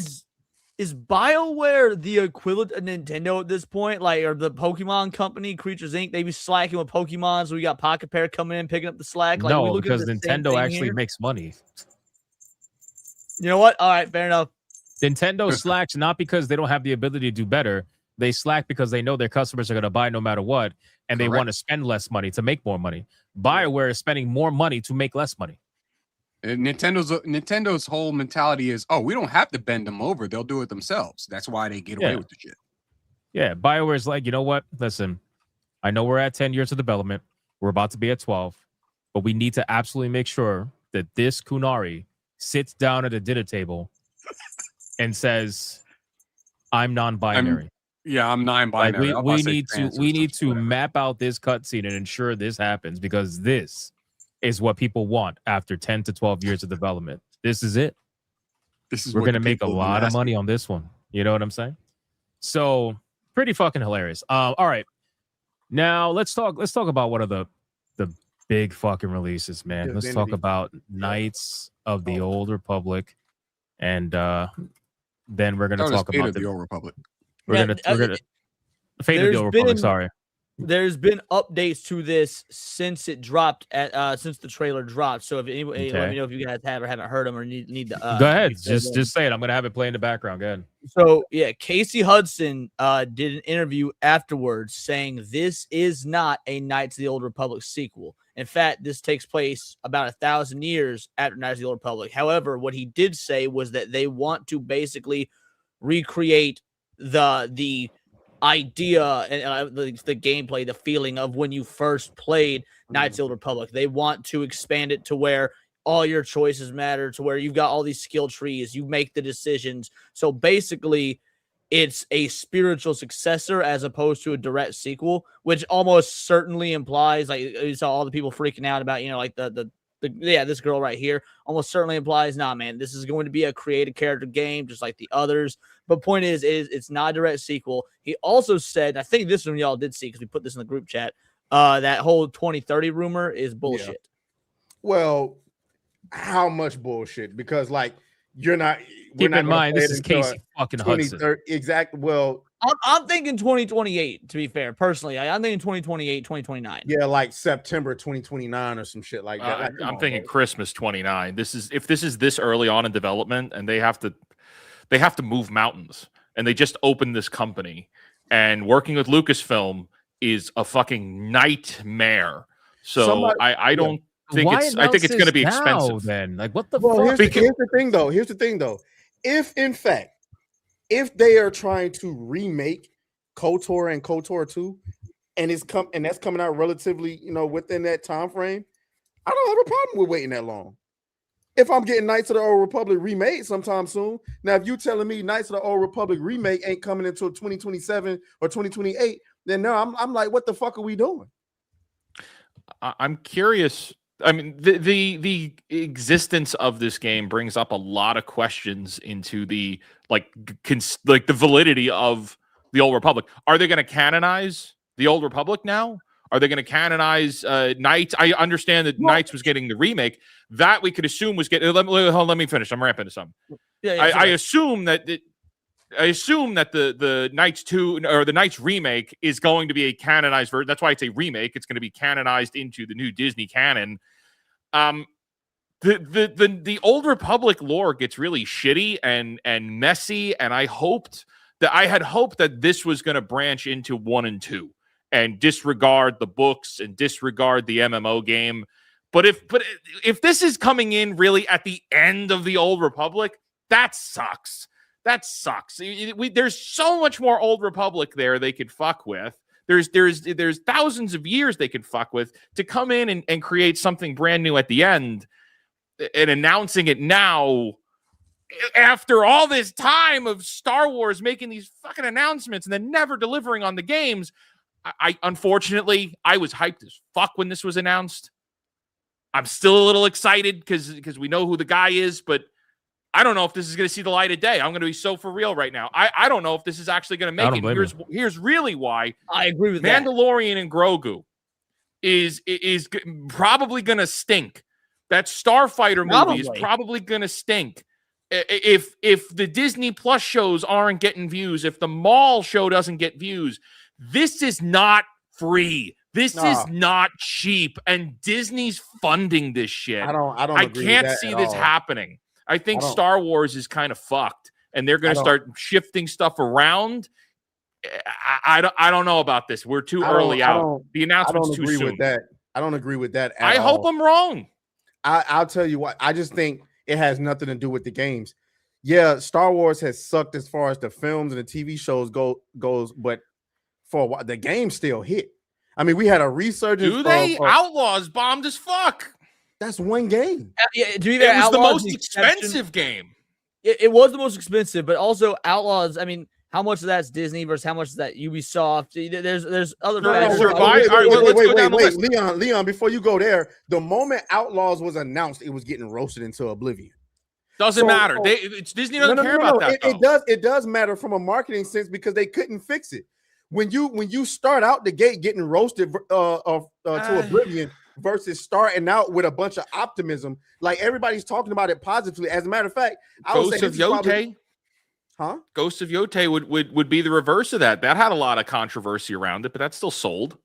is BioWare the equivalent of Nintendo at this point? Like, or the Pokemon company, Creatures Inc. They be slacking with Pokemon, so we got Pocket Pair coming in picking up the slack. Like, we No, look because at the same Nintendo thing actually here. makes money. You know what? All right, fair enough. Nintendo slacks not because they don't have the ability to do better. They slack because they know their customers are going to buy no matter what, and they want to spend less money to make more money. BioWare is spending more money to make less money. And Nintendo's whole mentality is, oh, we don't have to bend them over; they'll do it themselves. That's why they get away with the shit. Yeah, BioWare's like, you know what? Listen, I know we're at 10 years of development. We're about to be at 12, but we need to absolutely make sure that this Kunari sits down at a dinner table and says, "I'm non-binary." I'm non-binary. Like we need to map out this cutscene and ensure this happens because this is what people want after 10 to 12 years of development. This is it. We're what gonna the make a people have been lot of asking money on this one. You know what I'm saying? So pretty fucking hilarious. All right. Now let's talk about one of the big fucking releases, man. Let's talk about Knights of the Old Republic. And then we're gonna talk about the Old Republic. We're gonna Fate of the Old Republic, sorry. There's been updates to this since it dropped since the trailer dropped. So if anybody, let me know if you guys have or haven't heard them or need to. Go ahead, just say it. I'm gonna have it play in the background. Go ahead. So yeah, Casey Hudson did an interview afterwards saying this is not a Knights of the Old Republic sequel. In fact, this takes place about 1,000 years after Knights of the Old Republic. However, what he did say was that they want to basically recreate the idea and the gameplay, the feeling of when you first played Knights of the Old Republic. They want to expand it to where all your choices matter, to where you've got all these skill trees, you make the decisions. So basically, it's a spiritual successor as opposed to a direct sequel, which almost certainly implies, like you saw all the people freaking out about, like this girl right here almost certainly implies, nah, man, this is going to be a created character game just like the others. But point is it's not a direct sequel. He also said, I think this one y'all did see because we put this in the group chat, that whole 2030 rumor is bullshit. Yeah. Well, how much bullshit? Because you're not. Keep in mind, this is Casey fucking Hudson. Exactly. Well, I'm thinking 2028. To be fair, personally, I'm thinking 2028, 2029. Yeah, like September 2029 or some shit like that. I'm thinking Christmas 29. If this is this early on in development, and they have to move mountains, and they just opened this company, and working with Lucasfilm is a fucking nightmare. So I don't think I think it's going to be expensive. Then, like, what the fuck? fuck? Here's the thing though. If in fact, if they are trying to remake KOTOR and KOTOR 2, and that's coming out relatively, within that time frame, I don't have a problem with waiting that long. If I'm getting Knights of the Old Republic remade sometime soon, now if you telling me Knights of the Old Republic remake ain't coming until 2027 or 2028, then no, I'm like, what the fuck are we doing? I'm curious. I mean, the existence of this game brings up a lot of questions into the the validity of the Old Republic. Are they going to canonize the Old Republic now? Are they going to canonize Knights? I understand that Knights was getting the remake. That we could assume was getting. Let me finish. I'm ramping to something. Yeah, I assume that I assume that the Knights 2 or the Knights remake is going to be a canonized version. That's why it's a remake. It's going to be canonized into the new Disney canon. The Old Republic lore gets really shitty and messy, and I had hoped that this was going to branch into 1 and 2 and disregard the books and disregard the MMO game. But if this is coming in really at the end of the Old Republic, that sucks. That sucks. There's so much more Old Republic there they could fuck with. There's thousands of years they could fuck with to come in and create something brand new at the end. And announcing it now after all this time of Star Wars making these fucking announcements and then never delivering on the games. Unfortunately, I was hyped as fuck when this was announced. I'm still a little excited because we know who the guy is, but I don't know if this is going to see the light of day. I'm going to be so for real right now. I don't know if this is actually going to make it. Here's really why. I agree with Mandalorian and Grogu is probably going to stink. That Starfighter movie is probably going to stink. If the Disney Plus shows aren't getting views, if the Mall show doesn't get views, this is not free. This is not cheap, and Disney's funding this shit. I can't see this happening. I think Star Wars is kind of fucked, and they're going to start shifting stuff around. I don't know about this. We're too early out. The announcement's too soon. I don't agree with that. I hope I'm wrong. I'll tell you what. I just think it has nothing to do with the games. Yeah, Star Wars has sucked as far as the films and the TV shows goes, but for a while, the game still hit. I mean, we had a resurgence. Do they? Outlaws bombed as fuck. That's one game. Yeah, it was the most expensive game. It was the most expensive, but also Outlaws. I mean, how much of that's Disney versus how much is that Ubisoft? There's other. Wait, Leon. Before you go there, the moment Outlaws was announced, it was getting roasted into oblivion. Doesn't matter. Disney doesn't care about that. It does matter from a marketing sense because they couldn't fix it. When you start out the gate getting roasted to oblivion versus starting out with a bunch of optimism, like everybody's talking about it positively. As a matter of fact, Ghost of Yote. Ghost of Yote would be the reverse of that. That had a lot of controversy around it, but that's still sold.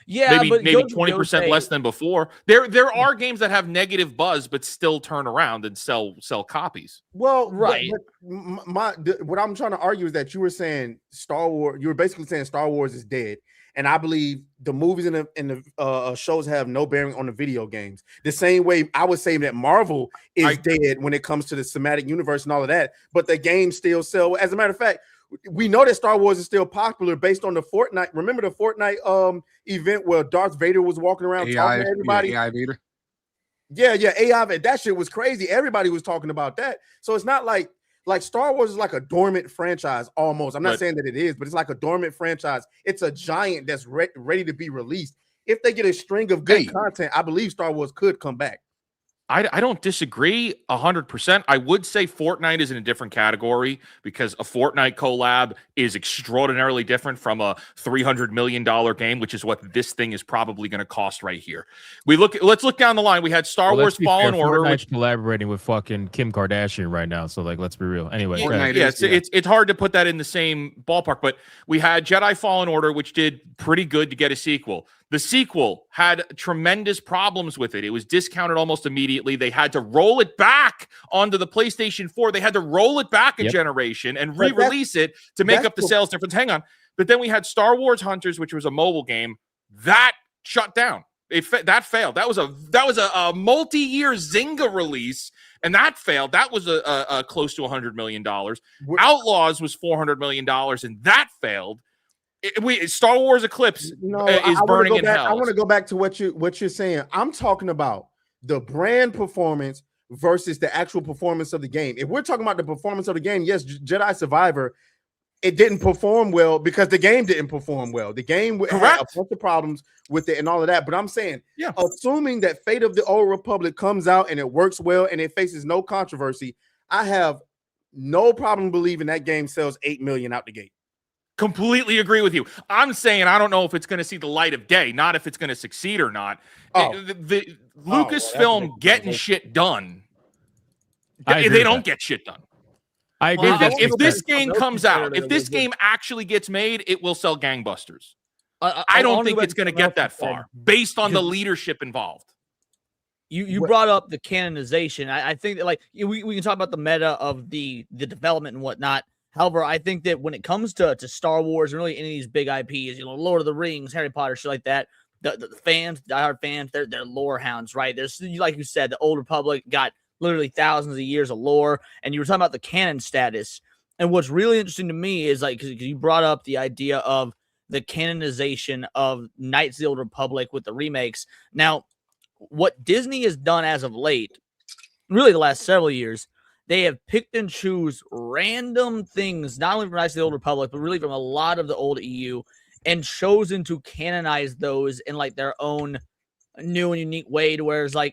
Yeah, maybe 20% less than before. There are games that have negative buzz, but still turn around and sell copies. Well, right. But what I'm trying to argue is that you were saying Star Wars. You were basically saying Star Wars is dead, and I believe the movies and the shows have no bearing on the video games. The same way I would say that Marvel is dead when it comes to the cinematic universe and all of that, but the games still sell. As a matter of fact, we know that Star Wars is still popular based on the Fortnite. Remember the Fortnite event where Darth Vader was walking around talking to everybody? AI Vader. Yeah, AI. That shit was crazy. Everybody was talking about that. So it's not like Star Wars is like a dormant franchise almost. I'm not saying that it is, but it's like a dormant franchise. It's a giant that's ready to be released. If they get a string of good content, I believe Star Wars could come back. I don't disagree 100%. I would say Fortnite is in a different category because a Fortnite collab is extraordinarily different from a $300 million game, which is what this thing is probably going to cost right here. Let's look down the line. We had Star Wars Fallen Order. Fortnite's collaborating with fucking Kim Kardashian right now. So let's be real. Anyway, it's hard to put that in the same ballpark, but we had Jedi Fallen Order, which did pretty good to get a sequel. The sequel had tremendous problems with it. It was discounted almost immediately. They had to roll it back onto the PlayStation 4. They had to roll it back a generation and re-release it to make up the sales difference. Hang on. But then we had Star Wars Hunters, which was a mobile game. That shut down. That failed. That was a multi-year Zynga release, and that failed. That was a close to $100 million. Outlaws was $400 million, and that failed. Star Wars Eclipse is burning in hell. I want to go back to what you're saying. I'm talking about the brand performance versus the actual performance of the game. If we're talking about the performance of the game, yes, Jedi Survivor, it didn't perform well because the game didn't perform well. The game had a bunch of problems with it and all of that. But I'm saying, assuming that Fate of the Old Republic comes out and it works well and it faces no controversy, I have no problem believing that game sells 8 million out the gate. Completely agree with you. I'm saying I don't know if it's going to see the light of day, not if it's going to succeed or not. The Lucasfilm getting shit done. They don't get shit done. I agree. If this game comes out, if this game actually gets made, it will sell gangbusters. I don't think it's going to get that far based on the leadership involved. You brought up the canonization. I think that we can talk about the meta of the development and whatnot. However, I think that when it comes to Star Wars and really any of these big IPs, Lord of the Rings, Harry Potter, shit like that, the fans, diehard fans, they're lore hounds, right? There's, like you said, the Old Republic got literally thousands of years of lore, and you were talking about the canon status. And what's really interesting to me is because you brought up the idea of the canonization of Knights of the Old Republic with the remakes. Now, what Disney has done as of late, really the last several years, they have picked and choose random things, not only from Knights of the Old Republic, but really from a lot of the old EU, and chosen to canonize those in their own new and unique way, to where it's now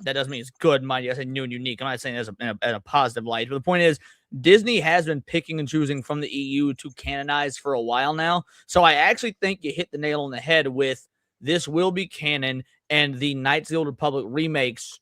that doesn't mean it's good, mind you. I say new and unique. I'm not saying this in a positive light, but the point is Disney has been picking and choosing from the EU to canonize for a while now. So I actually think you hit the nail on the head with this will be canon, and the Knights of the Old Republic remakes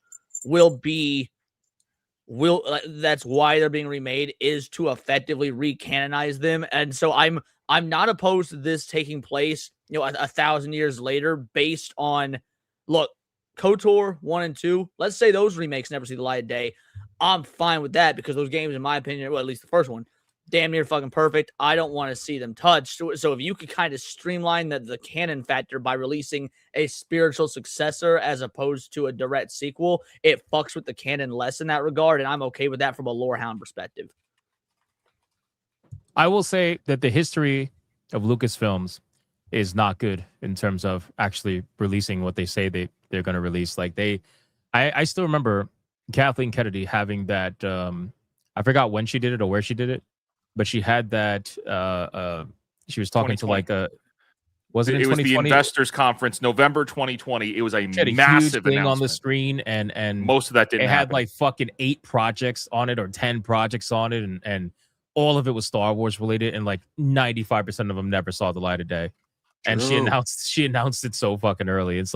that's why they're being remade, is to effectively recanonize them. And so I'm not opposed to this taking place, 1,000 years later, based on, look, KOTOR 1 and 2, let's say those remakes never see the light of day. I'm fine with that because those games, in my opinion, well, at least the first one, damn near fucking perfect. I don't want to see them touched. So if you could kind of streamline the canon factor by releasing a spiritual successor as opposed to a direct sequel, it fucks with the canon less in that regard, and I'm okay with that from a lorehound perspective. I will say that the history of Lucasfilms is not good in terms of actually releasing what they say they're going to release. I still remember Kathleen Kennedy having that. I forgot when she did it or where she did it, but she had that. She was talking to was it in 2020? It was the investors conference, November 2020. It was a massive thing on the screen, and most of that didn't happen. Had fucking 8 projects on it or 10 projects on it, and all of it was Star Wars related, and 95% of them never saw the light of day. And she announced it so fucking early. It's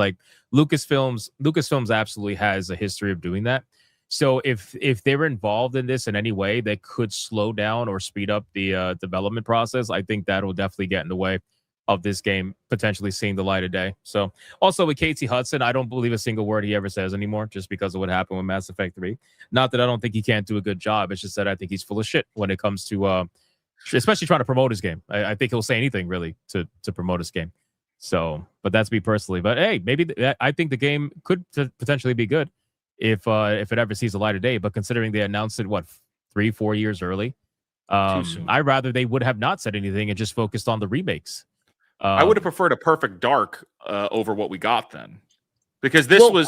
Lucasfilms absolutely has a history of doing that. So if they were involved in this in any way, they could slow down or speed up the development process. I think that will definitely get in the way of this game potentially seeing the light of day. So also with Casey Hudson, I don't believe a single word he ever says anymore, just because of what happened with Mass Effect 3. Not that I don't think he can't do a good job. It's just that I think he's full of shit when it comes to especially trying to promote his game. I think he'll say anything really to promote his game. So, but that's me personally. But hey, maybe I think the game could potentially be good if it ever sees the light of day. But considering they announced it 3-4 years early, I'd rather they would have not said anything and just focused on the remakes. I would have preferred a Perfect Dark over what we got then. Because this was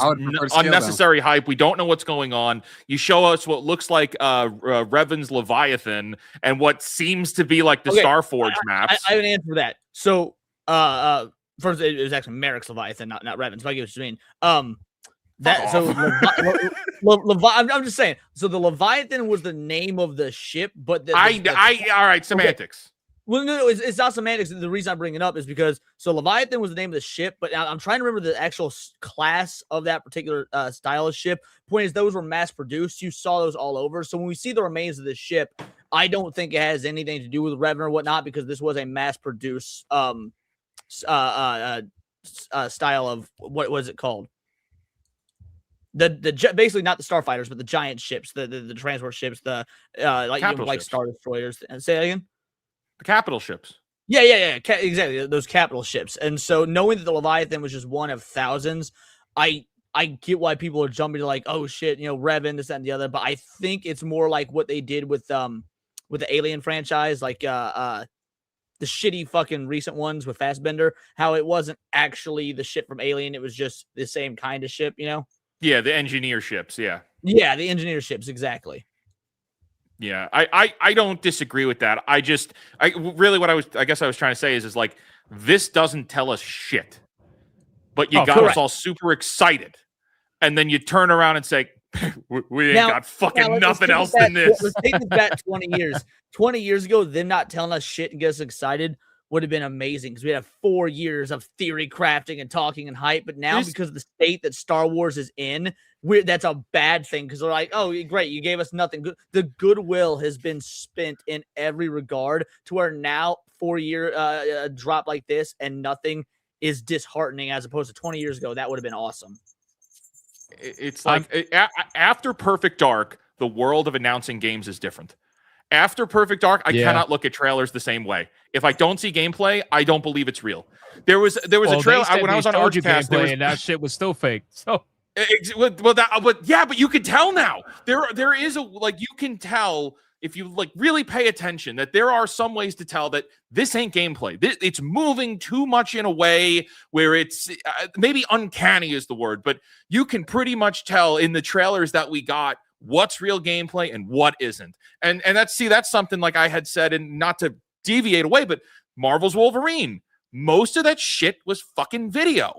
unnecessary hype. We don't know what's going on. You show us what looks like Revan's Leviathan and what seems to be like the Starforge maps. I have an answer for that. So, first, it was actually Merrick's Leviathan, not Revan's. But I get what you mean. I'm just saying. So the Leviathan was the name of the ship, but all right, semantics. Okay. Well, no, it's not semantics. The reason I bring it up is because Leviathan was the name of the ship, but I'm trying to remember the actual class of that particular style of ship. Point is, those were mass produced. You saw those all over. So when we see the remains of this ship, I don't think it has anything to do with Revan or whatnot, because this was a mass produced style of what was it called? The basically not the starfighters, but the giant ships, the transport ships, like Star Destroyers. Say that again. The capital ships. Yeah. Exactly. Those capital ships. And so knowing that the Leviathan was just one of thousands, I get why people are jumping to oh shit, Revan, this, that, and the other. But I think it's more like what they did with the Alien franchise, the shitty fucking recent ones with Fassbender, how it wasn't actually the ship from Alien. It was just the same kind of ship, Yeah, the engineer ships. Yeah. Yeah, the engineer ships. Exactly. Yeah, I don't disagree with that. I guess I was trying to say is this doesn't tell us shit, but you got us all super excited, and then you turn around and say, we ain't got fucking nothing else than this. Let's take this back 20 years. 20 years ago, them not telling us shit and get us excited would have been amazing because we had 4 years of theory crafting and talking and hype. But now, because of the state that Star Wars is in, that's a bad thing because they're like, oh, great, you gave us nothing good. The goodwill has been spent in every regard to where now 4-year drop like this and nothing is disheartening as opposed to 20 years ago. That would have been awesome. It's like after Perfect Dark, the world of announcing games is different. After Perfect Dark, I cannot look at trailers the same way. If I don't see gameplay, I don't believe it's real. There was a trailer when I was on Archcast, and that shit was still fake. So but you can tell now. There is you can tell if you really pay attention that there are some ways to tell that this ain't gameplay. It's moving too much in a way where it's maybe uncanny is the word, but you can pretty much tell in the trailers that we got what's real gameplay and what isn't. And that's something like I had said, and not to deviate away, but Marvel's Wolverine, most of that shit was fucking video.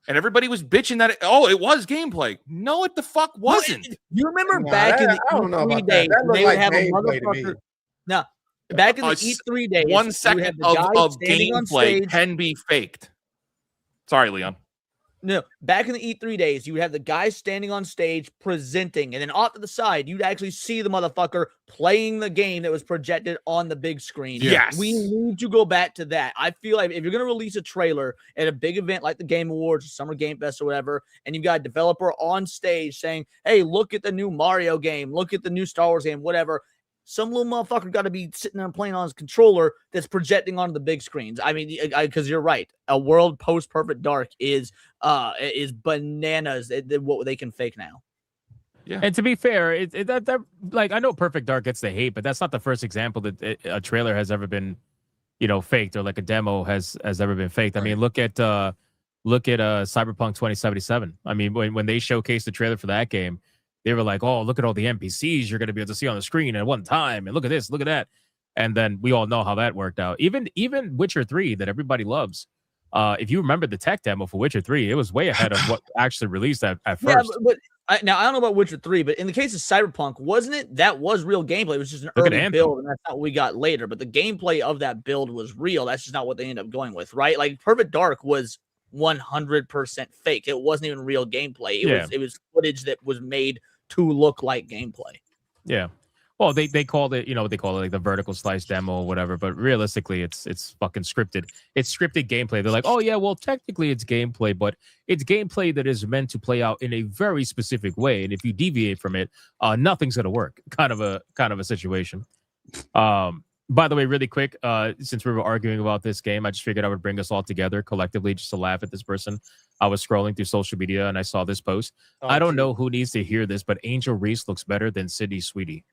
And everybody was bitching that it was gameplay. No, it the fuck wasn't. You remember back in the E3 days, they would have a motherfucker. No, back in the E3 days, 1 second of gameplay can be faked. Sorry, Leon. No, back in the E3 days, you would have the guy standing on stage presenting, and then off to the side, you'd actually see the motherfucker playing the game that was projected on the big screen. Yes. We need to go back to that. I feel like if you're going to release a trailer at a big event like the Game Awards or Summer Game Fest or whatever, and you've got a developer on stage saying, hey, look at the new Mario game, look at the new Star Wars game, whatever, some little motherfucker got to be sitting there playing on his controller that's projecting onto the big screens. I mean, because you're right. A world post Perfect Dark is bananas. What they can fake now. Yeah. And to be fair, I know Perfect Dark gets the hate, but that's not the first example that a trailer has ever been, faked, or like a demo has ever been faked. Right. I mean, look at Cyberpunk 2077. I mean, when they showcased the trailer for that game, they were like, oh, look at all the NPCs you're going to be able to see on the screen at one time. And look at this, look at that. And then we all know how that worked out. Even Witcher 3 that everybody loves. If you remember the tech demo for Witcher 3, it was way ahead of what actually released at first. Yeah, but now I don't know about Witcher 3, but in the case of Cyberpunk, wasn't it? That was real gameplay. It was just an early build, and that's not what we got later. But the gameplay of that build was real. That's just not what they ended up going with, right? Like Perfect Dark was 100% fake. It wasn't even real gameplay. It was footage that was made to look like gameplay. Yeah. Well, they called it, they call it like the vertical slice demo or whatever, but realistically it's fucking scripted. It's scripted gameplay. They're like, oh yeah, well technically it's gameplay, but it's gameplay that is meant to play out in a very specific way. And if you deviate from it, nothing's gonna work. Kind of a situation. By the way, really quick, since we were arguing about this game, I just figured I would bring us all together collectively just to laugh at this person. I was scrolling through social media and I saw this post. I don't know who needs to hear this, but Angel Reese looks better than Sydney Sweetie.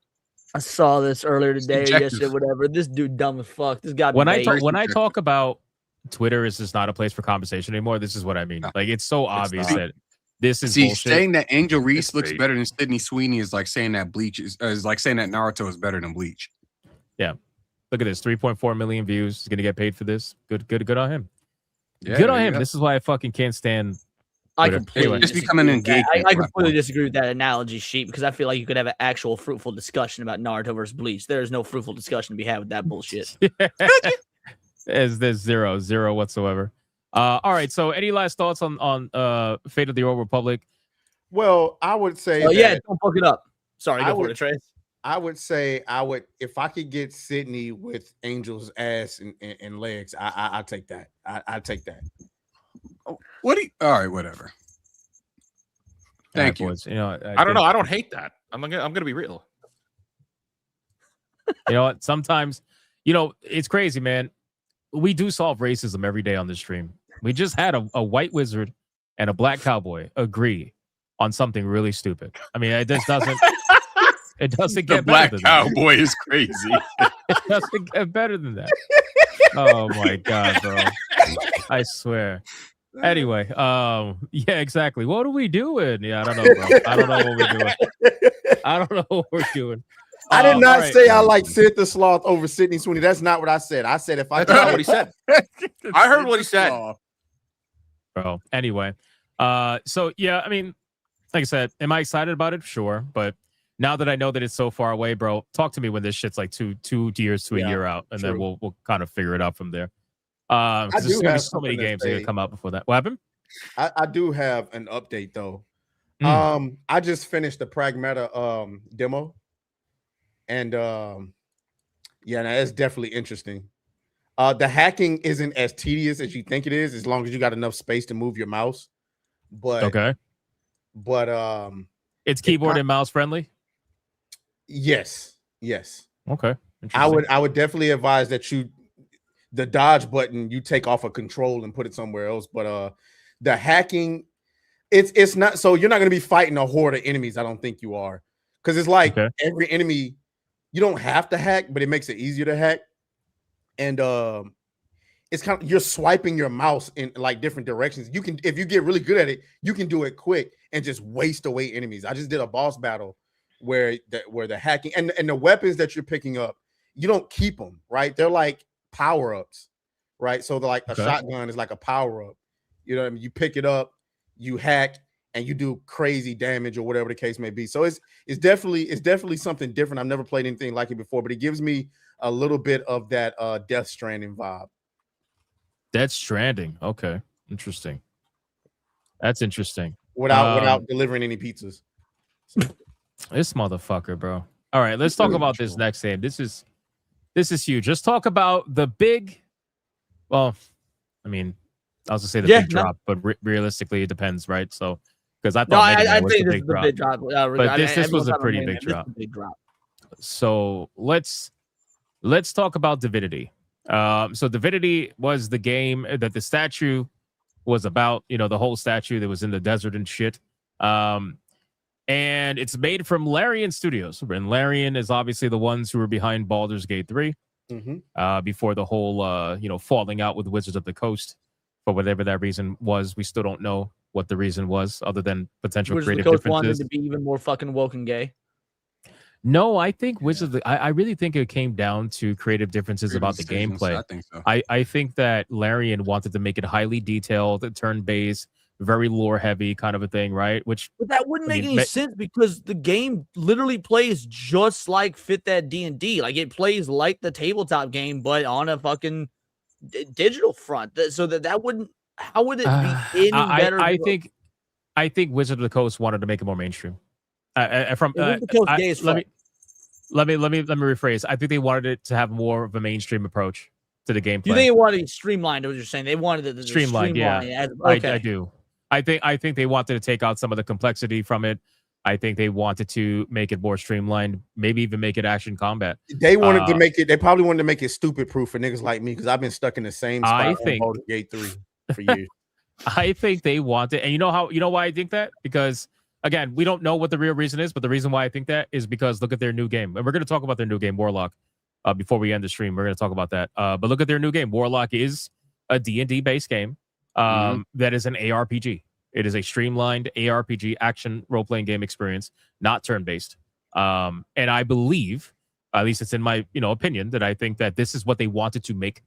I saw this earlier today or yesterday, whatever. This dude dumb as fuck. This guy. When I talk about Twitter is just not a place for conversation anymore, this is what I mean. Like it's so obvious that this is bullshit. Saying that Angel Reese looks better than Sydney Sweeney is like saying that Bleach is like saying that Naruto is better than Bleach. Yeah. Look at this, 3.4 million views. He's gonna get paid for this. Good on him. Yeah, good on him. This is why I fucking can't stand. I completely just becoming engaged. I completely disagree with that analogy, Sheep, because I feel like you could have an actual fruitful discussion about Naruto versus Bleach. There is no fruitful discussion to be had with that bullshit. There's zero whatsoever. All right. So, any last thoughts on Fate of the Old Republic? Well, I would say. Oh yeah, don't fuck it up. Sorry, go for it, Trace. I would say if I could get Sydney with Angel's ass and legs, I take that. I take that. All right, whatever. Thank you. Boys. I don't know. I don't hate that. I'm gonna be real. You know what? Sometimes, it's crazy, man. We do solve racism every day on this stream. We just had a white wizard and a black cowboy agree on something really stupid. I mean, it just doesn't. It doesn't get better than that. The black cowboy is crazy. It doesn't get better than that. Oh my god, bro! I swear. Anyway, yeah, exactly. What are we doing? Yeah, I don't know, bro. I don't know what we're doing. I don't know what we're doing. I did not say I like Sid the Sloth over Sydney Sweeney. That's not what I said. I said if I That's not what he said. I heard what he said. Bro. Anyway, so yeah, I mean, like I said, am I excited about it? Sure, but now that I know that it's so far away, bro, talk to me when this shit's like two years to a year out, and then we'll kind of figure it out from there. I There's do gonna be have so many something to games that are say. gonna come out before that. What happened? I do have an update though. I just finished the Pragmata demo, and yeah, now it's definitely interesting. The hacking isn't as tedious as you think it is, as long as you got enough space to move your mouse. But Okay. It's keyboard and mouse friendly. Yes. Okay. I would definitely advise that the dodge button you take off a control and put it somewhere else. But the hacking, it's not, so you're not going to be fighting a horde of enemies. I don't think you are, because it's like every enemy, you don't have to hack, but it makes it easier to hack. And it's kind of, you're swiping your mouse in like different directions. You can, if you get really good at it, you can do it quick and just waste away enemies. I just did a boss battle where the hacking and the weapons that you're picking up, you don't keep them, right? They're like power-ups, right? So they're like a shotgun is like a power-up. You know what I mean? You pick it up, you hack, and you do crazy damage or whatever the case may be. So it's definitely something different. I've never played anything like it before, but it gives me a little bit of that Death Stranding vibe. Death Stranding. Okay. Interesting. That's interesting. Without delivering any pizzas. This motherfucker, bro. All right, let's talk about this next game. This is huge. Let's talk about the big. Well, I mean, I was gonna say the big drop, but realistically, it depends, right? So, because I thought I was think the this big is the big drop. but this was a pretty big drop. So let's talk about Divinity. So Divinity was the game that the statue was about. You know, the whole statue that was in the desert and shit. And it's made from Larian Studios. And Larian is obviously the ones who were behind Baldur's Gate 3 before the whole, falling out with Wizards of the Coast for whatever that reason was. We still don't know what the reason was, other than potential creative differences. Wanted to be even more fucking woke and gay. No, I think Wizards. I really think it came down to creative differences about the gameplay. I think so. I think that Larian wanted to make it highly detailed, turn-based, very lore heavy kind of a thing, right? But that wouldn't make any sense because the game literally plays just like Fit That D&D. Like it plays like the tabletop game, but on a fucking digital front. So that wouldn't. How would it be any better? I think Wizard of the Coast wanted to make it more mainstream. Let me rephrase. I think they wanted it to have more of a mainstream approach to the gameplay. You think it wanted to be streamlined? What you're saying? They wanted it to streamlined. Yeah, Okay. I do. I think they wanted to take out some of the complexity from it. I think they wanted to make it more streamlined, maybe even make it action combat. They wanted to make it. They probably wanted to make it stupid proof for niggas like me because I've been stuck in the same spot on Baldur's Gate 3 for years. I think they wanted, and you know why I think that? Because again, we don't know what the real reason is, but the reason why I think that is because look at their new game, and we're going to talk about their new game, Warlock. Before we end the stream, we're going to talk about that. But look at their new game. Warlock is a D&D based game. That is an ARPG. It is a streamlined ARPG action role-playing game experience, not turn-based. And I believe, at least it's in my opinion, that I think that this is what they wanted to make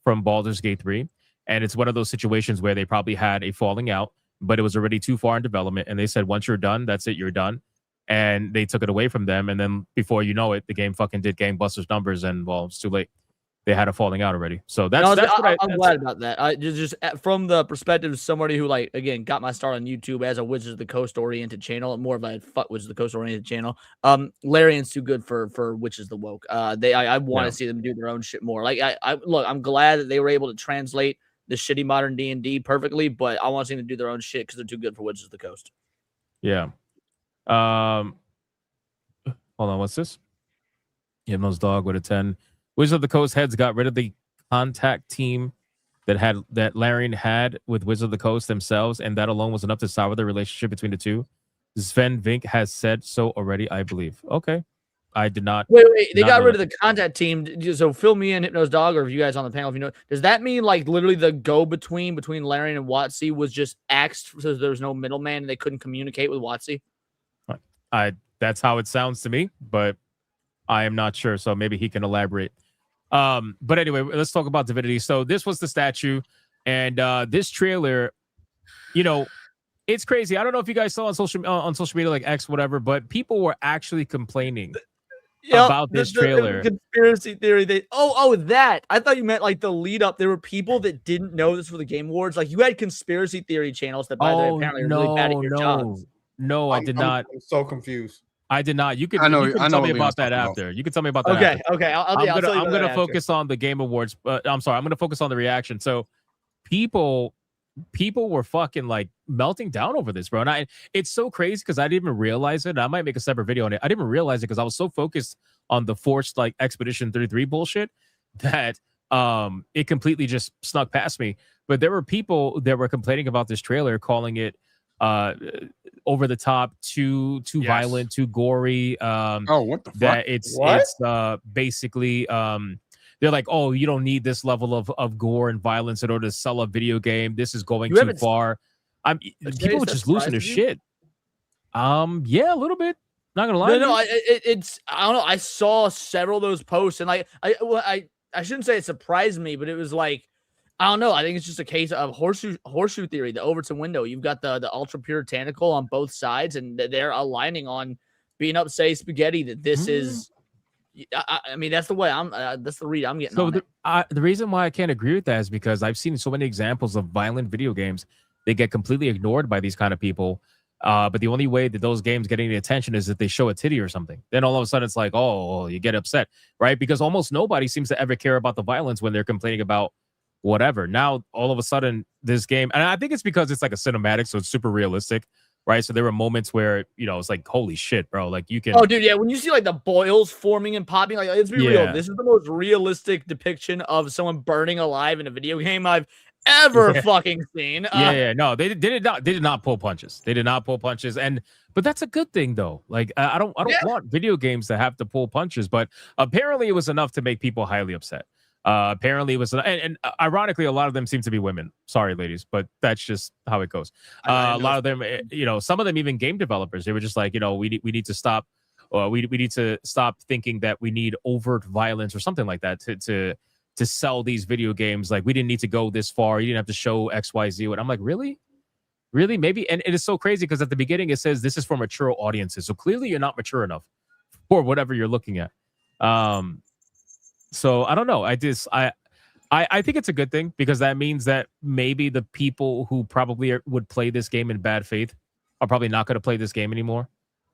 from Baldur's Gate 3. And it's one of those situations where they probably had a falling out, but it was already too far in development. And they said, once you're done, that's it, you're done. And they took it away from them. And then before you know it, the game fucking did gangbusters numbers. And well, it's too late. They had a falling out already. So I'm glad about that. I just from the perspective of somebody who again got my start on YouTube as a Wizards of the Coast oriented channel, more of a Wizards of the Coast oriented channel. Larian's too good for Witches of the Woke. I want to see them do their own shit more. I'm glad that they were able to translate the shitty modern D&D perfectly, but I want to see them do their own shit because they're too good for Witches of the Coast. Yeah. Hold on, what's this? Himno's dog with a 10. Wizards of the Coast heads got rid of the contact team that Larian had with Wizards of the Coast themselves, and that alone was enough to sour the relationship between the two. Sven Vink has said so already, I believe. Okay. I did not. Wait. They got rid of the contact team. So fill me in, Hypno's dog, or if you guys on the panel, if you know, does that mean literally the go-between between Larian and WotC was just axed so there was no middleman and they couldn't communicate with WotC? That's how it sounds to me, but I am not sure. So maybe he can elaborate. But anyway, let's talk about Divinity. So this was the statue, and this trailer, it's crazy. I don't know if you guys saw on social media, like X, whatever, but people were actually complaining about this trailer. Conspiracy theory. That. I thought you meant like the lead up. There were people that didn't know this for the Game Awards. Like you had conspiracy theory channels that, by the way, apparently are really bad at your jobs. No, I did not. I'm so confused. I did not. You could. I know You can what tell me Leon's about that talking after. You can tell me about that. Okay. After. Okay. I'll tell you I'm about gonna that focus on the Game Awards. But I'm sorry. I'm gonna focus on the reaction. So, people were fucking like melting down over this, bro. And it's so crazy because I didn't even realize it. I might make a separate video on it. I didn't even realize it because I was so focused on the forced like Expedition 33 bullshit that it completely just snuck past me. But there were people that were complaining about this trailer, calling it over the top, too violent, too gory. What the fuck? That it's basically they're like, oh, you don't need this level of gore and violence in order to sell a video game. This is going too far. People were just losing their shit. Yeah, a little bit. Not gonna lie. No, it's I don't know. I saw several of those posts, and like I shouldn't say it surprised me, but it was like, I don't know. I think it's just a case of horseshoe theory, the Overton window. You've got the ultra puritanical on both sides, and they're aligning on being up, say, spaghetti. That this is. I mean, that's the way that's the read I'm getting. So the reason why I can't agree with that is because I've seen so many examples of violent video games. They get completely ignored by these kind of people. But the only way that those games get any attention is if they show a titty or something. Then all of a sudden it's like, oh, you get upset, right? Because almost nobody seems to ever care about the violence when they're complaining about whatever. Now, all of a sudden, this game, and I think it's because it's like a cinematic, so it's super realistic, right? So there were moments where, it's like, holy shit, bro. Like you can. Oh, dude, yeah. When you see like the boils forming and popping, like let's be real. This is the most realistic depiction of someone burning alive in a video game I've ever fucking seen. No, they did not pull punches. They did not pull punches, but that's a good thing though. Like I don't want video games to have to pull punches, but apparently it was enough to make people highly upset. Apparently it was, and ironically, a lot of them seem to be women. Sorry, ladies, but that's just how it goes. A lot of them, some of them even game developers. They were just like, we need to stop. We need to stop thinking that we need overt violence or something like that to sell these video games. Like we didn't need to go this far. You didn't have to show XYZ. And I'm like, really? Maybe. And it is so crazy because at the beginning it says this is for mature audiences. So clearly you're not mature enough for whatever you're looking at. So I don't know. I think it's a good thing because that means that maybe the people who probably would play this game in bad faith are probably not going to play this game anymore.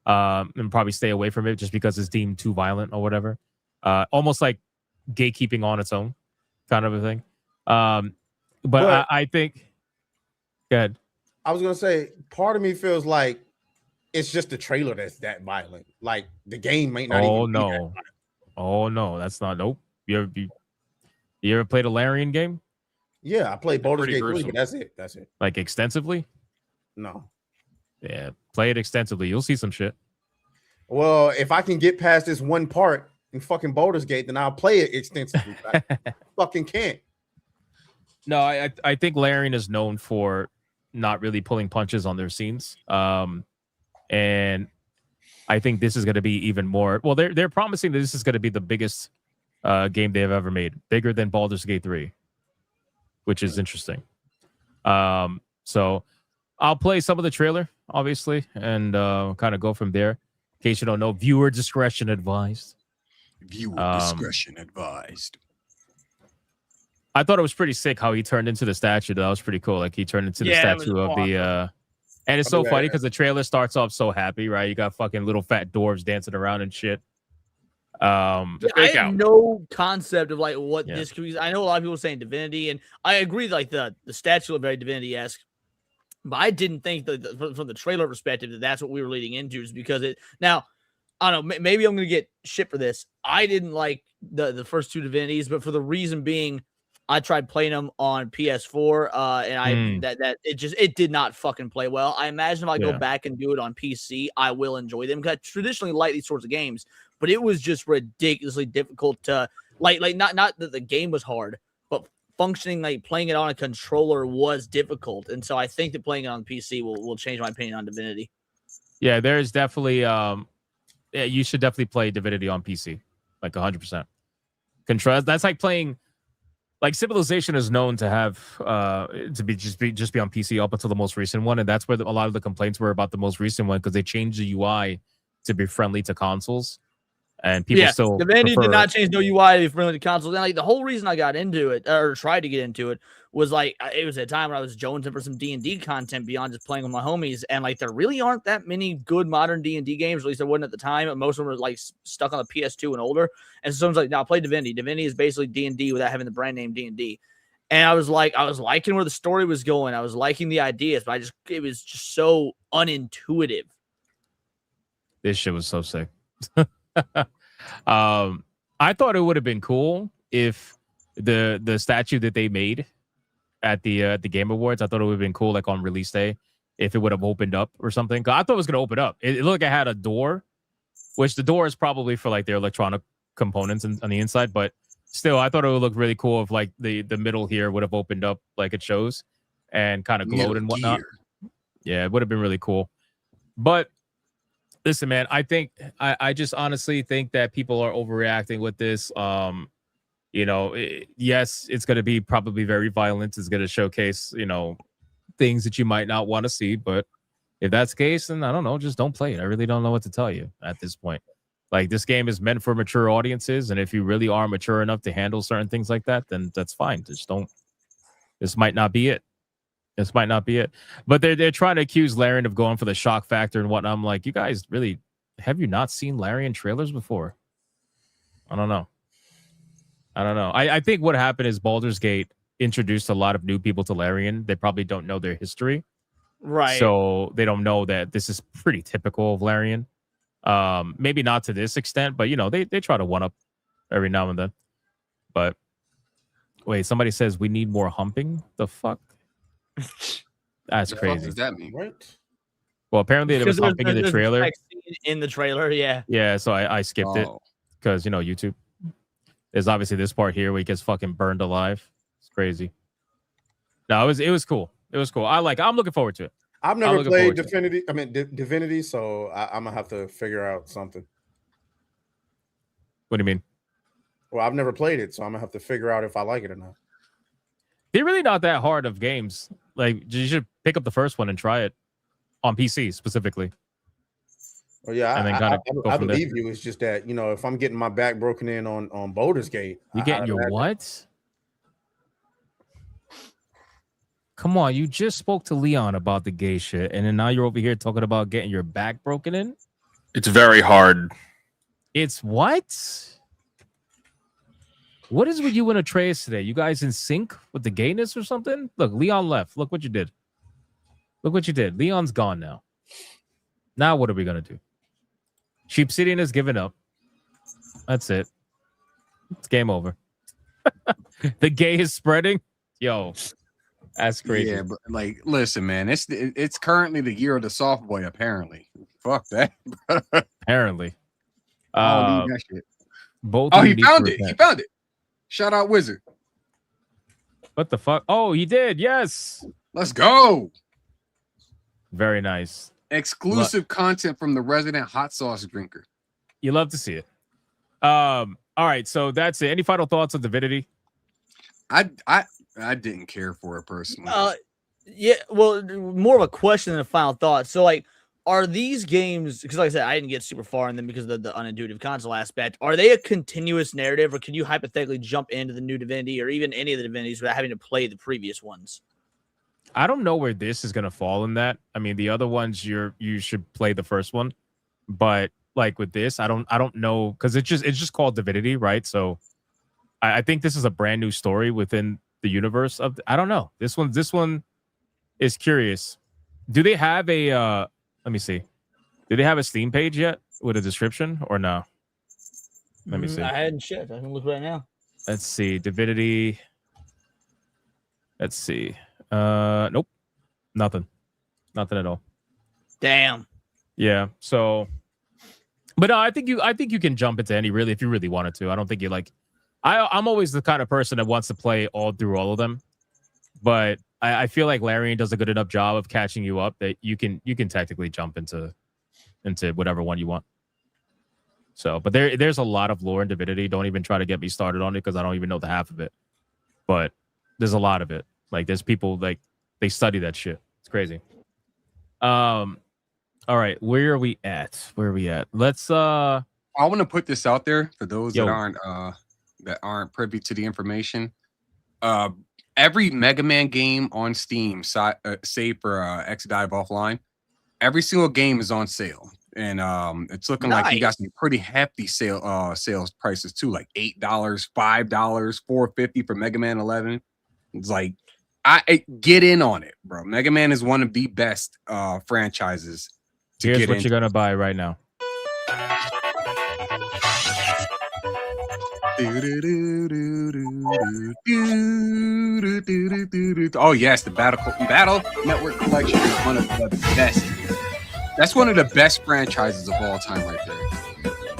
And probably stay away from it just because it's deemed too violent or whatever. Almost like gatekeeping on its own kind of a thing. But I think go ahead. I was gonna say part of me feels like it's just the trailer that's that violent. Like the game might not even be that violent. Oh no, that's not. Nope. You ever played a Larian game? Yeah, I played Baldur's Gate 3, but that's it. Like extensively? No. Yeah, play it extensively. You'll see some shit. Well, if I can get past this one part in fucking Baldur's Gate, then I'll play it extensively. I fucking can't. No, I think Larian is known for not really pulling punches on their scenes. And I think this is going to be even more. Well, they're promising that this is going to be the biggest game they have ever made, bigger than Baldur's Gate 3, which is interesting. So I'll play some of the trailer, obviously, and kind of go from there. In case you don't know, viewer discretion advised. Viewer discretion advised. I thought it was pretty sick how he turned into the statue. That was pretty cool. Like he turned into the statue of the. And it's so funny because the trailer starts off so happy, right? You got fucking little fat dwarves dancing around and shit. I have no concept of like what this could be. I know a lot of people are saying Divinity, and I agree. Like the statue looked very Divinity-esque, but I didn't think that from the trailer perspective that's what we were leading into. Is because it now. I don't know. Maybe I'm gonna get shit for this. I didn't like the first two Divinities, but for the reason being, I tried playing them on PS4, and it did not fucking play well. I imagine if I go back and do it on PC, I will enjoy them because I traditionally like these sorts of games, but it was just ridiculously difficult to like not that the game was hard, but functioning like playing it on a controller was difficult, and so I think that playing it on PC will change my opinion on Divinity. Yeah, there's definitely you should definitely play Divinity on PC, like 100%. Control. That's like playing. Like Civilization is known to have to be just be on PC up until the most recent one, and that's where a lot of the complaints were about the most recent one because they changed the UI to be friendly to consoles. and people still Divinity prefer did not change no UI for the consoles. And like the whole reason I got into it or tried to get into it was like it was a time when I was jonesing for some D&D content beyond just playing with my homies, and like there really aren't that many good modern D&D games. At least there wasn't at the time. Most of them were like stuck on the PS2 and older. And so someone's like, "No, play Divinity. Divinity is basically D&D without having the brand name D&D." And I was liking where the story was going. I was liking the ideas, but it was just so unintuitive. This shit was so sick. I thought it would have been cool if the statue that they made at the Game Awards, I thought it would have been cool, like on release day, if it would have opened up or something. 'Cause I thought it was gonna open up. It looked like it had a door, which the door is probably for like their electronic components on the inside, but still, I thought it would look really cool if like the middle here would have opened up like it shows and kind of glowed and whatnot. Yeah, it would have been really cool. But listen, man, I just honestly think that people are overreacting with this. Yes, it's going to be probably very violent. It's going to showcase, things that you might not want to see. But if that's the case, then I don't know, just don't play it. I really don't know what to tell you at this point. Like, this game is meant for mature audiences. And if you really are mature enough to handle certain things like that, then that's fine. Just don't. This might not be it. This might not be it. But they're trying to accuse Larian of going for the shock factor and whatnot. I'm like, you guys really, have you not seen Larian trailers before? I don't know. I think what happened is Baldur's Gate introduced a lot of new people to Larian. They probably don't know their history. Right. So they don't know that this is pretty typical of Larian. Maybe not to this extent, but, they try to one-up every now and then. But, wait, somebody says we need more humping? The fuck? That's crazy. What does that mean? Right. Well, apparently there was humping in the trailer. In the trailer, yeah. Yeah, so I skipped it because, YouTube. There's obviously this part here where he gets fucking burned alive. It's crazy. No, it was cool. It was cool. I'm looking forward to it. I've never played Divinity, so I'm gonna have to figure out something. What do you mean? Well, I've never played it, so I'm gonna have to figure out if I like it or not. They're really not that hard of games. Like, you should pick up the first one and try it on PC specifically. Well, yeah, and then I believe you. It's just that, if I'm getting my back broken in on Baldur's Gate, you getting your what? Come on, you just spoke to Leon about the gay shit, and then now you're over here talking about getting your back broken in? It's very hard. It's what? What is with you and Atreus today? You guys in sync with the gayness or something? Look, Leon left. Look what you did. Look what you did. Leon's gone now. Now what are we going to do? Sheep Obsidian has given up. That's it. It's game over. The gay is spreading. Yo, that's crazy. Yeah, but listen, man, it's currently the year of the soft boy, apparently. Fuck that. Apparently. I don't need that shit. Both he found it. He found it. Shout out Wizard. What the fuck? Oh, he did. Yes. Let's go. Very nice. Exclusive content from the resident hot sauce drinker. You love to see it. All right, so that's it. Any final thoughts on Divinity? I didn't care for it personally. Yeah, well, more of a question than a final thought. So, like, are these games, because like I said, I didn't get super far in them because of the unintuitive console aspect. Are they a continuous narrative, or can you hypothetically jump into the new Divinity or even any of the Divinities without having to play the previous ones? I don't know where this is gonna fall in that. I mean, the other ones you should play the first one, but like with this, I don't know, because it's just called Divinity, right? So I think this is a brand new story within the universe of. I don't know. This one is curious. Do they have a? Let me see. Do they have a Steam page yet with a description or no? Let me see. I hadn't checked. I can look right now. Let's see. Divinity. Let's see. Nope. Nothing at all. Damn. Yeah. So, but no, I think you can jump into any, really, if you really wanted to. I don't think you like. I'm always the kind of person that wants to play all through all of them, but I feel like Larian does a good enough job of catching you up that you can technically jump into whatever one you want. So, but there's a lot of lore in Divinity. Don't even try to get me started on it because I don't even know the half of it. But there's a lot of it. Like, there's people, like, they study that shit. It's crazy. All right, where are we at? Let's I want to put this out there for those Yo. that aren't privy to the information. Every Mega Man game on Steam, save for X Dive Offline, every single game is on sale, and it's looking like you got some pretty hefty sales prices too, like $8, $5, $4.50 for Mega Man 11. It's like I get in on it, bro. Mega Man is one of the best franchises. Here's what you're gonna buy right now. Oh yes, the Battle Network Collection is one of the best. That's one of the best franchises of all time, right there.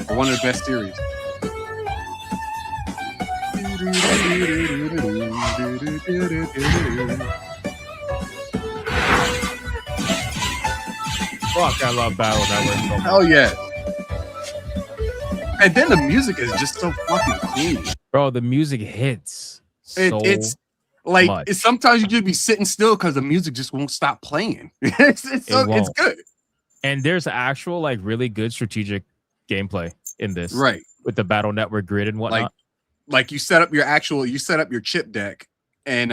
Or one of the best series. Fuck, I love Battle Network so much. Oh yeah. And then the music is just so fucking clean. Bro, the music hits. It's like sometimes you just be sitting still because the music just won't stop playing. It's good. And there's actual like really good strategic gameplay in this, right? With the Battle Network grid and whatnot. Like you set up your chip deck, and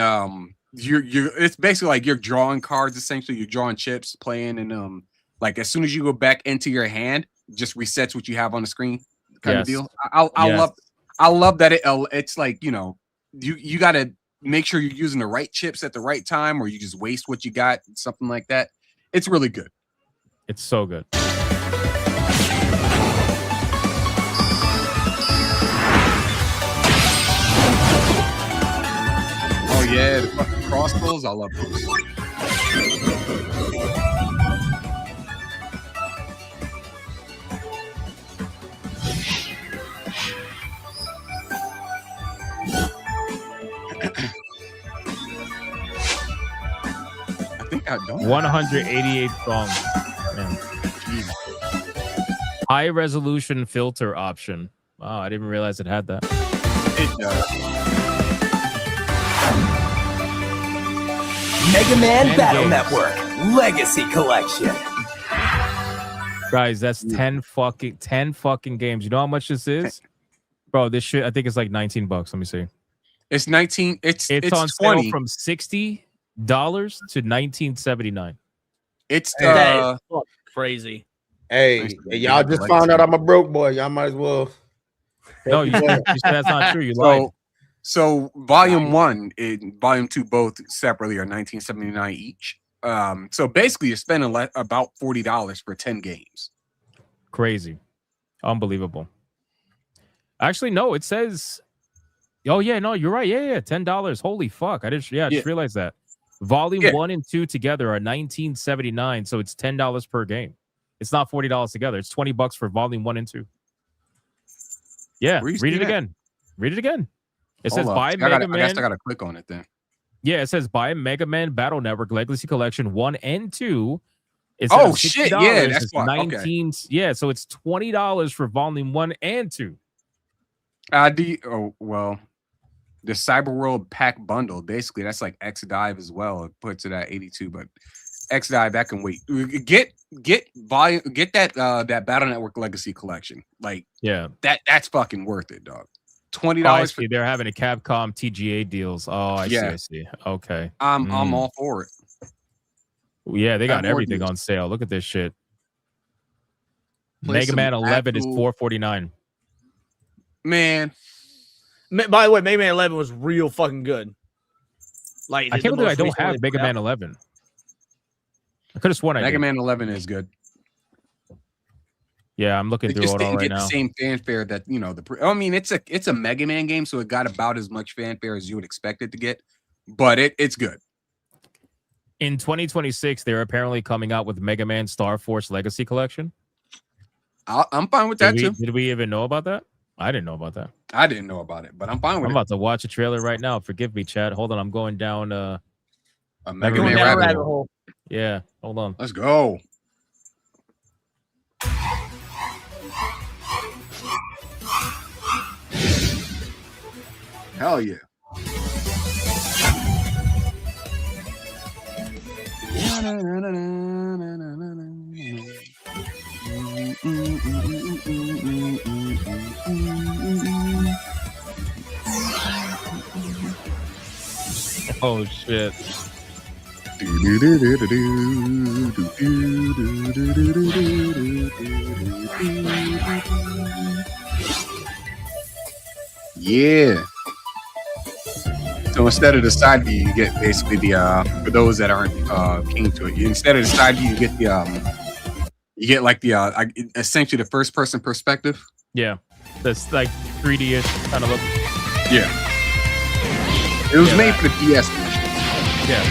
it's basically like you're drawing cards. Essentially, you're drawing chips, playing, and like as soon as you go back into your hand, just resets what you have on the screen, kind of deal. I love that it's like, you know, you got to make sure you're using the right chips at the right time, or you just waste what you got, something like that. It's really good. It's so good. Oh yeah, the fucking crossbows, I love those. I think I don't. 188 songs. Man. High resolution filter option. Wow, I didn't realize it had that. It does. Mega Man 10 Battle games. Network Legacy Collection. Guys, that's 10 fucking games. You know how much this is? Bro, this shit, I think it's like $19. Let me see. It's 19. It's on 20. sale from $60 to $19.79. It's That is crazy. Hey, y'all just found out I'm a broke boy. Y'all might as well. No, you said that's not true. You lied. So volume 1 and volume 2 both separately are $19.79 each. So basically you're spending about $40 for 10 games. Crazy. Unbelievable. Actually, no, it says, oh yeah, no, you're right. Yeah, $10. Holy fuck. I just realized that. Volume 1 and 2 together are $19.79, so it's $10 per game. It's not $40 together. It's $20 for volume 1 and 2. Yeah, read it again. Read it again. It says buy Mega Man. I guess I gotta click on it then. Yeah, it says buy Mega Man Battle Network Legacy Collection 1 and 2. It's shit, yeah, that's it's why. 19. Okay. Yeah, so it's $20 for volume 1 and 2. The Cyber World pack bundle, basically that's like X Dive as well. It puts it at 82, but X Dive that can wait. Get that Battle Network Legacy Collection. Like, yeah, that's fucking worth it, dog. $20 for they're having a Capcom TGA deals. Oh, I see. Okay. I'm all for it. Yeah, they got everything on sale. Look at this shit. Mega Man 11 is $449. Man. By the way, Mega Man 11 was real fucking good. Like, I can't believe I don't have Mega Man 11. I could have sworn I did. Mega Man 11 is good. Yeah, I'm looking through it all right now. It just didn't get the same fanfare that, you know, I mean, it's a Mega Man game, so it got about as much fanfare as you would expect it to get, but it's good. In 2026, they're apparently coming out with Mega Man Star Force Legacy Collection. I'm fine with that too. Did we even know about that? I didn't know about that. I didn't know about it, but I'm fine with it. I'm about to watch a trailer right now. Forgive me, Chad. Hold on, I'm going down a Mega Man rabbit hole. Yeah, hold on. Let's go. Hell yeah. Oh shit. Yeah. So instead of the side view, you get basically the for those that aren't keen to it, instead of the side view, you get the you get like the essentially the first person perspective. Yeah. That's like 3D-ish kind of look. Yeah. It was made for the DS version. Yeah.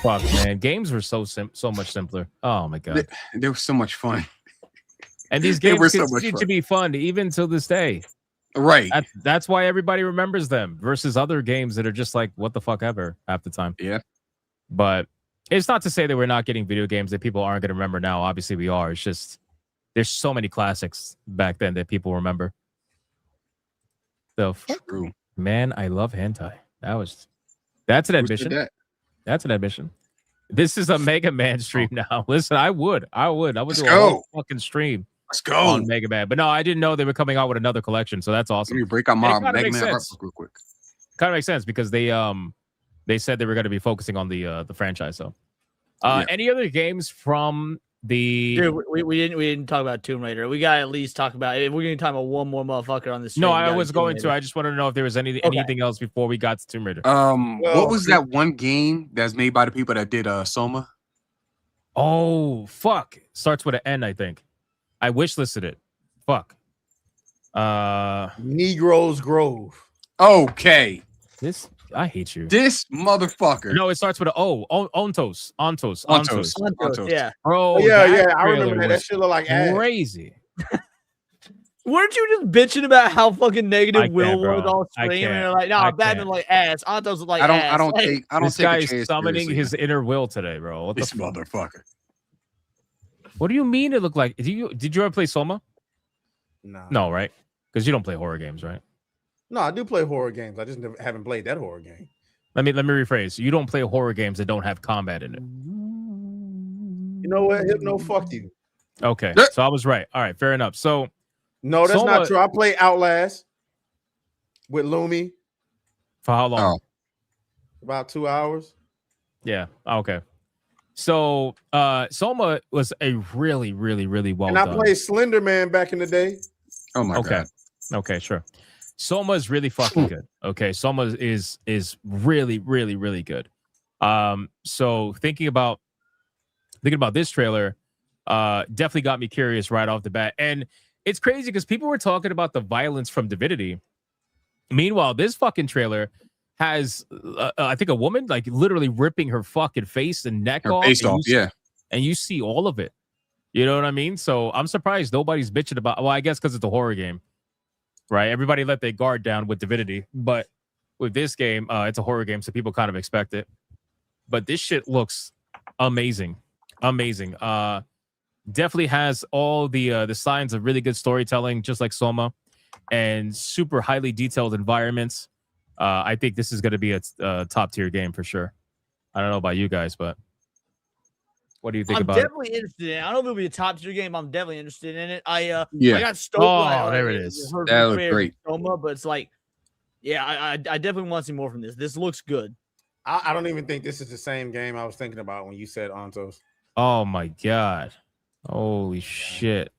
Fuck, man. Games were so much simpler. Oh my god. They were so much fun. And these They games were so much continue fun. to be fun even till this day. Right. That's why everybody remembers them versus other games that are just like what the fuck ever half the time. Yeah. But it's not to say that we're not getting video games that people aren't going to remember now. Obviously, we are. It's just there's so many classics back then that people remember. The fuck? True. Man, I love hentai. That's an admission. That's an admission. This is a Mega Man stream now. Listen, I would do a whole fucking stream. Let's go on Mega Man. But no, I didn't know they were coming out with another collection, so that's awesome. Let me break out my Mega Mega Man art book real quick. Kind of makes sense because they said they were going to be focusing on the franchise. So, any other games from the? Dude, we didn't talk about Tomb Raider. We gotta at least talk about it. We're gonna talk about one more motherfucker on this. No, I was going to. I just wanted to know if there was anything else before we got to Tomb Raider. What was that one game that's made by the people that did Soma? Oh fuck! Starts with an N, I think. I wish listed it. Fuck. Negroes Grove. Okay. I hate you. This motherfucker. No, it starts with an O. Ontos. Yeah. Bro. Yeah. I remember that. That shit look like ass. Crazy. Weren't you just bitching about how fucking negative I Will can't, bro. was all I screaming? can't. And like, no, I Batman can't. like ass. Antos was like I ass. don't take This a guy chance is summoning seriously. his inner will today, bro. What This the motherfucker. What do you mean it looked like? Did you ever play Soma? Nah. No, right? Because you don't play horror games, right? No, I do play horror games. I just haven't played that horror game. Let me rephrase. You don't play horror games that don't have combat in it. You know what? Hypno, fuck you. Okay, so I was right. All right, fair enough. So no, that's Soma, not true. I play Outlast with Lumi. For how long? About 2 hours. Yeah. Okay. So Soma was a really, really, really well And I done. played Slender Man back in the day. Oh my god. Okay, sure. Soma is really fucking good. Okay, Soma is really, really, really good. So thinking about this trailer, definitely got me curious right off the bat. And it's crazy because people were talking about the violence from Divinity. Meanwhile, this fucking trailer has, I think, a woman like literally ripping her fucking face and neck off. Face off, yeah. And you see all of it. You know what I mean? So I'm surprised nobody's bitching about. Well, I guess because it's a horror game, right? Everybody let their guard down with Divinity, but with this game, it's a horror game, so people kind of expect it. But this shit looks amazing, amazing. Definitely has all the signs of really good storytelling, just like Soma, and super highly detailed environments. I think this is going to be a top tier game for sure. I don't know about you guys, but what do you think about it? I'm definitely interested in it. I don't know if it'll be a top tier game. I'm definitely interested in it. I got stoked. Oh, there it is. That looks great. Soma, but it's like, yeah, I definitely want to see more from this. This looks good. I don't even think this is the same game I was thinking about when you said Antos. Oh my god. Holy shit.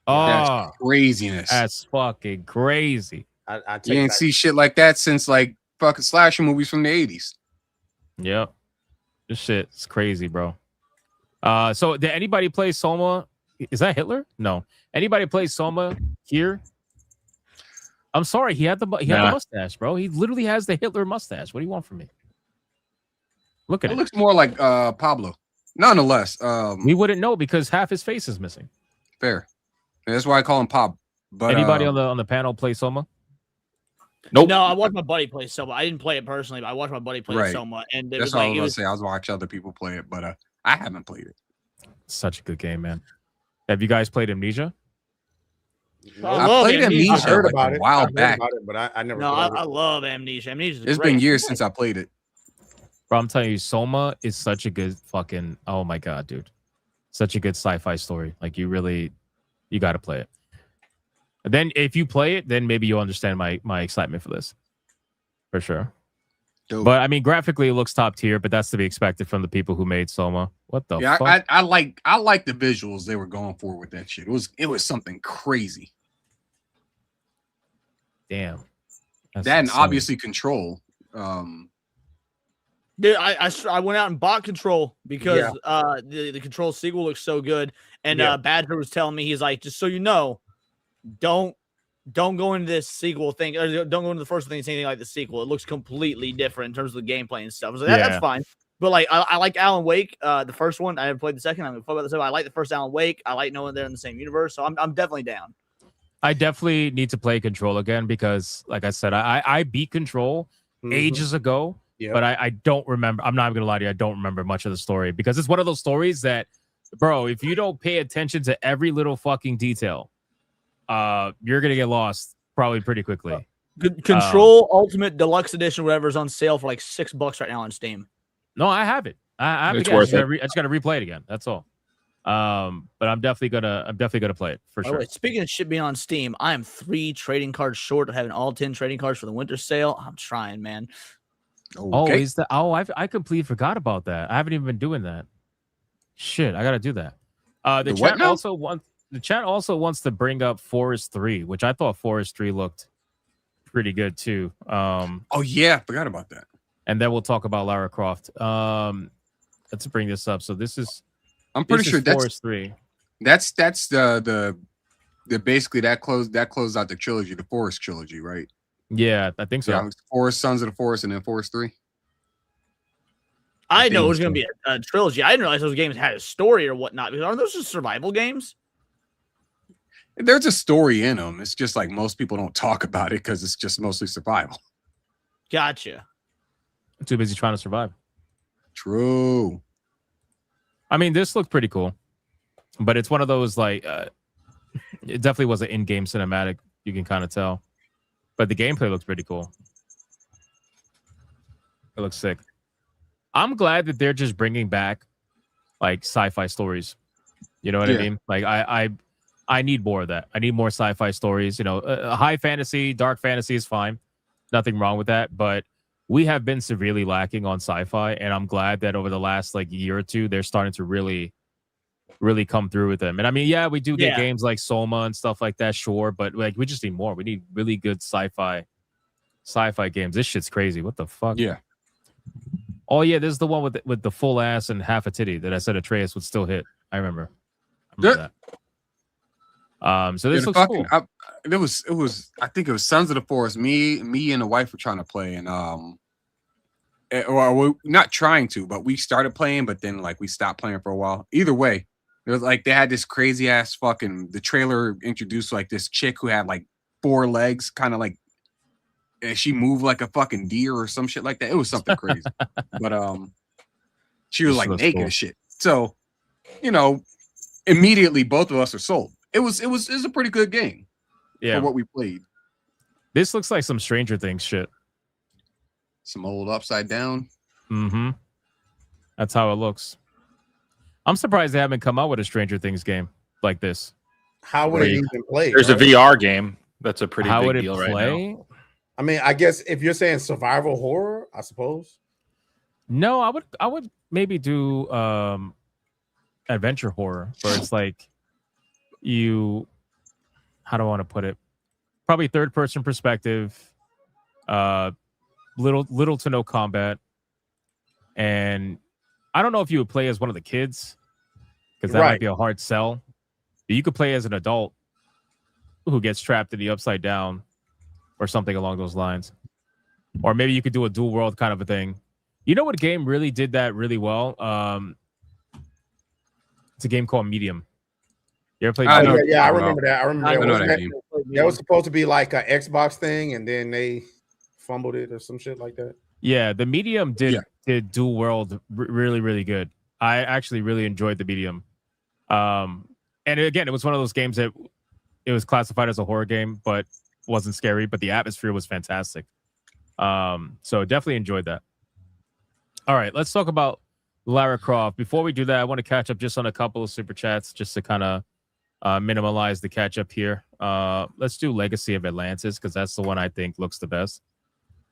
That's craziness. That's fucking crazy. I You didn't see shit like that since like fucking slasher movies from the 80s. Yep. This shit's crazy, bro. So did anybody play Soma? Is that Hitler? No. Anybody play Soma here? I'm sorry, he had the mustache, bro. He literally has the Hitler mustache. What do you want from me? Look at it. It looks more like Pablo. Nonetheless, we wouldn't know because half his face is missing. Fair. That's why I call him Pab. But anybody on the panel play Soma? Nope. No, I watched my buddy play Soma. I didn't play it personally, but I watched my buddy play Soma, and that's all I was gonna say. I was watching other people play it, but I haven't played it. Such a good game, man. Have you guys played Amnesia? I played Amnesia. I heard like about a it. while I heard back. about it, but I never. No, played it. I love Amnesia. Amnesia. It's been years since I played it. Bro, I'm telling you, Soma is such a good fucking. Oh my god, dude. Such a good sci-fi story. Like you got to play it. And then if you play it, then maybe you'll understand my excitement for this. For sure. Dope. But I mean, graphically it looks top tier, but that's to be expected from the people who made Soma. What the fuck? I like the visuals they were going for with that shit. It was something crazy. Damn. That and obviously Control. Dude, I went out and bought Control because the Control sequel looks so good. And Badger was telling me, he's like, just so you know, don't go into this sequel thing, or don't go into the first thing and say anything like the sequel. It looks completely different in terms of the gameplay and stuff. I was like, that's fine. But like I like Alan Wake, the first one. I haven't played the second. I'm gonna talk about the second. I like the first Alan Wake. I like knowing they're in the same universe. So I'm definitely down. I definitely need to play Control again because, like I said, I beat Control ages ago, but I don't remember. I'm not even gonna lie to you. I don't remember much of the story because it's one of those stories that, bro, if you don't pay attention to every little fucking detail, you're gonna get lost probably pretty quickly. Control Ultimate Deluxe Edition, whatever, is on sale for like $6 right now on Steam. No, I have it. I have it again. I just gotta replay it again. That's all. But I'm definitely gonna play it for sure. Speaking of shit being on Steam, I am 3 trading cards short of having all 10 trading cards for the winter sale. I'm trying, man. Okay. I completely forgot about that. I haven't even been doing that. Shit, I gotta do that. The chat also wants to bring up Forest 3, which I thought Forest 3 looked pretty good too. Oh yeah, I forgot about that. And then we'll talk about Lara Croft. Let's bring this up. So this is, I'm pretty sure that's Forest 3. That's the basically that closed out the trilogy, the Forest trilogy, right? Yeah, I think so. Yeah, Forest, Sons of the Forest, and then Forest 3. I know it was going to be a trilogy. I didn't realize those games had a story or whatnot. Aren't those just survival games? There's a story in them. It's just like most people don't talk about it because it's just mostly survival. Gotcha. I'm too busy trying to survive. True. I mean, this looked pretty cool, but it's one of those like it definitely was an in-game cinematic. You can kind of tell, but the gameplay looks pretty cool. It looks sick. I'm glad that they're just bringing back like sci-fi stories. You know what I mean? Like I need more of that. I need more sci-fi stories. You know, high fantasy, dark fantasy is fine. Nothing wrong with that, but we have been severely lacking on sci-fi, and I'm glad that over the last like year or two, they're starting to really come through with them. And I mean, yeah, we do get games like Soma and stuff like that, sure, but like we just need more. We need really good sci-fi games. This shit's crazy. What the fuck? Yeah. Oh yeah, this is the one with the full ass and half a titty that I said Atreus would still hit. I remember that. So this looks cool. It was I think it was Sons of the Forest. Me and the wife were trying to play, and or we're not trying to, but we started playing, but then like we stopped playing for a while. Either way, it was like they had this crazy ass the trailer introduced like this chick who had like 4 legs, kind of like, and she moved like a fucking deer or some shit like that. It was something crazy. But she was like naked and shit. So, you know, immediately both of us are sold. It was a pretty good game. Yeah. For what we played. This looks like some Stranger Things shit. Some old Upside Down. Mm-hmm. That's how it looks. I'm surprised they haven't come out with a Stranger Things game like this. How would it even play? There's a VR game. That's a pretty big deal right now. I mean, I guess if you're saying survival horror, I suppose. No, I would maybe do adventure horror, where it's like how do I want to put it? Probably third person perspective, little to no combat. And I don't know if you would play as one of the kids, because that might be a hard sell. But you could play as an adult who gets trapped in the Upside Down or something along those lines. Or maybe you could do a dual world kind of a thing. You know what game really did that really well? It's a game called Medium. You ever played? I remember that. I remember that was supposed to be like an Xbox thing, and then they fumbled it or some shit like that. Yeah, the Medium did dual world really, really good. I actually really enjoyed the Medium. And again, it was one of those games that it was classified as a horror game, but wasn't scary, but the atmosphere was fantastic. So definitely enjoyed that. All right, let's talk about Lara Croft. Before we do that, I want to catch up just on a couple of super chats just to kind of minimize the catch up here. Let's do Legacy of Atlantis because that's the one I think looks the best.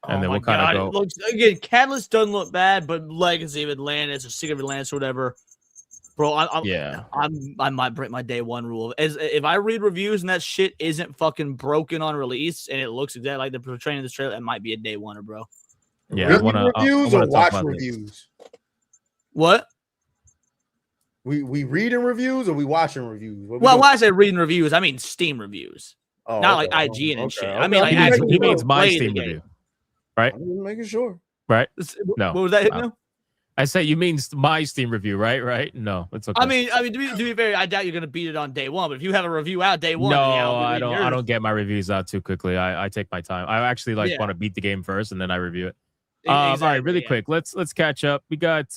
And then we'll kind of go. It looks, again, Catalyst doesn't look bad, but Legacy of Atlantis or Secret of Atlantis or whatever. Bro, I might break my day one rule. If I read reviews and that shit isn't fucking broken on release and it looks exactly like they're portraying in this trailer, it might be a day oneer, bro. Yeah, I wanna reviews I or wanna talk watch about reviews. What? We reading reviews or we watching reviews? What we Well, doing? when I say reading reviews, I mean Steam reviews, Oh, not okay. like IGN and Okay, shit. okay. I mean, like He means my play the Steam game. review, right? I'm just making sure. Right? No. What was that? No? I say you mean my Steam review, right? Right? No, it's okay. I mean, to be fair, I doubt you're gonna beat it on day one. But if you have a review out day one, No, then yeah, I'll be I reading don't. yours. I don't get my reviews out too quickly. I take my time. I actually want to beat the game first, and then I review it. All right, really quick. Let's catch up. We got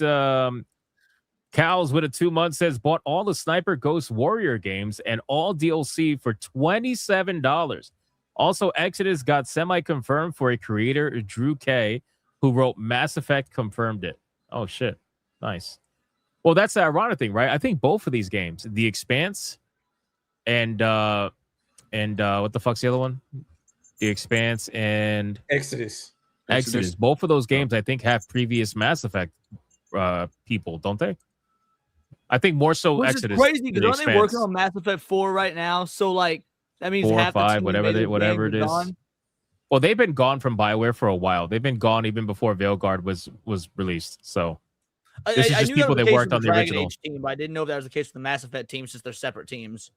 Cows with a 2 month says bought all the Sniper Ghost Warrior games and all DLC for $27. Also, Exodus got semi-confirmed for a creator, Drew K, who wrote Mass Effect, confirmed it. Oh shit, nice. Well, that's the ironic thing, right? I think both of these games, The Expanse and what the fuck's the other one? The Expanse and Exodus. Both of those games, I think, have previous Mass Effect people, don't they? I think more so Which Exodus. is crazy than because The aren't they Expanse. working on Mass Effect 4 right now? So like that means 4 or half the 5, team whatever made the whatever it game is. gone. Well, they've been gone from BioWare for a while. They've been gone even before Veilguard was released. So this is I just knew people that that was worked the on the Dragon original. Age team, but I didn't know if that was the case with the Mass Effect team since they're separate teams.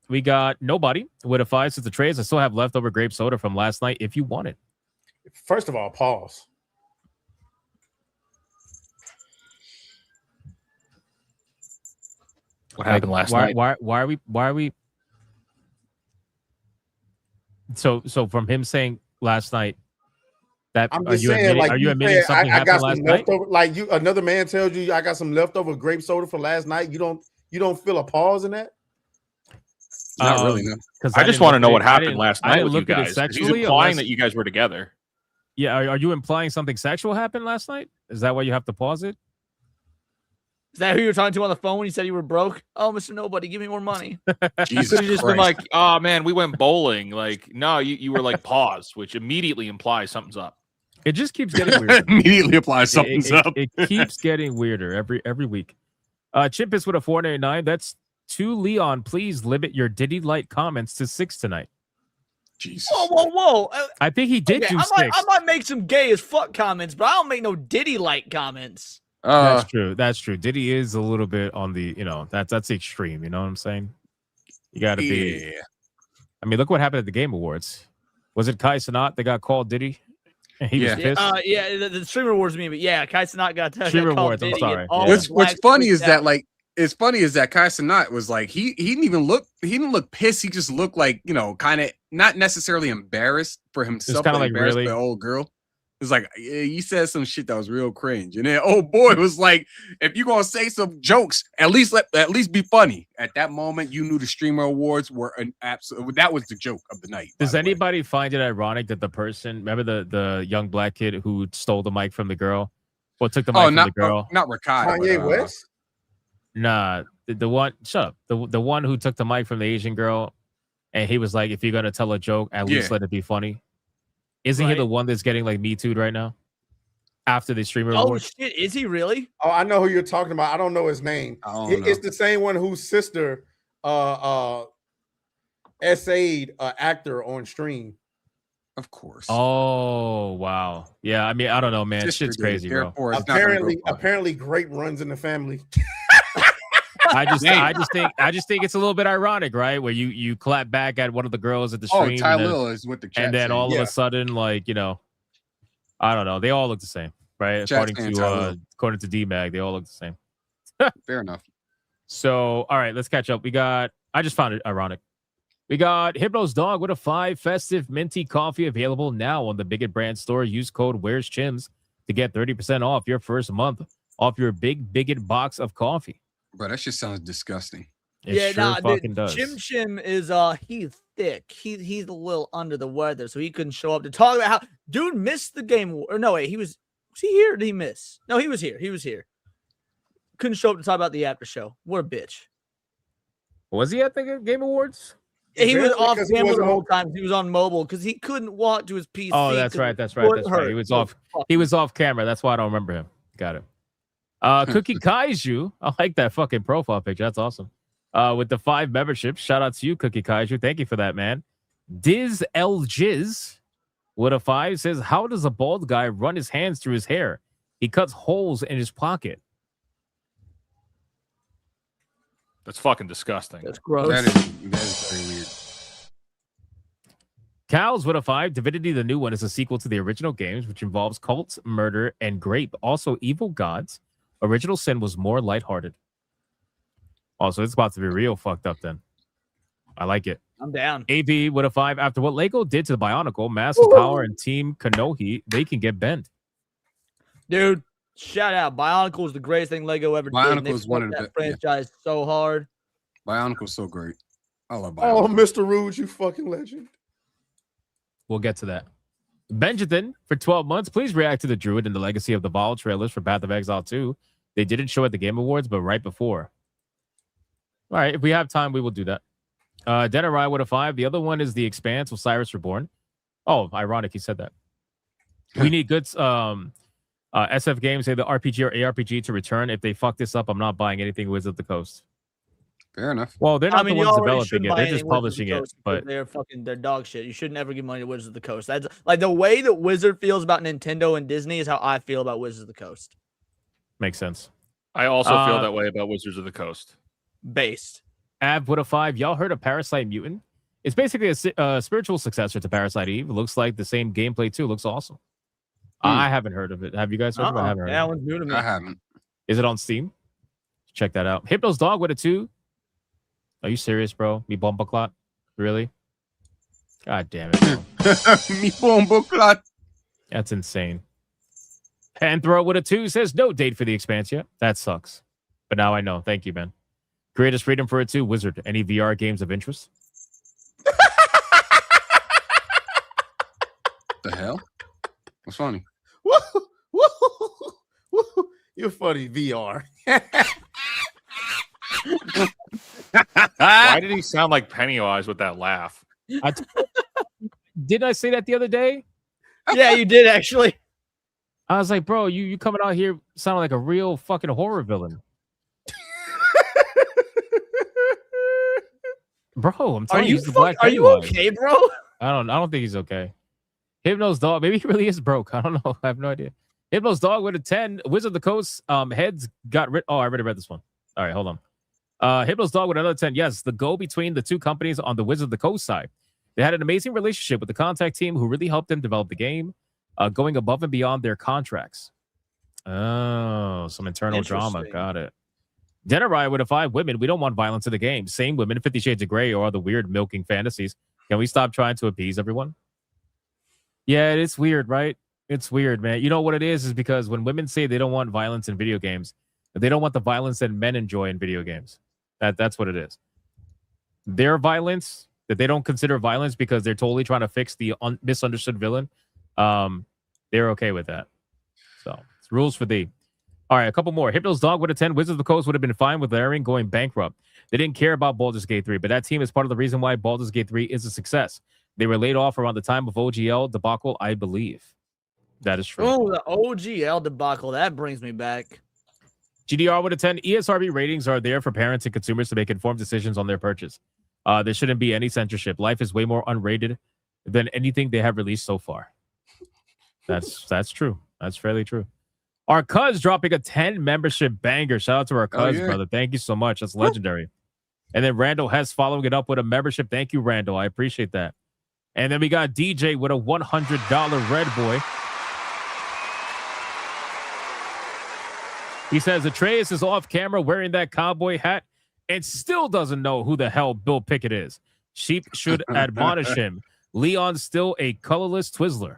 We got Nobody with a 5 since the trades. I still have leftover grape soda from last night if you want it. First of all, pause. What happened last night? Why are we? So from him saying last night that I'm are just you saying, admitting, like are you you admitting said, something I happened got last some night? leftover. Like you, another man tells you I got some leftover grape soda from last night. You don't feel a pause in that? Not really, no. Because I just want to know what happened last night with you guys. 'Cause he's Sexually, implying that you guys were together. Yeah, are you implying something sexual happened last night? Is that why you have to pause it? Is that who you were talking to on the phone when you said you were broke? Oh, Mr. Nobody, give me more money. Jesus Could have just been like, oh man, we went bowling. Like, no, you were like pause, which immediately implies something's up. It just keeps getting weirder. Immediately applies something's up. It keeps getting weirder every week. Chimpus with a 499. That's 2 Leon. Please limit your Diddy Light comments to 6 tonight. Jesus. Whoa. I think he did do 6. I might make some gay as fuck comments, but I don't make no Diddy like comments. That's true. That's true. Diddy is a little bit on the, that's the extreme. You know what I'm saying? You got to be. Yeah. I mean, look what happened at the Game Awards. Was it Kai Cenat that got called Diddy? And he was pissed. The Streamer Awards me, but yeah, Kai Cenat got Streamer called Awards. I'm Diddy sorry. and all Yeah. the What's blacks funny freaked is that out. like it's funny is that Kai Cenat was like he didn't look pissed. He just looked like kind of not necessarily embarrassed for himself, kinda but like, embarrassed really? for the old girl. It was like you said some shit that was real cringe, and then oh boy was like, if you gonna say some jokes, at least be funny. At that moment, you knew the Streamer Awards were an absolute. That was the joke of the night. Does anybody find it ironic that the person, remember the young black kid who stole the mic from the girl? Well, took the mic from the girl. Not Rakai. Kanye West? Nah, the one. Shut up. The one who took the mic from the Asian girl, and he was like, "If you're gonna tell a joke, at least let it be funny." Isn't he the one that's getting like Me Too'd right now? After the Streamer Oh Awards? shit, is he really? Oh, I know who you're talking about. I don't know his name. It's the same one whose sister essayed an actor on stream. Of course. Oh wow. Yeah, I mean, I don't know, man. Shit's crazy, bro. Apparently, grape runs in the family. I just think it's a little bit ironic, right? Where you clap back at one of the girls at the stream. Ty Lil is with the chat. And then all of a sudden, like, I don't know. They all look the same, right? According to DMAG, they all look the same. Fair enough. So, all right, let's catch up. I just found it ironic. We got Hypno's Dog with a 5 festive minty coffee available now on the Bigot brand store. Use code Where's Chims to get 30% off your first month off your big Bigot box of coffee. Bro, that shit sounds disgusting. It fucking does. Chim Chim is he's thick. He's a little under the weather, so he couldn't show up to talk about how dude missed the game. Or no, wait, he was Was he here or did he miss? No, he was here. He was here. Couldn't show up to talk about the after show. What a bitch. Was he at the Game Awards? Yeah, he was Apparently, off 'cause he camera the wasn't whole on- time. He was on mobile because he couldn't walk to his PC. Oh, that's right. That's right. That's right. He was off. He was off camera. That's why I don't remember him. Got it. Cookie Kaiju. I like that fucking profile picture. That's awesome. With the 5 memberships. Shout out to you, Cookie Kaiju. Thank you for that, man. Diz L Jiz with a 5 says, how does a bald guy run his hands through his hair? He cuts holes in his pocket. That's fucking disgusting. That's gross. That is very weird. Cows with a 5. Divinity, the new one, is a sequel to the original games, which involves cults, murder, and grape. Also, evil gods. Original Sin was more lighthearted. Also, it's about to be real fucked up then. I like it. I'm down. AB with a 5. After what Lego did to the Bionicle, Massive Power, and Team Kanohi, they can get bent. Dude, shout out. Bionicle is the greatest thing Lego ever did. Bionicle is one of that the franchise so hard. Bionicle's so great. I love Oh, Bionicle. Mr. Rude, you fucking legend. We'll get to that. Benjamin, for 12 months, please react to the Druid and the Legacy of the Vol trailers for Path of Exile 2. They didn't show at the Game Awards, but right before. All right, if we have time, we will do that. Denarai with a 5. The other one is The Expanse with Cyrus Reborn. Oh, ironic, he said that. We need good SF games, say the RPG or ARPG to return. If they fuck this up, I'm not buying anything Wizards of the Coast. Fair enough. Well, they're not the you ones already developing shouldn't it. buy They're any just Wizards of publishing the it. Coast But because they're dog shit. You should never give money to Wizards of the Coast. That's like the way that Wizard feels about Nintendo and Disney is how I feel about Wizards of the Coast. makes sense. I also feel that way about Wizards of the Coast. Based. Ab with a 5. Y'all heard of Parasite Mutant? It's basically a spiritual successor to Parasite Eve. It looks like the same gameplay too. Looks awesome. I haven't heard of it. Have you guys heard of it? I haven't heard That of it. one's new to me. I haven't. Is it on Steam? Check that out. Hypno's Dog with a 2. Are you serious, bro? Me bomba clot? Really? God damn it, bro. Me bomba clot. That's insane. Panthro with a 2 says no date for the Expanse yet. That sucks. But now I know. Thank you, man. Greatest Freedom for a 2. Wizard. Any VR games of interest? The hell? What's funny? You're funny, VR. Why did he sound like Pennywise with that laugh? Did I say that the other day? Yeah, you did actually. I was like, bro, you coming out here sounding like a real fucking horror villain. Bro, I'm telling you, he's the Black Are you Pennywise. okay, bro? I don't think he's okay. Hypno's Dog, maybe he really is broke. I don't know. I have no idea. Hypno's Dog with a 10. Wizard of the Coast heads got rid. Oh, I already read this one. All right, hold on. Hypno's Dog with another 10. Yes, the go between the two companies on the Wizard of the Coast side. They had an amazing relationship with the contact team who really helped them develop the game, going above and beyond their contracts. Oh, some internal drama. Got it. Denarai with a 5. Women, we don't want violence in the game. Same women, 50 Shades of Grey, or the weird milking fantasies. Can we stop trying to appease everyone? Yeah, it's weird, right? It's weird, man. You know what it is because when women say they don't want violence in video games, they don't want the violence that men enjoy in video games. That's what it is. Their violence that they don't consider violence because they're totally trying to fix the misunderstood villain. They're okay with that. So it's rules for thee. All right, a couple more. Hypno's Dog with a 10. Wizards of the Coast would have been fine with Larian going bankrupt. They didn't care about Baldur's Gate 3, but that team is part of the reason why Baldur's Gate 3 is a success. They were laid off around the time of OGL debacle, I believe. That is true. Oh, the OGL debacle. That brings me back. GDR with a 10. ESRB ratings are there for parents and consumers to make informed decisions on their purchase. There shouldn't be any censorship. Life is way more unrated than anything they have released so far. That's true. That's fairly true. Our cuz dropping a 10 membership banger. Shout out to our cuz, brother. Thank you so much. That's legendary. And then Randall Hess following it up with a membership. Thank you, Randall. I appreciate that. And then we got DJ with a $100 Red Boy. He says Atreus is off camera wearing that cowboy hat and still doesn't know who the hell Bill Pickett is. Sheep should admonish him. Leon's still a colorless Twizzler.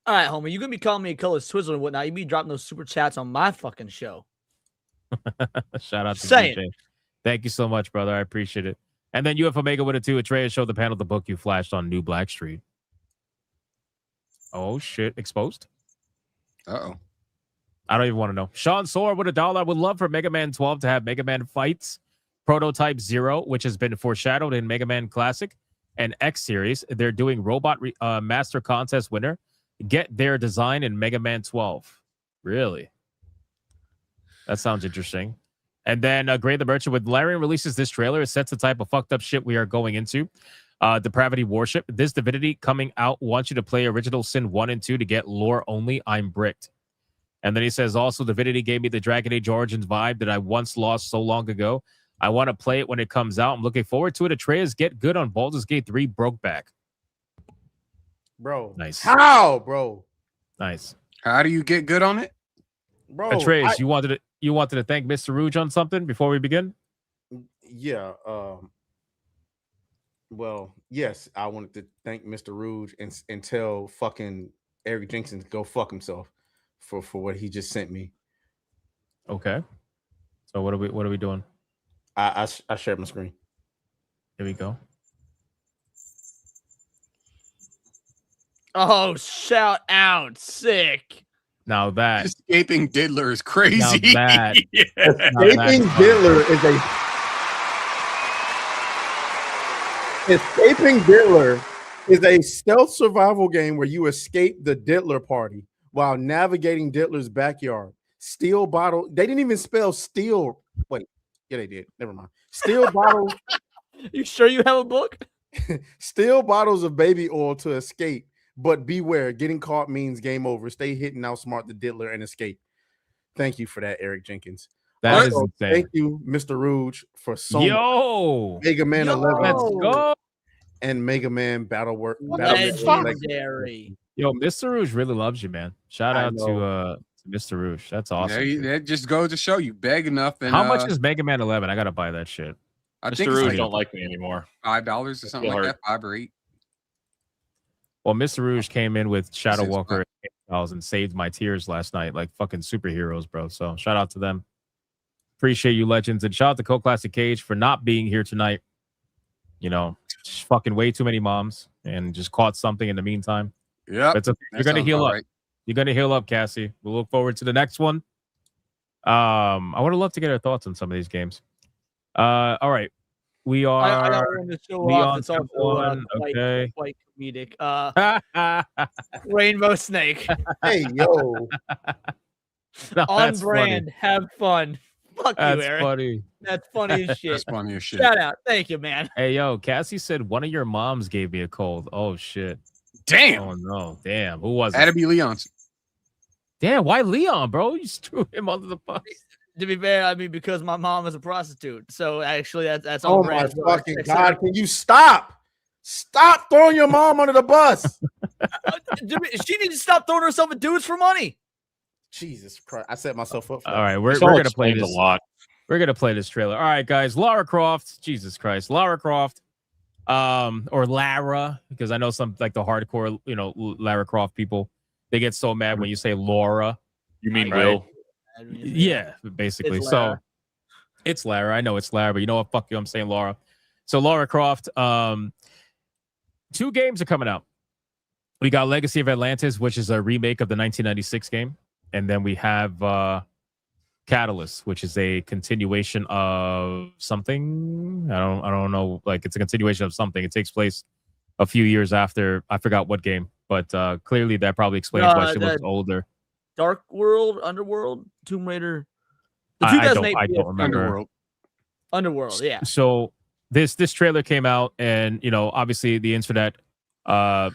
All right, homie, you're gonna be calling me a colorless Twizzler and whatnot. You be dropping those super chats on my fucking show. Shout out to Saying. DJ. Thank you so much, brother. I appreciate it. And then UF Omega with a 2. Atreus showed the panel the book you flashed on New Black Street. Oh shit, exposed. Uh-oh. I don't even want to know. Sean Soar with $1 would love for Mega Man 12 to have Mega Man Fights Prototype 0, which has been foreshadowed in Mega Man Classic and X Series. They're doing Robot Master Contest winner. Get their design in Mega Man 12. Really? That sounds interesting. And then Gray the Merchant with Larian releases this trailer. It sets the type of fucked up shit we are going into. Depravity Warship. This Divinity coming out wants you to play Original Sin 1 and 2 to get lore only. I'm bricked. And then he says, also, Divinity gave me the Dragon Age Origins vibe that I once lost so long ago. I want to play it when it comes out. I'm looking forward to it. Atreus get good on Baldur's Gate 3 broke back. Bro. Nice. How, bro? Nice. How do you get good on it? Bro. Atreus, you wanted to thank Mr. Rouge on something before we begin? Yeah. Well, yes, I wanted to thank Mr. Rouge and tell fucking Eric Jenkins to go fuck himself for what he just sent me. Okay. So what are we doing? I shared my screen. Here we go. Oh, shout out. Sick. Now that Escaping Diddler is crazy. Now that, Escaping Diddler is a Escaping Diddler is a stealth survival game where you escape the Diddler party while navigating Diddler's backyard. Steel bottle. They didn't even spell steel. Wait, yeah, they did. Never mind. Steel bottles. You sure you have a book? Steel bottles of baby oil to escape, but beware, getting caught means game over. Stay hidden, outsmart the Diddler, and escape. Thank you for that, Eric Jenkins. That is insane. Thank you, Mr. Rouge, for so much. Mega Man 11. Let's go. And Mega Man Battle Work. Legendary. Yo, Mr. Rouge really loves you, man. Shout out to Mr. Rouge. That's awesome. That just goes to show you beg enough. And how much is Mega Man 11? I gotta buy that shit. I Mr. think Rouge it's don't like me anymore. $5 or something like that. 5 or 8. Well, Mr. Rouge came in with Shadow Walker and saved my tears last night, like fucking superheroes, bro. So shout out to them. Appreciate you, legends, and shout out to Co-Classic Cage for not being here tonight. You know, just fucking way too many moms and just caught something in the meantime. Yeah, okay. You're gonna heal up. Right. You're gonna heal up, Cassie. We'll look forward to the next one. I would have loved to get our thoughts on some of these games. All right, we are. I got one to show off. It's also quite comedic. Rainbow Snake. Hey yo, no, on brand. Funny. Have fun. Fuck that's you, Eric. Funny. That's funny as shit. That's funny as shit. Shout out. Thank you, man. Hey yo, Cassie said one of your moms gave me a cold. Oh shit. Damn. Oh no. Damn. Who was it? Had to be Leon's. Damn. Why Leon, bro? You just threw him under the bus. To be fair, I mean, because my mom is a prostitute. So actually, that's all. Oh my fucking god! Can you stop? Stop throwing your mom under the bus. She needs to stop throwing herself at dudes for money. Jesus Christ! I set myself up. All right, we're gonna play this a lot. We're gonna play this trailer. All right, guys. Lara Croft. Jesus Christ, Lara Croft. Or Lara, because I know some like the hardcore, you know, Lara Croft people. They get so mad when you say Laura. You mean Will? Yeah, basically. It's Lara. I know it's Lara, but you know what? Fuck you. I'm saying Laura. So Lara Croft. 2 games are coming out. We got Legacy of Atlantis, which is a remake of the 1996 game, and then we have Catalyst, which is a continuation of something. I don't know. Like it's a continuation of something. It takes place a few years after. I forgot what game, but clearly that probably explains why she looks older. Dark World, Underworld, Tomb Raider. The 2008 I don't remember. Underworld, yeah. So this trailer came out, and you know, obviously the internet. I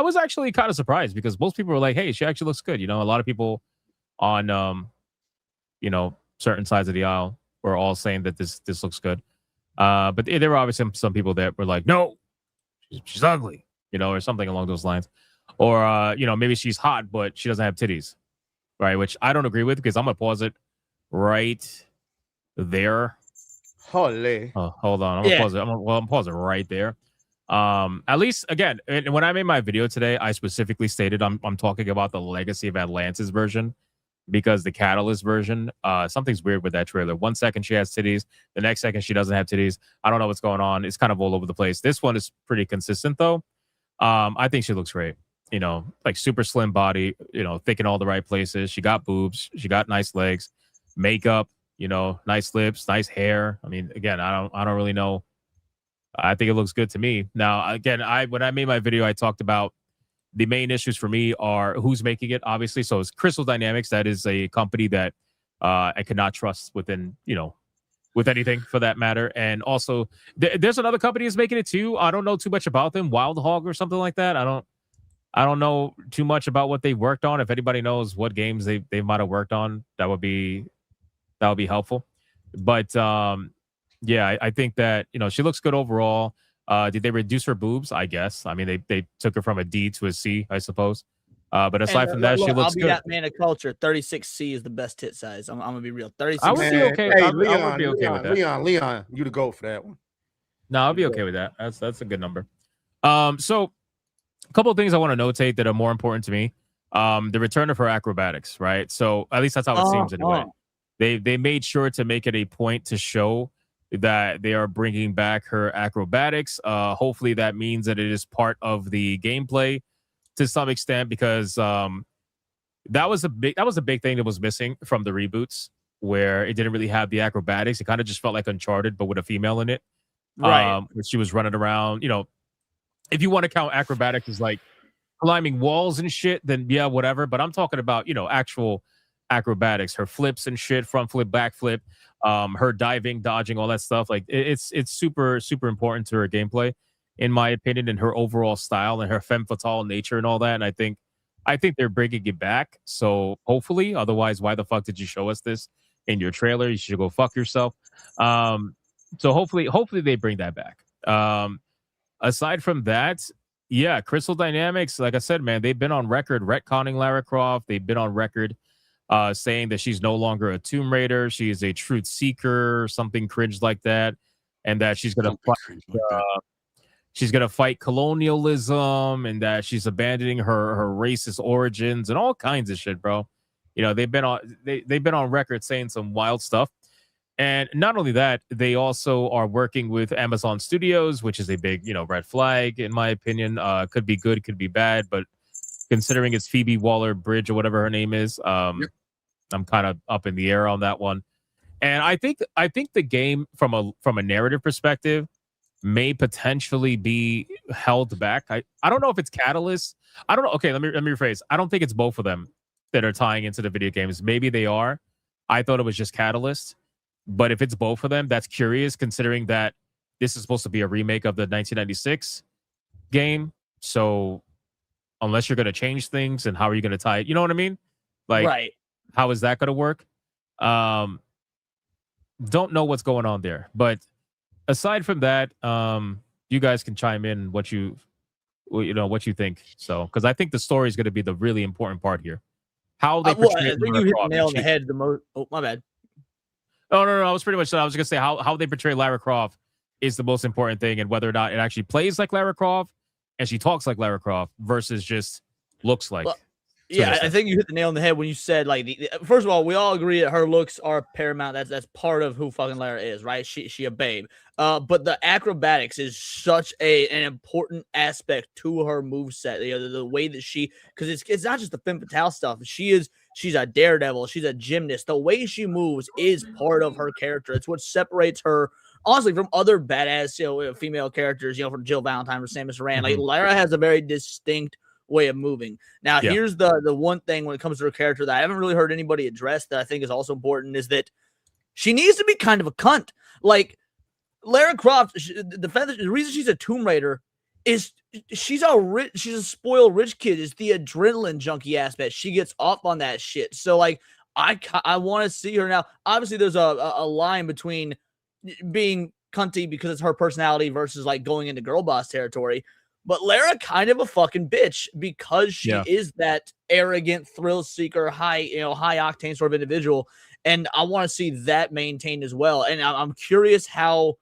was actually kind of surprised because most people were like, "Hey, she actually looks good." You know, a lot of people on you know, certain sides of the aisle were all saying that this looks good. But there were obviously some people that were like, "No, she's ugly," you know, or something along those lines. Or you know, maybe she's hot, but she doesn't have titties, right? Which I don't agree with because I'm gonna pause it right there. Holy. Oh, hold on, I'm gonna pause it. I'm pause it right there. At least again, and when I made my video today, I specifically stated I'm talking about the Legacy of Atlantis version because the Catalyst version, something's weird with that trailer. 1 second she has titties, the next second she doesn't have titties. I don't know what's going on. It's kind of all over the place. This one is pretty consistent though. I think she looks great. you know, like super slim body, you know, thick in all the right places. She got boobs, she got nice legs, makeup, you know, nice lips, nice hair. I mean, again, I don't really know. I think it looks good to me. Now, again, when I made my video, I talked about the main issues for me are who's making it, obviously. So it's Crystal Dynamics. That is a company that I cannot trust within, you know, with anything for that matter. And also, there's another company that's making it too. I don't know too much about them, Wild Hog or something like that. I don't know too much about what they worked on. If anybody knows what games they might have worked on, that would be helpful. But yeah, I think that, you know, she looks good overall. Did they reduce her boobs? I guess. I mean, they took her from a D to a C, I suppose. But aside from that, she looks I'll be good. that man of culture. 36C is the best tit size. I'm gonna be real. 36. I would be okay. Hey, I would be okay with that. Leon, you the GOAT for that one. No, I'll be okay with that. That's a good number. So a couple of things I want to notate that are more important to me. The return of her acrobatics, right? So at least that's how it seems anyway. They made sure to make it a point to show that they are bringing back her acrobatics. Hopefully that means that it is part of the gameplay to some extent, because that was a big thing that was missing from the reboots, where it didn't really have the acrobatics. It kind of just felt like Uncharted, but with a female in it. Right. Where she was running around. You know, if you want to count acrobatics as like climbing walls and shit, then yeah, whatever. But I'm talking about, you know, actual acrobatics, her flips and shit, front flip, back flip, her diving, dodging, all that stuff. Like it's super, super important to her gameplay, in my opinion, and her overall style and her femme fatale nature and all that. And I think they're bringing it back. So hopefully, otherwise, why the fuck did you show us this in your trailer? You should go fuck yourself. So hopefully they bring that back. Aside from that, yeah, Crystal Dynamics, like I said, man, they've been on record retconning Lara Croft. They've been on record saying that she's no longer a Tomb Raider. She is a truth seeker, or something cringe like that, and that she's gonna fight colonialism, and that she's abandoning her racist origins and all kinds of shit, bro. You know, they've been on record saying some wild stuff. And not only that, they also are working with Amazon Studios, which is a big, you know, red flag, in my opinion. Could be good, could be bad, but considering it's Phoebe Waller-Bridge or whatever her name is, I'm kind of up in the air on that one. And I think the game, from a narrative perspective, may potentially be held back. I don't know if it's Catalyst. I don't know. Okay, let me rephrase. I don't think it's both of them that are tying into the video games. Maybe they are. I thought it was just Catalyst. But if it's both of them, that's curious, considering that this is supposed to be a remake of the 1996 game. So unless you're going to change things, and how are you going to tie it? You know what I mean? Like, right. How is that going to work? Don't know what's going on there. But aside from that, you guys can chime in what you think. So, because I think the story is going to be the really important part here. How they portray I think you hit the nail on the head the most. Oh, my bad. Oh, no. I was pretty much. I was going to say how they portray Lara Croft is the most important thing, and whether or not it actually plays like Lara Croft and she talks like Lara Croft versus just looks like. Well, yeah, I think you hit the nail on the head when you said, like, first of all, we all agree that her looks are paramount. That's part of who fucking Lara is, right? She a babe. But the acrobatics is such an important aspect to her moveset. You know, the way that because it's not just the femme fatale stuff. She's a daredevil. She's a gymnast. The way she moves is part of her character. It's what separates her, honestly, from other badass, you know, female characters, you know, from Jill Valentine or Samus Aran. Like, Lara has a very distinct way of moving. Now, here's the one thing when it comes to her character that I haven't really heard anybody address that I think is also important, is that she needs to be kind of a cunt. Like, Lara Croft, the reason she's a Tomb Raider is she's a spoiled rich kid. It's the adrenaline junkie aspect. She gets off on that shit. So, like, I want to see her now. Obviously, there's a line between being cunty because it's her personality versus, like, going into girl boss territory. But Lara kind of a fucking bitch because she is that arrogant thrill seeker, high octane sort of individual. And I want to see that maintained as well. And I'm curious how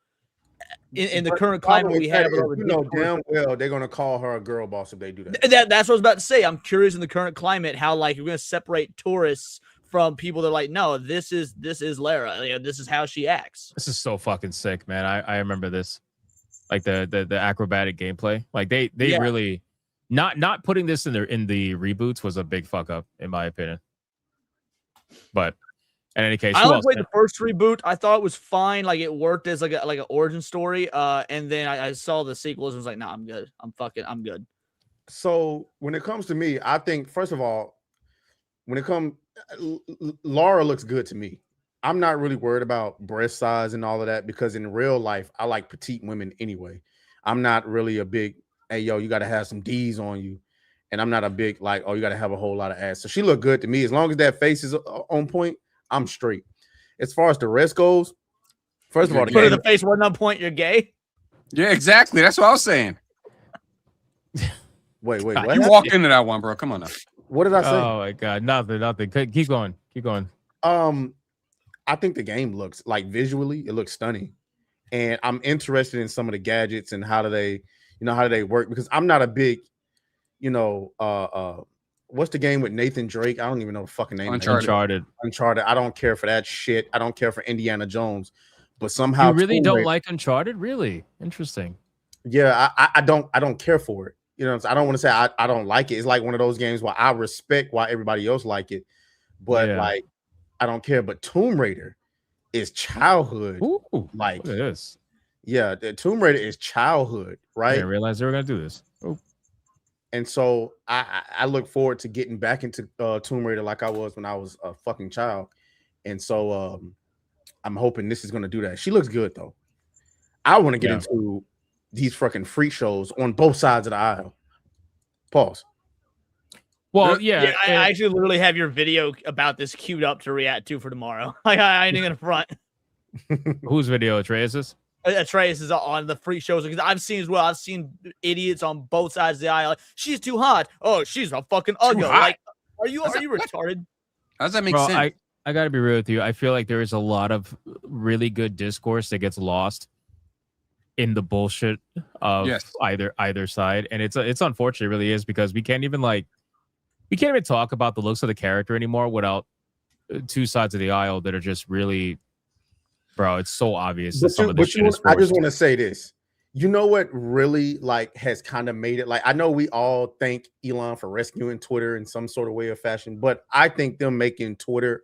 in the current climate we have, you know damn well they're gonna call her a girl boss if they do that. That's what I was about to say. I'm curious in the current climate how, like, you're gonna separate tourists from people that are like, no, this is Lara. You know, this is how she acts. This is so fucking sick, man. I remember this. Like the acrobatic gameplay, like they really Not putting this in the reboots was a big fuck up, in my opinion. But in any case, I who only else? played the first reboot. I thought it was fine. Like it worked as like an origin story. And then I saw the sequels and was like, nah, I'm good. I'm good. So when it comes to me, I think first of all, when it comes, Lara looks good to me. I'm not really worried about breast size and all of that because in real life, I like petite women anyway. I'm not really a big, hey, yo, you got to have some D's on you. And I'm not a big, like, oh, you got to have a whole lot of ass. So she looked good to me. As long as that face is on point, I'm straight. As far as the rest goes, first of all, the face wasn't on point. You're gay. Yeah, exactly. That's what I was saying. Wait, what? You walked into that one, bro. Come on now. What did I say? Oh my god, nothing. Keep going. I think the game looks like visually, it looks stunning, and I'm interested in some of the gadgets and how do they work because I'm not a big, what's the game with Nathan Drake? I don't even know the fucking name. Uncharted. I don't care for that shit. I don't care for Indiana Jones, but somehow You really don't like Uncharted? Really interesting. Yeah, I don't care for it. You know, I don't want to say I don't like it. It's like one of those games where I respect why everybody else like it, but like I don't care. But Tomb Raider is childhood. Ooh, like look at this. Yeah, the Tomb Raider is childhood, right? I didn't realize they were gonna do this. Oh. And so I look forward to getting back into Tomb Raider like I was when I was a fucking child. And so I'm hoping this is gonna do that. She looks good though. I want to get into these fucking freak shows on both sides of the aisle. Pause. Well, yeah, I actually literally have your video about this queued up to react to for tomorrow. Like I ain't gonna front. Whose video? Atreus's? Atreus is on the freak shows because I've seen as well. I've seen idiots on both sides of the aisle. Like, she's too hot. Oh, she's a fucking uggo. Like, are you retarded? How does that make Bro, sense? I gotta be real with you. I feel like there is a lot of really good discourse that gets lost in the bullshit of either side, and it's unfortunate. It really is because we can't even talk about the looks of the character anymore without two sides of the aisle that are just really, bro. It's so obvious that some of this shit is I just forced. want to say this. You know what really has kind of made it like I know we all thank Elon for rescuing Twitter in some sort of way or fashion, but I think them making Twitter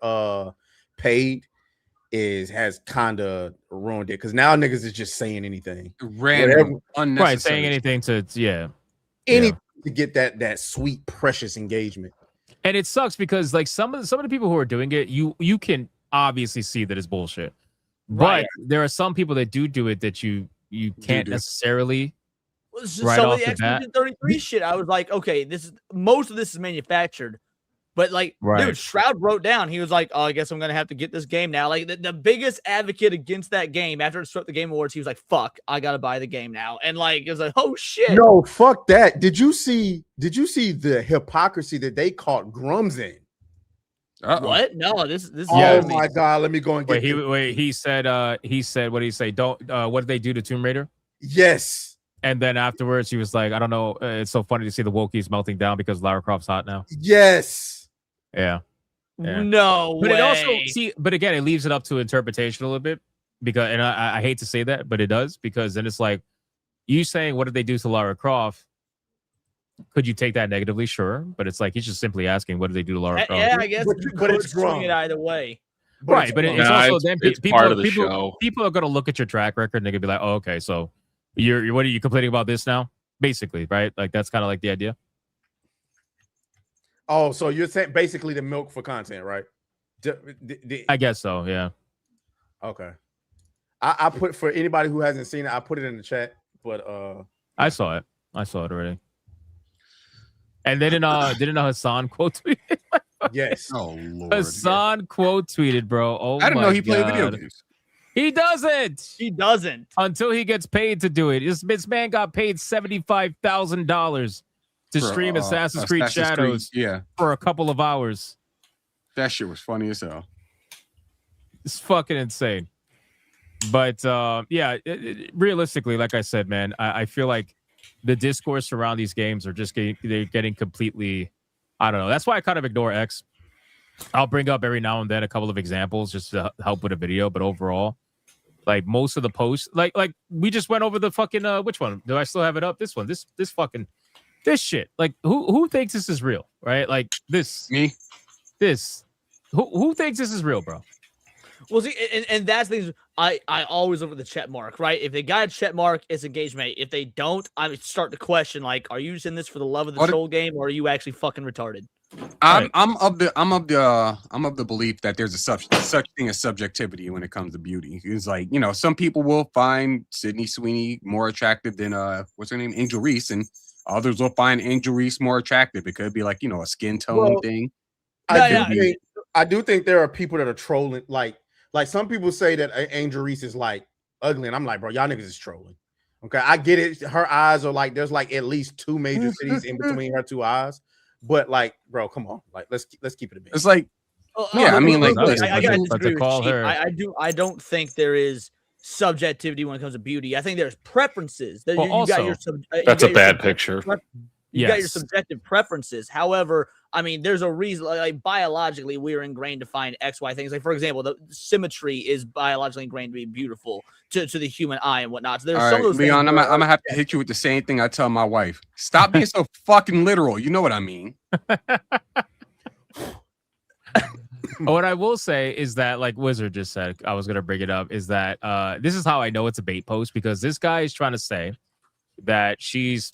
paid has kind of ruined it because now niggas is just saying anything, random, unnecessary, right? Saying anything to anything to get that sweet precious engagement. And it sucks because like some of the people who are doing it, you can obviously see that it's bullshit. Right. But there are some people that do it that you can't necessarily right Some off of the the bat. Expedition 33 shit, I was like, okay, most of this is manufactured. But like, Right. dude, Shroud wrote down, he was like, oh, I guess I'm gonna have to get this game now. Like the biggest advocate against that game after it struck the Game Awards, he was like, fuck, I gotta buy the game now. And like it was like, oh shit. No, fuck that. Did you see the hypocrisy that they caught Grums in? What? No, this Oh my god, let me go and get He said what did he say? Don't what did they do to Tomb Raider? Yes. And then afterwards he was like, I don't know, it's so funny to see the wokies melting down because Lara Croft's hot now. Yes. Yeah. No But way. it also but again, it leaves it up to interpretation a little bit because, and I hate to say that, but it does, because then it's like you saying, what did they do to Lara Croft? Could you take that negatively? Sure. But it's like, he's just simply asking, what did they do to Lara Croft? Yeah, I guess But you could it's swing wrong. it either way. Right. But it's also then it's people, part of the people, show. people are going to look at your track record and they're going to be like, oh, okay, so what are you complaining about this now? Basically, right? Like, that's kind of like the idea. Oh, so you're saying basically the milk for content, right? I guess so, yeah. Okay. I put, for anybody who hasn't seen it, I put it in the chat, but I saw it already. And didn't Hassan quote tweet? Yes. Oh Lord. Hassan quote tweeted, bro. Oh, I didn't know he played video God. games. He doesn't. He doesn't. Until he gets paid to do it. This man got paid $75,000 to For, stream Assassin's Creed Shadows for a couple of hours. That shit was funny as hell. It's fucking insane. But realistically, like I said, man, I feel like the discourse around these games are just getting completely, I don't know. That's why I kind of ignore X. I'll bring up every now and then a couple of examples just to help with a video, but overall, like most of the posts, like we just went over the fucking which one? Do I still have it up? This one. This fucking this shit. Like, who thinks this is real, right? Like this. Me. This. Who thinks this is real, bro? Well, see, and that's things I always look at the check mark, right? If they got a check mark, it's engagement. If they don't, I start to question, like, are you using this for the love of the troll game, or are you actually fucking retarded? I'm of the belief that there's a such thing as subjectivity when it comes to beauty. It's like, you know, some people will find Sydney Sweeney more attractive than what's her name, Angel Reese, and others will find Angel Reese more attractive. It could be like, you know, a skin tone thing. I do think there are people that are trolling. Like some people say that Angel Reese is like ugly, and I'm like, bro, y'all niggas is trolling. Okay, I get it. Her eyes are like, there's like at least 2 major cities in between her 2 eyes. But like, bro, come on, like let's keep it a bit. It's like, yeah, I mean, like, I don't think there is subjectivity when it comes to beauty. I think there's preferences. Well, that's a bad picture. You got your subjective preferences. However, I mean, there's a reason. Like biologically, we're ingrained to find X, Y things. Like for example, the symmetry is biologically ingrained to be beautiful to the human eye and whatnot. So there's some of those Leon, things I'm gonna have to hit you with the same thing I tell my wife. Stop being so fucking literal. You know what I mean? What I will say is that, like Wizard just said, I was gonna bring it up, is that this is how I know it's a bait post, because this guy is trying to say that she's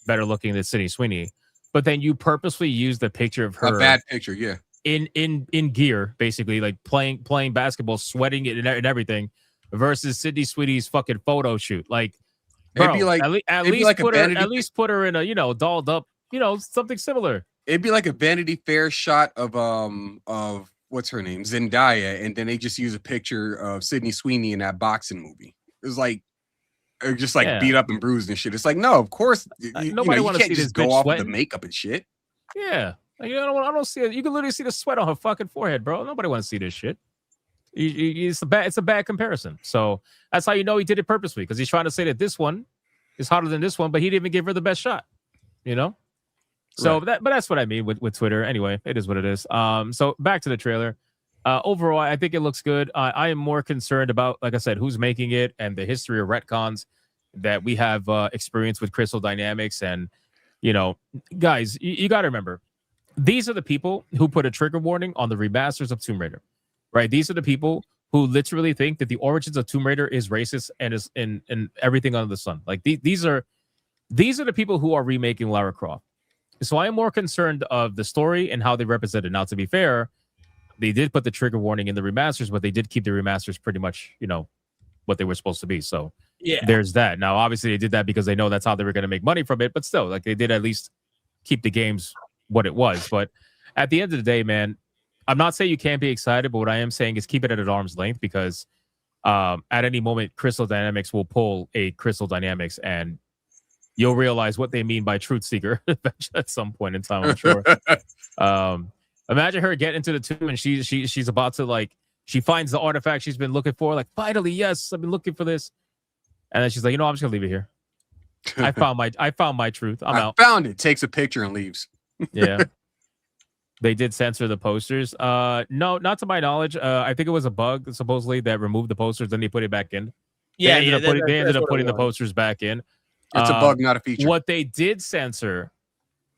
better looking than Sydney Sweeney, but then you purposely use the picture of her, a bad picture, yeah, in gear, basically, like playing basketball, sweating it and everything, versus Sydney Sweeney's fucking photo shoot. Like, bro, it'd be like, at least put her in a, you know, dolled up, you know, something similar. It'd be like a Vanity Fair shot of what's her name, Zendaya, and then they just use a picture of Sydney Sweeney in that boxing movie. It was like, just like beat up and bruised and shit. It's like, no, of course, nobody want to see this go bitch off sweating. The makeup and shit. Yeah, like, I don't see it. You can literally see the sweat on her fucking forehead, bro. Nobody want to see this shit. It's a bad comparison. So that's how you know he did it purposely, because he's trying to say that this one is hotter than this one, but he didn't even give her the best shot. You know. So but that's what I mean with Twitter. Anyway, it is what it is. So back to the trailer. Overall, I think it looks good. I am more concerned about, like I said, who's making it and the history of retcons that we have experience with Crystal Dynamics. And, you know, guys, you got to remember, these are the people who put a trigger warning on the remasters of Tomb Raider, right? These are the people who literally think that the origins of Tomb Raider is racist and is in everything under the sun. Like these are the people who are remaking Lara Croft. So I am more concerned of the story and how they represent it. Now, to be fair, they did put the trigger warning in the remasters, but they did keep the remasters pretty much, you know, what they were supposed to be. So yeah, there's that. Now, obviously, they did that because they know that's how they were going to make money from it. But still, like, they did at least keep the games what it was. But at the end of the day, man, I'm not saying you can't be excited, but what I am saying is keep it at an arm's length, because at any moment, Crystal Dynamics will pull a Crystal Dynamics, and you'll realize what they mean by Truth Seeker at some point in time, I'm sure. Imagine her getting into the tomb and she's about to, like, she finds the artifact she's been looking for. Like, finally, yes, I've been looking for this. And then she's like, you know, I'm just gonna leave it here. I found my truth. I'm out. Found it. Takes a picture and leaves. Yeah. They did censor the posters. No, not to my knowledge. I think it was a bug supposedly that removed the posters, then they put it back in. They ended up putting the posters back in. It's a bug, not a feature. What they did censor,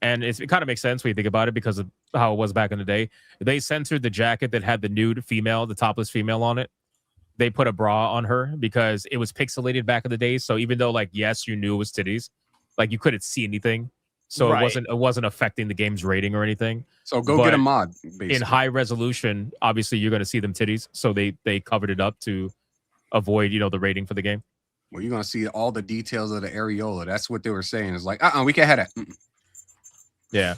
and it kind of makes sense when you think about it because of how it was back in the day. They censored the jacket that had the nude female, the topless female on it. They put a bra on her because it was pixelated back in the day. So even though, like, yes, you knew it was titties, like, you couldn't see anything. So it wasn't affecting the game's rating or anything. So go get a mod. Basically. In high resolution, obviously you're going to see them titties. So they covered it up to avoid, you know, the rating for the game. Well, you're gonna see all the details of the areola. That's what they were saying. It's like, we can't have that. Yeah,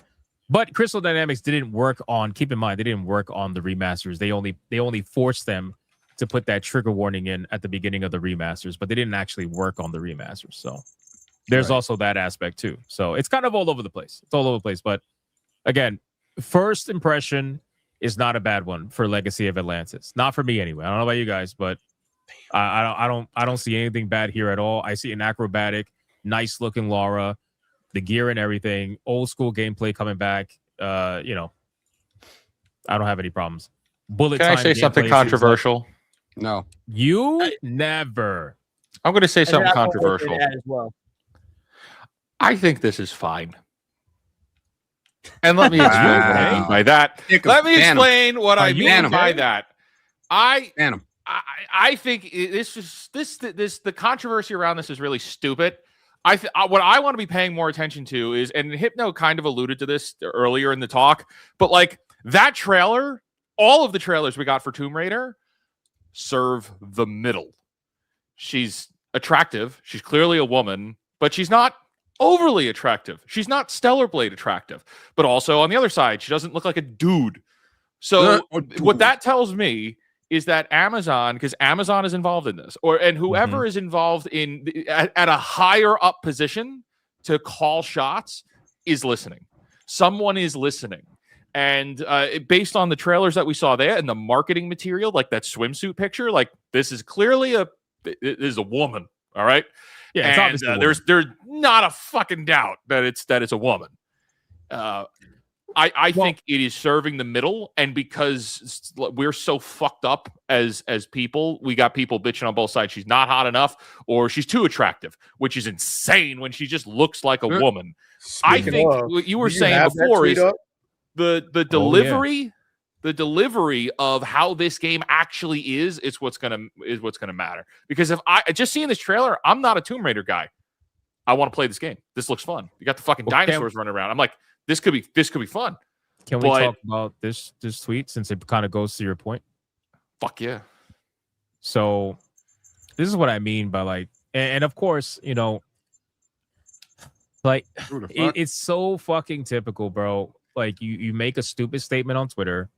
but Crystal Dynamics didn't work on. Keep in mind, they didn't work on the remasters. They only forced them to put that trigger warning in at the beginning of the remasters, but they didn't actually work on the remasters. So there's also that aspect too. So it's kind of all over the place. It's all over the place. But again, first impression is not a bad one for Legacy of Atlantis. Not for me anyway. I don't know about you guys, but I don't see anything bad here at all. I see an acrobatic, nice looking Lara, the gear and everything, old school gameplay coming back. You know, I don't have any problems. Bullet Can time I say something controversial? No, you never. I'm going to say something controversial. As well. I think this is fine. And let me explain what I mean by that. Let me explain what I mean by that. I think the controversy around this is really stupid. What I want to be paying more attention to is, and Hypno kind of alluded to this earlier in the talk, but like that trailer, all of the trailers we got for Tomb Raider serve the middle. She's attractive. She's clearly a woman, but she's not overly attractive. She's not Stellar Blade attractive, but also on the other side, she doesn't look like a dude. So what that tells me is that Amazon, because Amazon is involved in this, and whoever is involved in at a higher up position to call shots is listening. Someone is listening. And based on the trailers that we saw there and the marketing material, like that swimsuit picture, like this is clearly a woman. All right. Yeah. It's and obviously there's not a fucking doubt that it's a woman. I think it is serving the middle, and because we're so fucked up as people, we got people bitching on both sides. She's not hot enough, or she's too attractive, which is insane when she just looks like a woman. I think what you were saying before is the delivery, the delivery of how this game actually is what's gonna matter. Because if I just seeing this trailer, I'm not a Tomb Raider guy. I want to play this game. This looks fun. You got the fucking dinosaurs running around. I'm like, this could be fun. Can we talk about this tweet since it kind of goes to your point? Fuck yeah. So this is what I mean by like, and of course, you know, like it's so fucking typical, bro. Like you make a stupid statement on Twitter,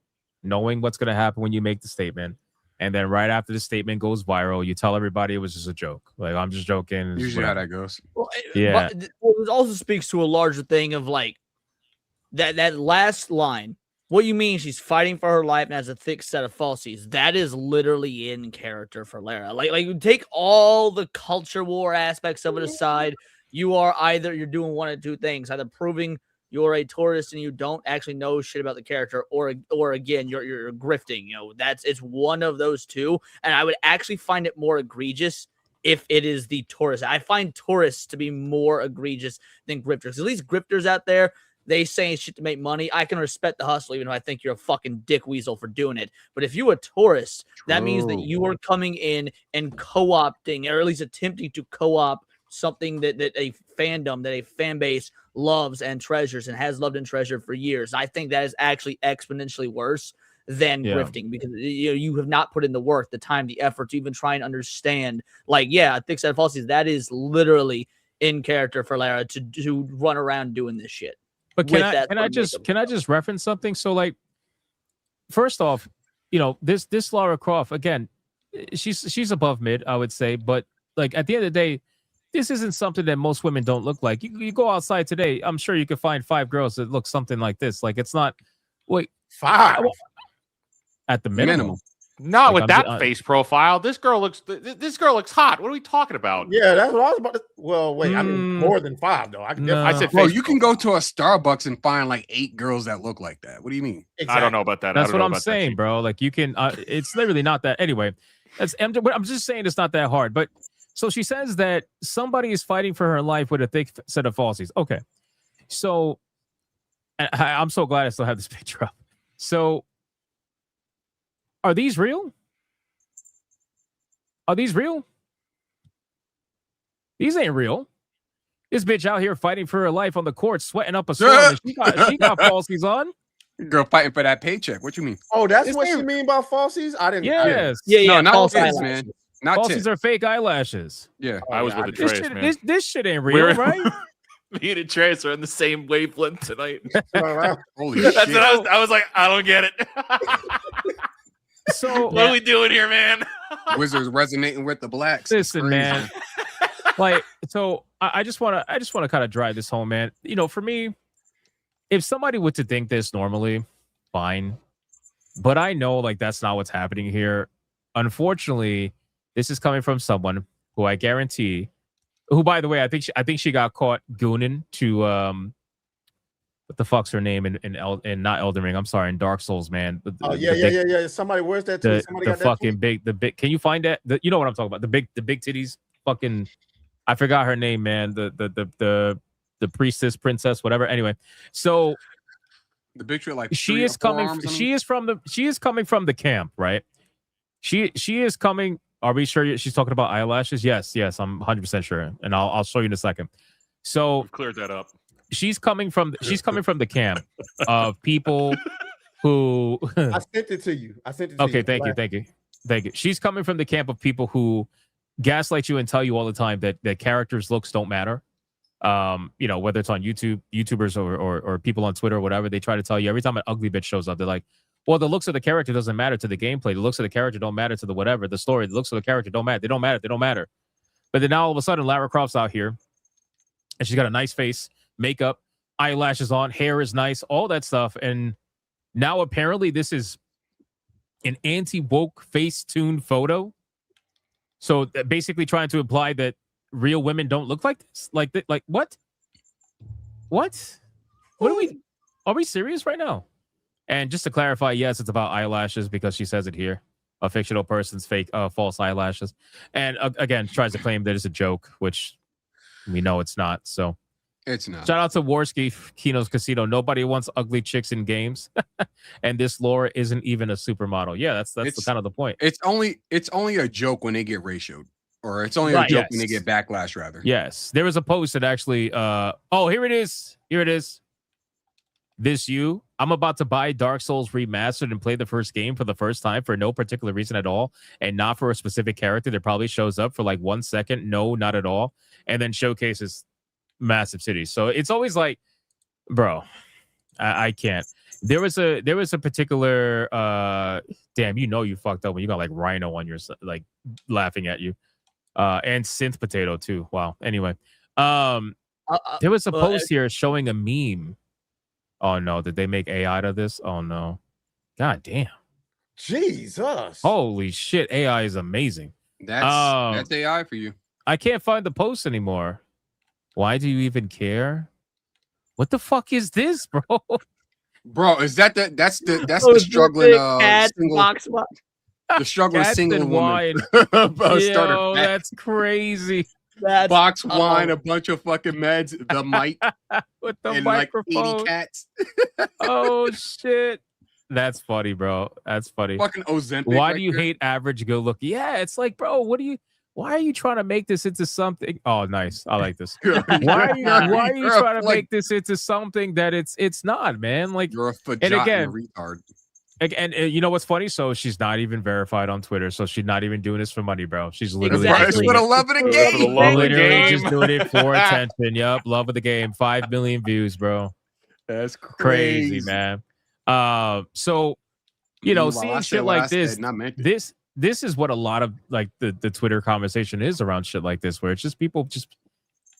knowing what's gonna happen when you make the statement, and then right after the statement goes viral, you tell everybody it was just a joke. Like, I'm just joking. Usually how that goes. Well, yeah. But it also speaks to a larger thing of like that last line. What you mean she's fighting for her life and has a thick set of falsies? That is literally in character for Lara. Like take all the culture war aspects of it aside. You're doing one of two things: either proving you're a tourist and you don't actually know shit about the character, or again, you're grifting. You know, it's one of those two. And I would actually find it more egregious if it is the tourist. I find tourists to be more egregious than grifters. At least grifters out there, they saying shit to make money. I can respect the hustle, even though I think you're a fucking dick weasel for doing it. But if you're a tourist, that means that you are coming in and co-opting, or at least attempting to co-opt something that a fandom, that a fan base loves and treasures and has loved and treasured for years. I think that is actually exponentially worse than grifting, because you have not put in the work, the time, the effort to even try and understand. Like, yeah, thick set of falsies, that is literally in character for Lara to run around doing this shit. But can I just reference something? So, like, first off, you know, this Lara Croft, again, she's above mid, I would say, but like at the end of the day, this isn't something that most women don't look like. You go outside today, I'm sure you could find 5 girls that look something like this. Like, it's not 5 at the minimum. Not like, with that face profile. This girl looks hot. What are we talking about? Yeah, that's what I was about to. Well, wait, I mean more than 5 though. I said, bro, you can go to a Starbucks and find like 8 girls that look like that. What do you mean? Exactly. I don't know about that. That's what I'm saying, bro. Like, you can. It's literally not that. Anyway, I'm just saying it's not that hard. But so she says that somebody is fighting for her life with a thick set of falsies. Okay, so I'm so glad I still have this picture up. So, are these real? Are these real? These ain't real. This bitch out here fighting for her life on the court, sweating up a storm. She got falsies on. Girl fighting for that paycheck. What you mean? Oh, that's what you mean by falsies? I didn't. Yes. Yeah. No, not tits, man. Not falsies tits. are fake eyelashes. Yeah. I was with the Trace, man. This shit ain't real, right? Me and Trace are in the same wavelength tonight. Holy That's shit. what I was like, I don't get it. So what are we doing here, man? Wizards resonating with the blacks. Listen, man. Like, so I just want to kind of drive this home, man. You know, for me, if somebody were to think this normally, fine. But I know, like, that's not what's happening here. Unfortunately, this is coming from someone who I guarantee, who, by the way, I think she got caught gooning to what the fuck's her name in not Elden Ring? I'm sorry, in Dark Souls, man. Yeah. Somebody, where's that? Somebody the got fucking that the big. Can you find that? You know what I'm talking about? The big titties. Fucking, I forgot her name, man. The priestess, princess, whatever. Anyway, so The bitch with like she is coming. She is coming from the camp, right? She is coming. Are we sure she's talking about eyelashes? Yes, I'm 100% sure, and I'll show you in a second. So We've cleared that up. She's coming from the camp of people who. I sent it to you. Okay, thank you. She's coming from the camp of people who gaslight you and tell you all the time that characters' looks don't matter. Whether it's on YouTubers or people on Twitter or whatever, they try to tell you every time an ugly bitch shows up, they're like, well, the looks of the character doesn't matter to the gameplay. The looks of the character don't matter to the whatever, the story. The looks of the character don't matter. They don't matter. But then now all of a sudden, Lara Croft's out here, and she's got a nice face, makeup, eyelashes on, hair is nice, all that stuff. And now apparently this is an anti-woke face-tuned photo. So basically trying to imply that real women don't look like this. Like what? What are we serious right now? And just to clarify, yes, it's about eyelashes because she says it here. A fictional person's fake, false eyelashes. And again, tries to claim that it's a joke, which we know it's not. So it's not. Shout out to Warski, Kino's Casino. Nobody wants ugly chicks in games. And this Laura isn't even a supermodel. Yeah, that's kind of the point. It's only a joke when they get ratioed. Or it's only a joke when they get backlash, rather. Yes. There was a post that actually here it is. I'm about to buy Dark Souls Remastered and play the first game for the first time for no particular reason at all, and not for a specific character that probably shows up for like 1 second. No, not at all. And then showcases massive cities. So it's always like, bro, I can't. There was a particular damn, you fucked up when you got like Rhino on your like laughing at you. And Synth Potato too. Wow. Anyway, there was a post here showing a meme. Oh no, did they make AI out of this? Oh no. God damn. Jesus. Holy shit, AI is amazing. That's AI for you. I can't find the post anymore. Why do you even care? What the fuck is this, bro? Bro, is that's the struggling single the struggling single woman. Yo, that's crazy. That's box wine, a bunch of fucking meds, the mic with the and microphone. Like 80 cats. Oh shit. That's funny, bro. That's funny. Fucking Ozempic. Why do you hate average good look? Yeah, it's like, bro, why are you trying to make this into something? Oh, nice. I like this. Why are you trying to make this into something that it's not, man? Like, you're a retard. And you know what's funny? So she's not even verified on Twitter. So she's not even doing this for money, bro. She's literally just for the love of the game. Literally just doing it for attention. Yup, love of the game. 5 million views, bro. That's crazy, man. So seeing shit like this is what a lot of like the Twitter conversation is around shit like this, where it's just people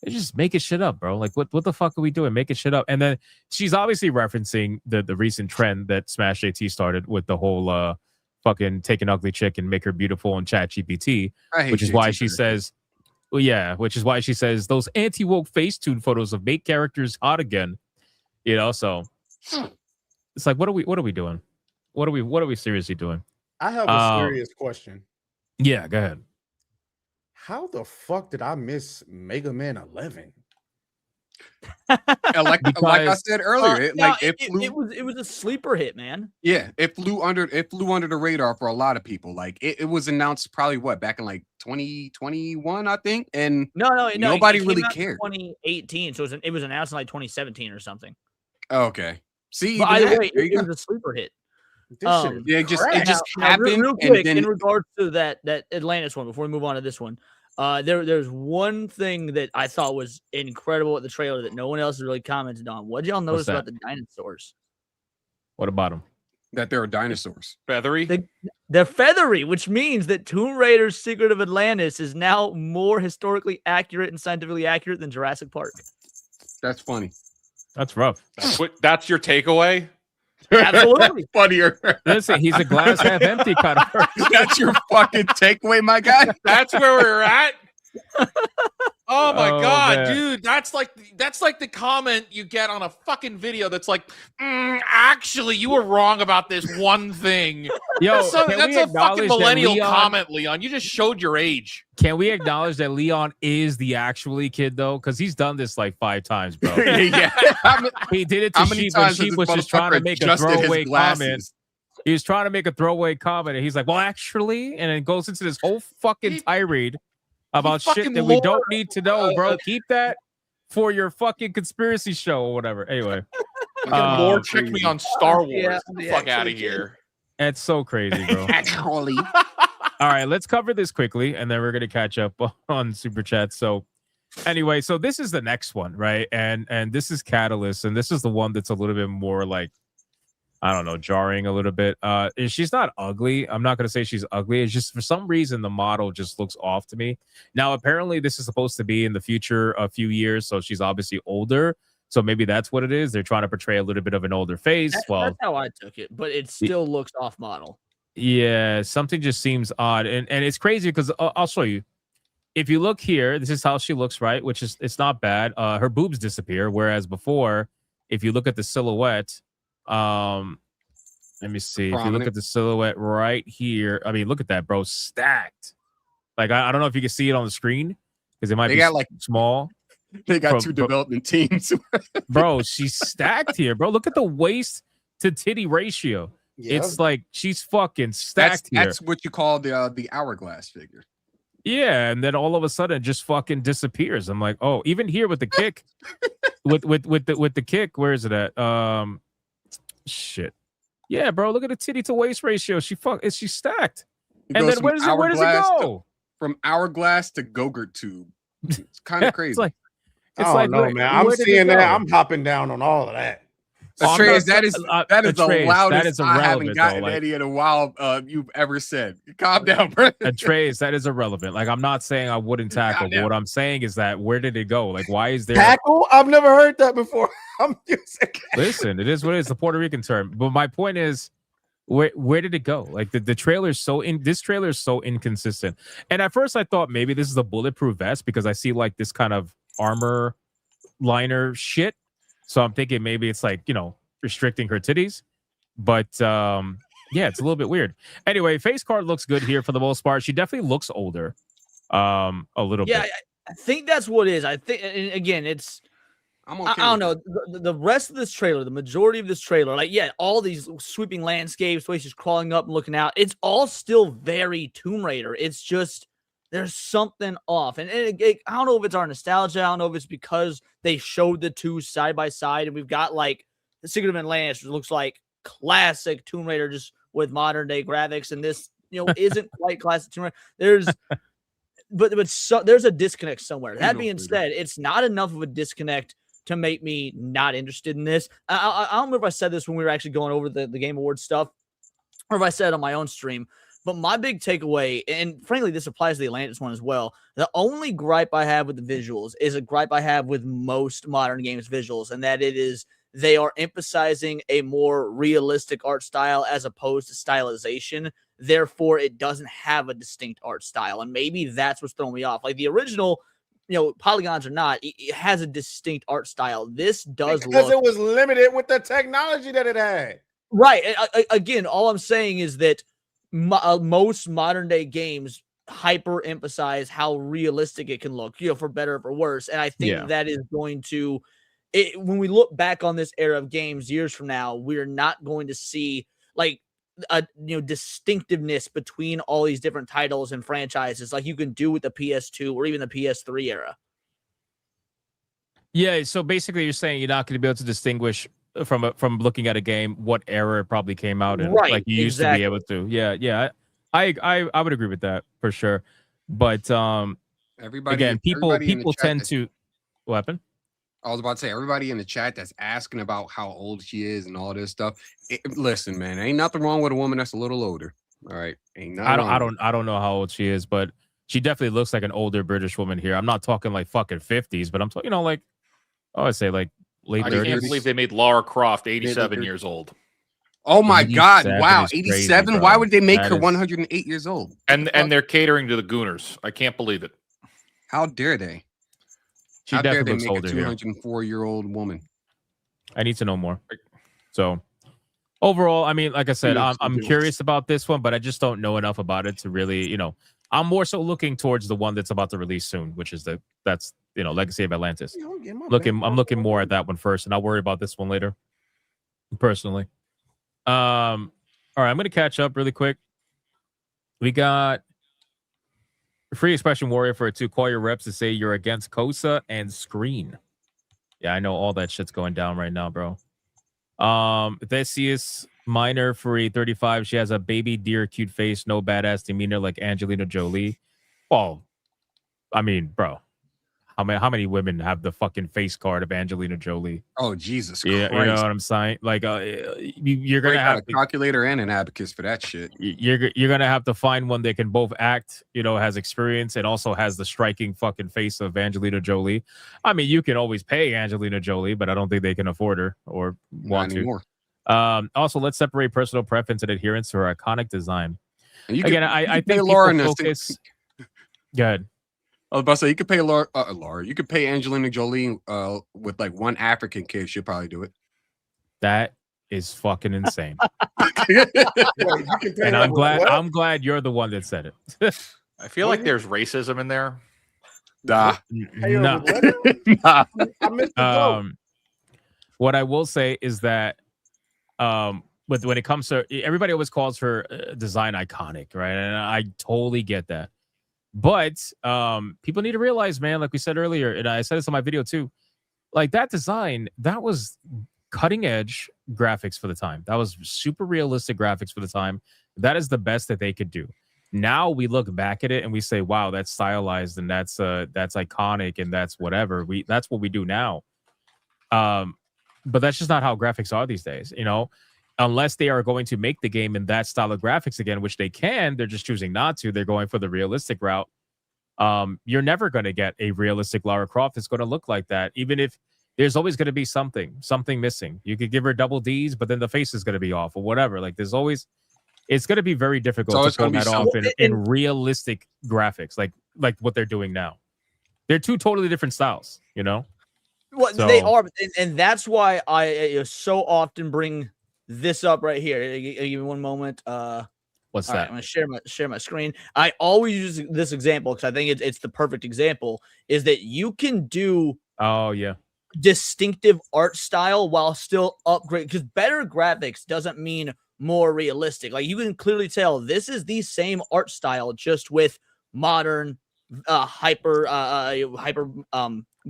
they're just making shit up, bro. Like, what the fuck are we doing? Making shit up. And then she's obviously referencing the recent trend that Smash JT started with the whole fucking take an ugly chick and make her beautiful on ChatGPT, which is why she says, those anti-woke Facetune photos of make characters hot again. So it's like, what are we doing? What are we seriously doing? I have a serious question. Yeah, go ahead. How the fuck did I miss Mega Man 11? like I said earlier, it was a sleeper hit, man. Yeah, it flew under the radar for a lot of people. Like it was announced probably back in like 2021, I think, and nobody really cared. 2018, so it was announced in like 2017 or something. Okay, see, but either way, it was a sleeper hit. It just happened. Real quick, in regards to that Atlantis one, before we move on to this one, there's one thing that I thought was incredible at the trailer that no one else has really commented on. What did y'all notice about the dinosaurs? What about them? That there are dinosaurs. Feathery? They're feathery, which means that Tomb Raider's Secret of Atlantis is now more historically accurate and scientifically accurate than Jurassic Park. That's funny. That's rough. That's your takeaway? Absolutely. Funnier. Listen, he's a glass half empty kind of person. That's your fucking takeaway, my guy. That's where we're at. Oh my god, man. dude, that's like the comment you get on a fucking video that's like, actually, you were wrong about this one thing. Yo, that's a fucking millennial comment, Leon. You just showed your age. Can we acknowledge that Leon is the actually kid though? Because he's done this like 5 times, bro. Yeah. He did it to How many Sheep when times has Sheep this was just trying to motherfucker make a adjusted his throwaway comment. glasses? He was trying to make a throwaway comment, and he's like, "Well, actually," and it goes into this whole fucking tirade about shit fucking that we lore- don't need to know, bro. Keep that for your fucking conspiracy show or whatever. Anyway, Lore checked me on Star Wars. Yeah, Get the the fuck out actually of here. it's so crazy, bro. Actually. All right, let's cover this quickly, and then we're gonna catch up on Super Chat. So, anyway, so this is the next one, right? And this is Catalyst, and this is the one that's a little bit more like, I don't know, jarring a little bit. She's not ugly. I'm not gonna say she's ugly. It's just for some reason the model just looks off to me. Now, apparently, this is supposed to be in the future, a few years, so she's obviously older. So maybe that's what it is. They're trying to portray a little bit of an older face. That's how I took it, but it still looks off model. Yeah, something just seems odd, and it's crazy because I'll show you. If you look here, this is how she looks, right? Which is, it's not bad. Her boobs disappear, whereas before, if you look at the silhouette, let me see. If you look at the silhouette right here, I mean, look at that, bro, stacked. Like I don't know if you can see it on the screen because it might be like small. They got 2 development teams, bro. She's stacked here, bro. Look at the waist to titty ratio. Yeah. It's like she's fucking stacked here. That's what you call the hourglass figure. Yeah, and then all of a sudden it just fucking disappears. I'm like, oh, even here with the kick, with the kick, where is it at? Shit. Yeah, bro, look at the titty to waist ratio. She's stacked. And then where does it go? From hourglass to Gogurt tube. It's kind of crazy. It's like, no, man. I'm seeing that. I'm hopping down on all of that. Atreus, that is the loudest I haven't gotten though, any in a while you've ever said. Calm down, bro. Atreus, that is irrelevant. Like, I'm not saying I wouldn't tackle, but what I'm saying is that where did it go? Like, why is there tackle? I've never heard that before. I'm using Listen, it is what it is, the Puerto Rican term. But my point is, where did it go? Like the trailer is this trailer is so inconsistent. And at first I thought maybe this is a bulletproof vest because I see like this kind of armor liner shit. So I'm thinking maybe it's like, restricting her titties. But yeah, it's a little bit weird. Anyway, face card looks good here for the most part. She definitely looks older. A little bit. Yeah, I think that's what it is. I think, and again, it's I don't know. The rest of this trailer, the majority of this trailer, like, yeah, all these sweeping landscapes, the way she's crawling up and looking out, it's all still very Tomb Raider. It's just there's something off. And I don't know if it's our nostalgia. I don't know if it's because they showed the two side by side and we've got like the Secret of Atlantis, which looks like classic Tomb Raider just with modern day graphics. And this, isn't quite classic Tomb Raider. There's there's a disconnect somewhere. That being said, it's not enough of a disconnect to make me not interested in this. I don't remember if I said this when we were actually going over the Game Awards stuff, or if I said it on my own stream, but my big takeaway, and frankly, this applies to the Atlantis one as well, the only gripe I have with the visuals is a gripe I have with most modern games visuals, and that it is they are emphasizing a more realistic art style as opposed to stylization. Therefore, it doesn't have a distinct art style, and maybe that's what's throwing me off. Like the original, polygons or not, it has a distinct art style. This does because it was limited with the technology that it had. Right. Again, all I'm saying is that most modern day games hyper emphasize how realistic it can look, for better or for worse. And I think that is going to, when we look back on this era of games years from now, we're not going to see like a distinctiveness between all these different titles and franchises like you can do with the PS2 or even the PS3 era. Yeah, so basically you're saying you're not going to be able to distinguish from looking at a game what era it probably came out in, right, like you used to be able to. Yeah, I would agree with that for sure. But people tend to what happened? I was about to say, everybody in the chat that's asking about how old she is and all this stuff. Listen, man, ain't nothing wrong with a woman that's a little older. All right, ain't nothing. I don't know how old she is, but she definitely looks like an older British woman here. I'm not talking like fucking 50s, but I'm talking, like, I'd say like late 30s. I can't believe they made Lara Croft 87 years old. Oh my God! Wow, 87. Crazy, why would they make her 108 years old? And they're catering to the Gooners. I can't believe it. How dare they? She How dare definitely they looks make a older here. 204-year-old woman? I need to know more. So overall, I mean, like I said, I'm curious about this one, but I just don't know enough about it to really, I'm more so looking towards the one that's about to release soon, which is that's Legacy of Atlantis. I'm looking more at that one first, and I'll worry about this one later. Personally. All right, I'm gonna catch up really quick. We got Free Expression Warrior for a 2. Call your reps to say you're against Kosa and Screen. Yeah, I know all that shit's going down right now, bro. Theseus Minor for a 35. She has a baby deer cute face, no badass demeanor like Angelina Jolie. Well, I mean, bro, how many women have the fucking face card of Angelina Jolie? Oh, Jesus Yeah, Christ. you know what I'm saying? Like, you're gonna Break out have a calculator and an abacus for that shit. you're gonna have to find one that can both act, has experience, and also has the striking fucking face of Angelina Jolie. I mean, you can always pay Angelina Jolie, but I don't think they can afford her or want to. Also, let's separate personal preference and adherence to her iconic design. Again, I think Laura people focus. Good. I was about to say you could pay Laura. You could pay Angelina Jolie with like one African kid. She'll probably do it. That is fucking insane. And I'm glad you're the one that said it. I feel like there's racism in there. Nah. No. What I will say is that when it comes to, everybody always calls her design iconic, right? And I totally get that. But people need to realize, man, like we said earlier, and I said this on my video too, like that design, that was cutting edge graphics for the time. That was super realistic graphics for the time. That is the best that they could do. Now we look back at it and we say, wow, that's stylized and that's iconic and that's whatever. That's what we do now. But that's just not how graphics are these days, unless they are going to make the game in that style of graphics again, which they can. They're just choosing not to. They're going for the realistic route. You're never going to get a realistic Lara Croft that's going to look like that, even if there's always going to be something missing. You could give her double Ds, but then the face is going to be off or whatever. Like it's going to be very difficult to pull that off in realistic graphics, like what they're doing now. They're two totally different styles, Well, they are, and that's why I so often bring this up right here. Give me one moment. What's that? Right, I'm gonna share my screen. I always use this example because I think it's the perfect example. Is that you can do distinctive art style while still upgrade, because better graphics doesn't mean more realistic. Like you can clearly tell this is the same art style, just with modern, hyper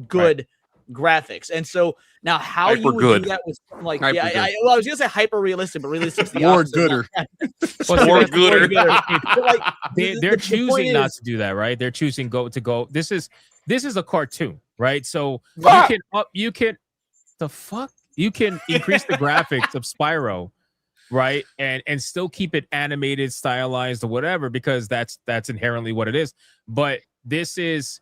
good graphics. And so now how you would do that with like I was gonna say hyper realistic, but realistic's the more opposite. gooder. More gooder. They're choosing not to do that, right? They're choosing to go. This is a cartoon, right? So you can increase the graphics of Spyro, right? And still keep it animated, stylized, or whatever, because that's inherently what it is. But this is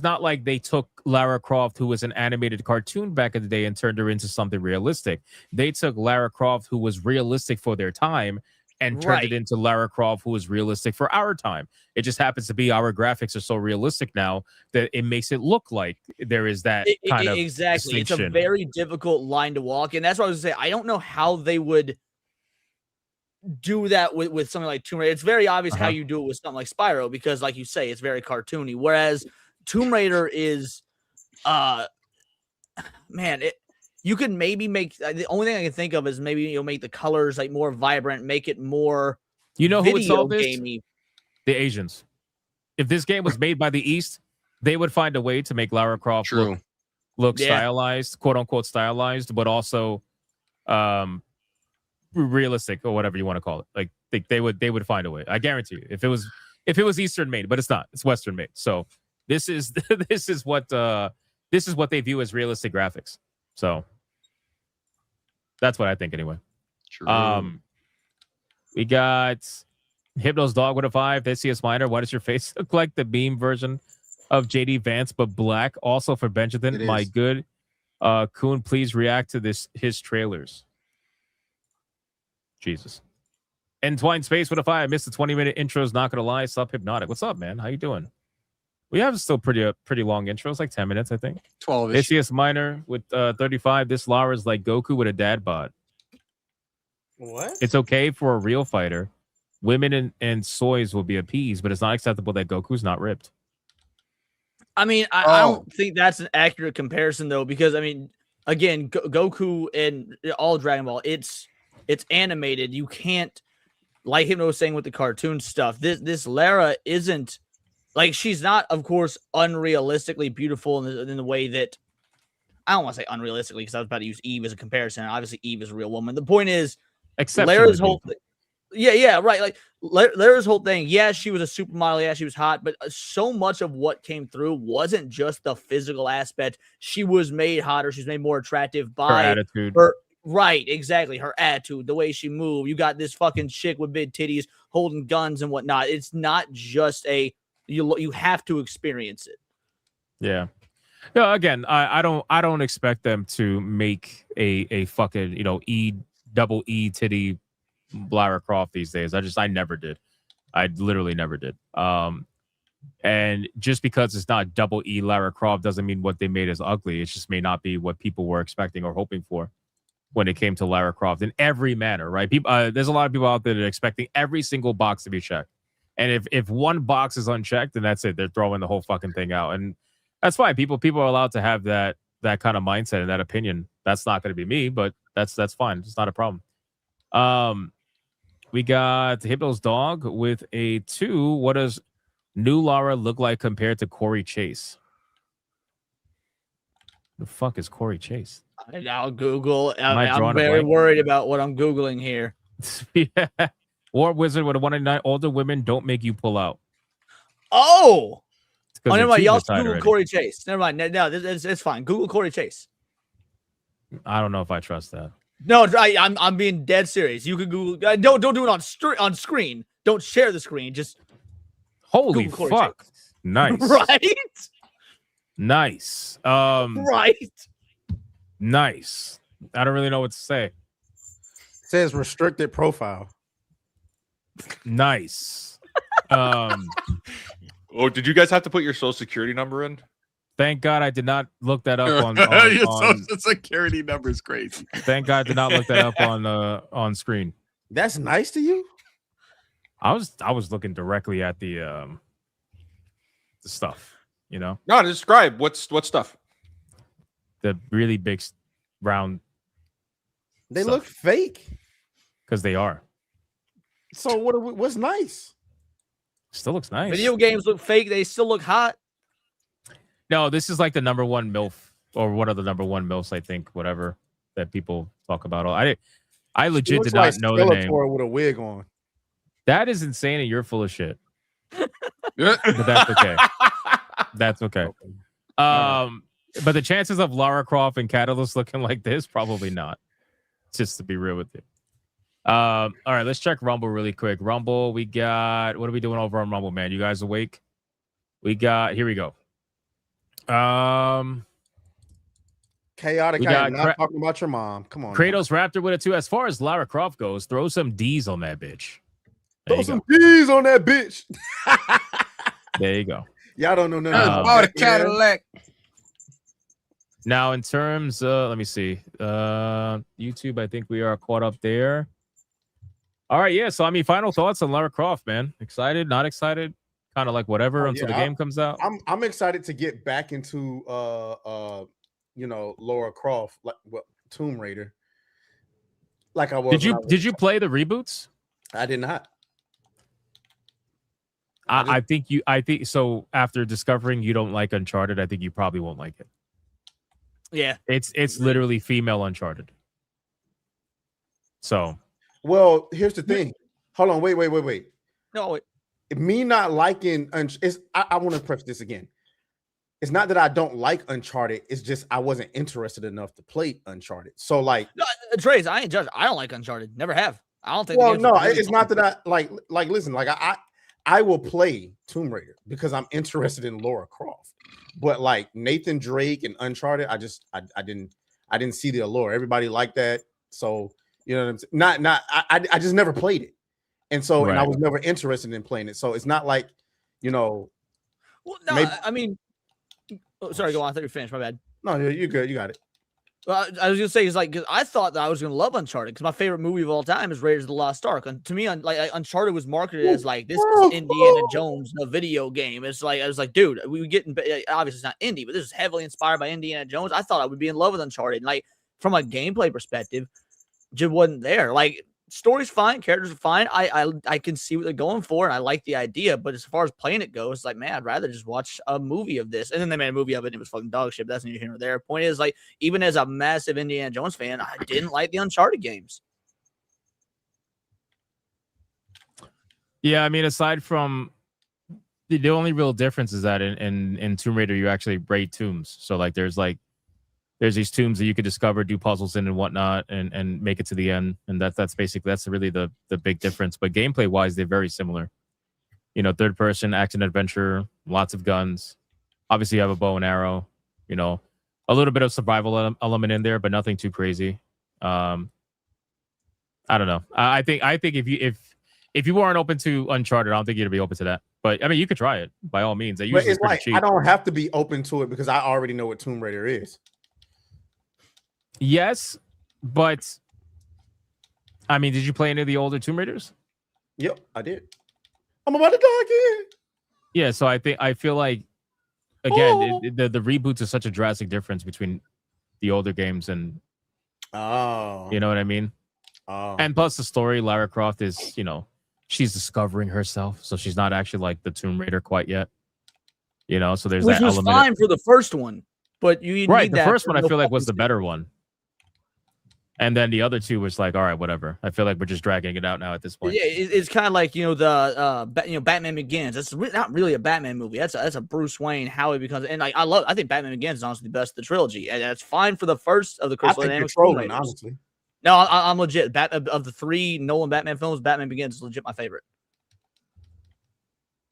not like they took Lara Croft, who was an animated cartoon back in the day, and turned her into something realistic. They took Lara Croft, who was realistic for their time, and turned it into Lara Croft, who was realistic for our time. It just happens to be our graphics are so realistic now that it makes it look like there is that kind of exactly. It's a distinction. very difficult line to walk, and that's what I was gonna say. I don't know how they would do that with something like Tomb Raider. It's very obvious how you do it with something like Spyro, because like you say, it's very cartoony. Whereas Tomb Raider is, you could maybe make, the only thing I can think of is maybe you'll make the colors like more vibrant, make it more who would solve this? gamey. The Asians. If this game was made by the East, they would find a way to make Lara Croft look stylized, quote unquote stylized, but also realistic or whatever you want to call it. Like they would find a way. I guarantee you. If it was Eastern made, but it's not. It's Western made. So this is what they view as realistic graphics. So that's what I think anyway. True. We got Hypno's Dog with a 5. Theseus Minor. Why does your face look like the meme version of JD Vance but black? Also for Benjamin, my good Kuhn, please react to his trailers. Jesus. Entwined Space with a 5. I missed the 20-minute intros. Not gonna lie. Sup Hypnotic. What's up, man? How you doing? We have still pretty long intros, like 10 minutes, I think. 12. ACS Minor with 35. This Lara is like Goku with a dad bod. What? It's okay for a real fighter. Women and soys will be appeased, but it's not acceptable that Goku's not ripped. I mean, I don't think that's an accurate comparison though, because I mean, again, Goku and all Dragon Ball, it's animated. You can't, like him was saying with the cartoon stuff. This Lara isn't like, she's not, of course, unrealistically beautiful in the way that, I don't want to say unrealistically because I was about to use Eve as a comparison. Obviously, Eve is a real woman. The point is, Lara's whole thing. Yeah, right. Like Lara's whole thing. Yeah, she was a supermodel. Yeah, she was hot, but so much of what came through wasn't just the physical aspect. She was made hotter. She's made more attractive by her attitude. Right, exactly. Her attitude, the way she moved. You got this fucking chick with big titties holding guns and whatnot. It's not just you have to experience it. Yeah. No, again, I don't expect them to make a fucking, double E titty Lara Croft these days. I never did. I literally never did. And just because it's not double E Lara Croft doesn't mean what they made is ugly. It just may not be what people were expecting or hoping for when it came to Lara Croft in every manner, right? People, there's a lot of people out there that are expecting every single box to be checked. And if one box is unchecked, then that's it. They're throwing the whole fucking thing out. And that's fine. People are allowed to have that kind of mindset and that opinion. That's not going to be me, but that's fine. It's not a problem. We got Hippo's dog with a 2. What does new Lara look like compared to Corey Chase? The fuck is Corey Chase? I'll Google. I'm very worried about what I'm Googling here. Yeah. War Wizard with a 199. Older women don't make you pull out. Oh, never mind. Y'all Google already. Corey Chase. Never mind. No, it's fine. Google Corey Chase. I don't know if I trust that. No, I'm being dead serious. You can Google. Don't do it on screen. Don't share the screen. Just holy Google fuck. Nice. Right. Nice. Right. Nice. I don't really know what to say. It says restricted profile. Nice. Oh, did you guys have to put your social security number in? Thank God I did not look that up on your social security number is crazy. Thank God I did not look that up on screen. That's nice to you? I was looking directly at the stuff, No, describe what stuff. The really big round. They look fake. Because they are. So what's nice? Still looks nice. Video games look fake. They still look hot. No, this is like the number one MILF, or one of the number one MILFs, I think, whatever that people talk about. I legit did not know the name. With a wig on. That is insane, and you're full of shit. But that's okay. That's okay. But the chances of Lara Croft and Catalyst looking like this, probably not. Just to be real with you. All right, let's check Rumble really quick. Rumble, we got, what are we doing over on Rumble, man? You guys awake? Here we go. Chaotic. I am not talking about your mom. Come on. Kratos Raptor with a 2. As far as Lara Croft goes, throw some D's on that bitch. Throw some D's on that bitch. There you go. Y'all don't know nothing about the Cadillac. Now, in terms, let me see. YouTube, I think we are caught up there. All right, yeah. So, I mean, final thoughts on Lara Croft, man. Excited, not excited? Kind of like whatever until the game comes out. I'm excited to get back into Lara Croft, like Tomb Raider. Like I was. Did you play the reboots? I did not. I think so. After discovering you don't like Uncharted, I think you probably won't like it. Yeah, it's literally female Uncharted. So, well, here's the thing. Hold on, wait. No, wait. Me not liking I want to preface this again. It's not that I don't like Uncharted. It's just I wasn't interested enough to play Uncharted. So like, no, Trace, I ain't judging. I don't like Uncharted. Never have. I don't think. Well, no, it's not that I like. Listen, like I will play Tomb Raider because I'm interested in Lara Croft. But like Nathan Drake and Uncharted, I didn't see the allure. Everybody liked that, so you know what I'm saying. I just never played it, and so and I was never interested in playing it. So it's not like, Well, no, Maybe- I mean, sorry, go on. I thought you were finished. My bad. No, you're good. You got it. Well, I was gonna say, it's like, 'cause I thought that I was gonna love Uncharted because my favorite movie of all time is Raiders of the Lost Ark. And to me, Uncharted was marketed as like, this is Indiana Jones, the video game. It's like, I was like, dude, we were getting, obviously it's not indie, but this is heavily inspired by Indiana Jones. I thought I would be in love with Uncharted. And like, from a gameplay perspective, just wasn't there. Like, story's fine, characters are fine. I can see what they're going for, and I like the idea. But as far as playing it goes, it's like, man, I'd rather just watch a movie of this. And then they made a movie of it, and it was fucking dog shit. But that's neither here nor there. Point is, like, even as a massive Indiana Jones fan, I didn't like the Uncharted games. Yeah, I mean, aside from the only real difference is that in Tomb Raider, you actually raid tombs. So like, there's these tombs that you could discover, do puzzles in and whatnot, and make it to the end. And that's really the big difference. But gameplay wise, they're very similar. You know, third person action adventure, lots of guns. Obviously, you have a bow and arrow. You know, a little bit of survival element in there, but nothing too crazy. I don't know. I think if you weren't open to Uncharted, I don't think you'd be open to that. But I mean, you could try it by all means. They But usually it's like cheap. I don't have to be open to it because I already know what Tomb Raider is. Yes, but I mean, did you play any of the older Tomb Raiders? Yep, I did. I'm about to die again. Yeah, so I feel like again, the reboots are such a drastic difference between the older games and you know what I mean? And plus the story, Lara Croft is, you know, she's discovering herself, so she's not actually like the Tomb Raider quite yet. You know, so there's Which that was element. fine for the first one, but you Right, need the that first for one I the feel like was fucking the better one. And then the other two was like, all right, whatever. I feel like we're just dragging it out now at this point. Yeah, it's kind of like, you know, the Batman Begins. That's not really a Batman movie. That's a Bruce Wayne, how he becomes. And like, I think Batman Begins is honestly the best of the trilogy, and that's fine for the first of the Crystal Dynamics. Honestly. No, I'm legit. Of the three Nolan Batman films, Batman Begins is legit my favorite.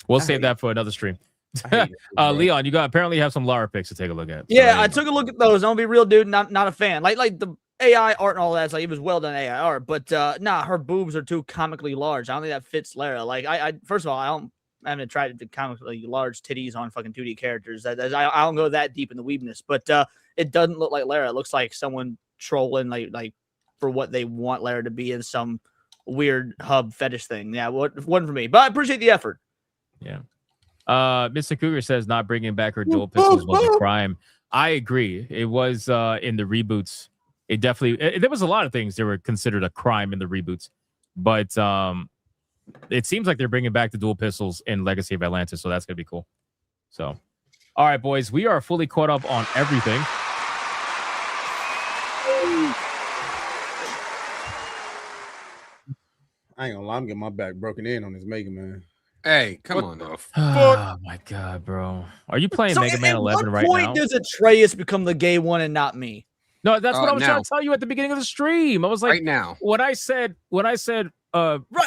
We'll save that for another stream. Leon, you apparently have some Lara pics to take a look at. Yeah, I took a look at those. I'm gonna be real, dude. Not a fan. Like the AI art and all that. It's like, it was well done AI art, but her boobs are too comically large. I don't think that fits Lara. Like, I first of all, I haven't tried the comically large titties on fucking 2D characters. I don't go that deep in the weebness, but it doesn't look like Lara. It looks like someone trolling like for what they want Lara to be in some weird hub fetish thing. Yeah, wasn't for me, but I appreciate the effort. Yeah. Mr. Cougar says not bringing back her dual pistols was a crime. I agree. It was in the reboots. It definitely there was a lot of things that were considered a crime in the reboots, but it seems like they're bringing back the dual pistols in Legacy of Atlantis, so that's gonna be cool. So, all right, boys, we are fully caught up on everything. I ain't gonna lie, I'm getting my back broken in on this Mega Man. Hey, come on now. Oh my god, bro! Are you playing Mega Man 11 right now? At what point does Atreus become the gay one and not me? No, that's what I was now. trying to tell you at the beginning of the stream. I was like, Right now. when I said, Right,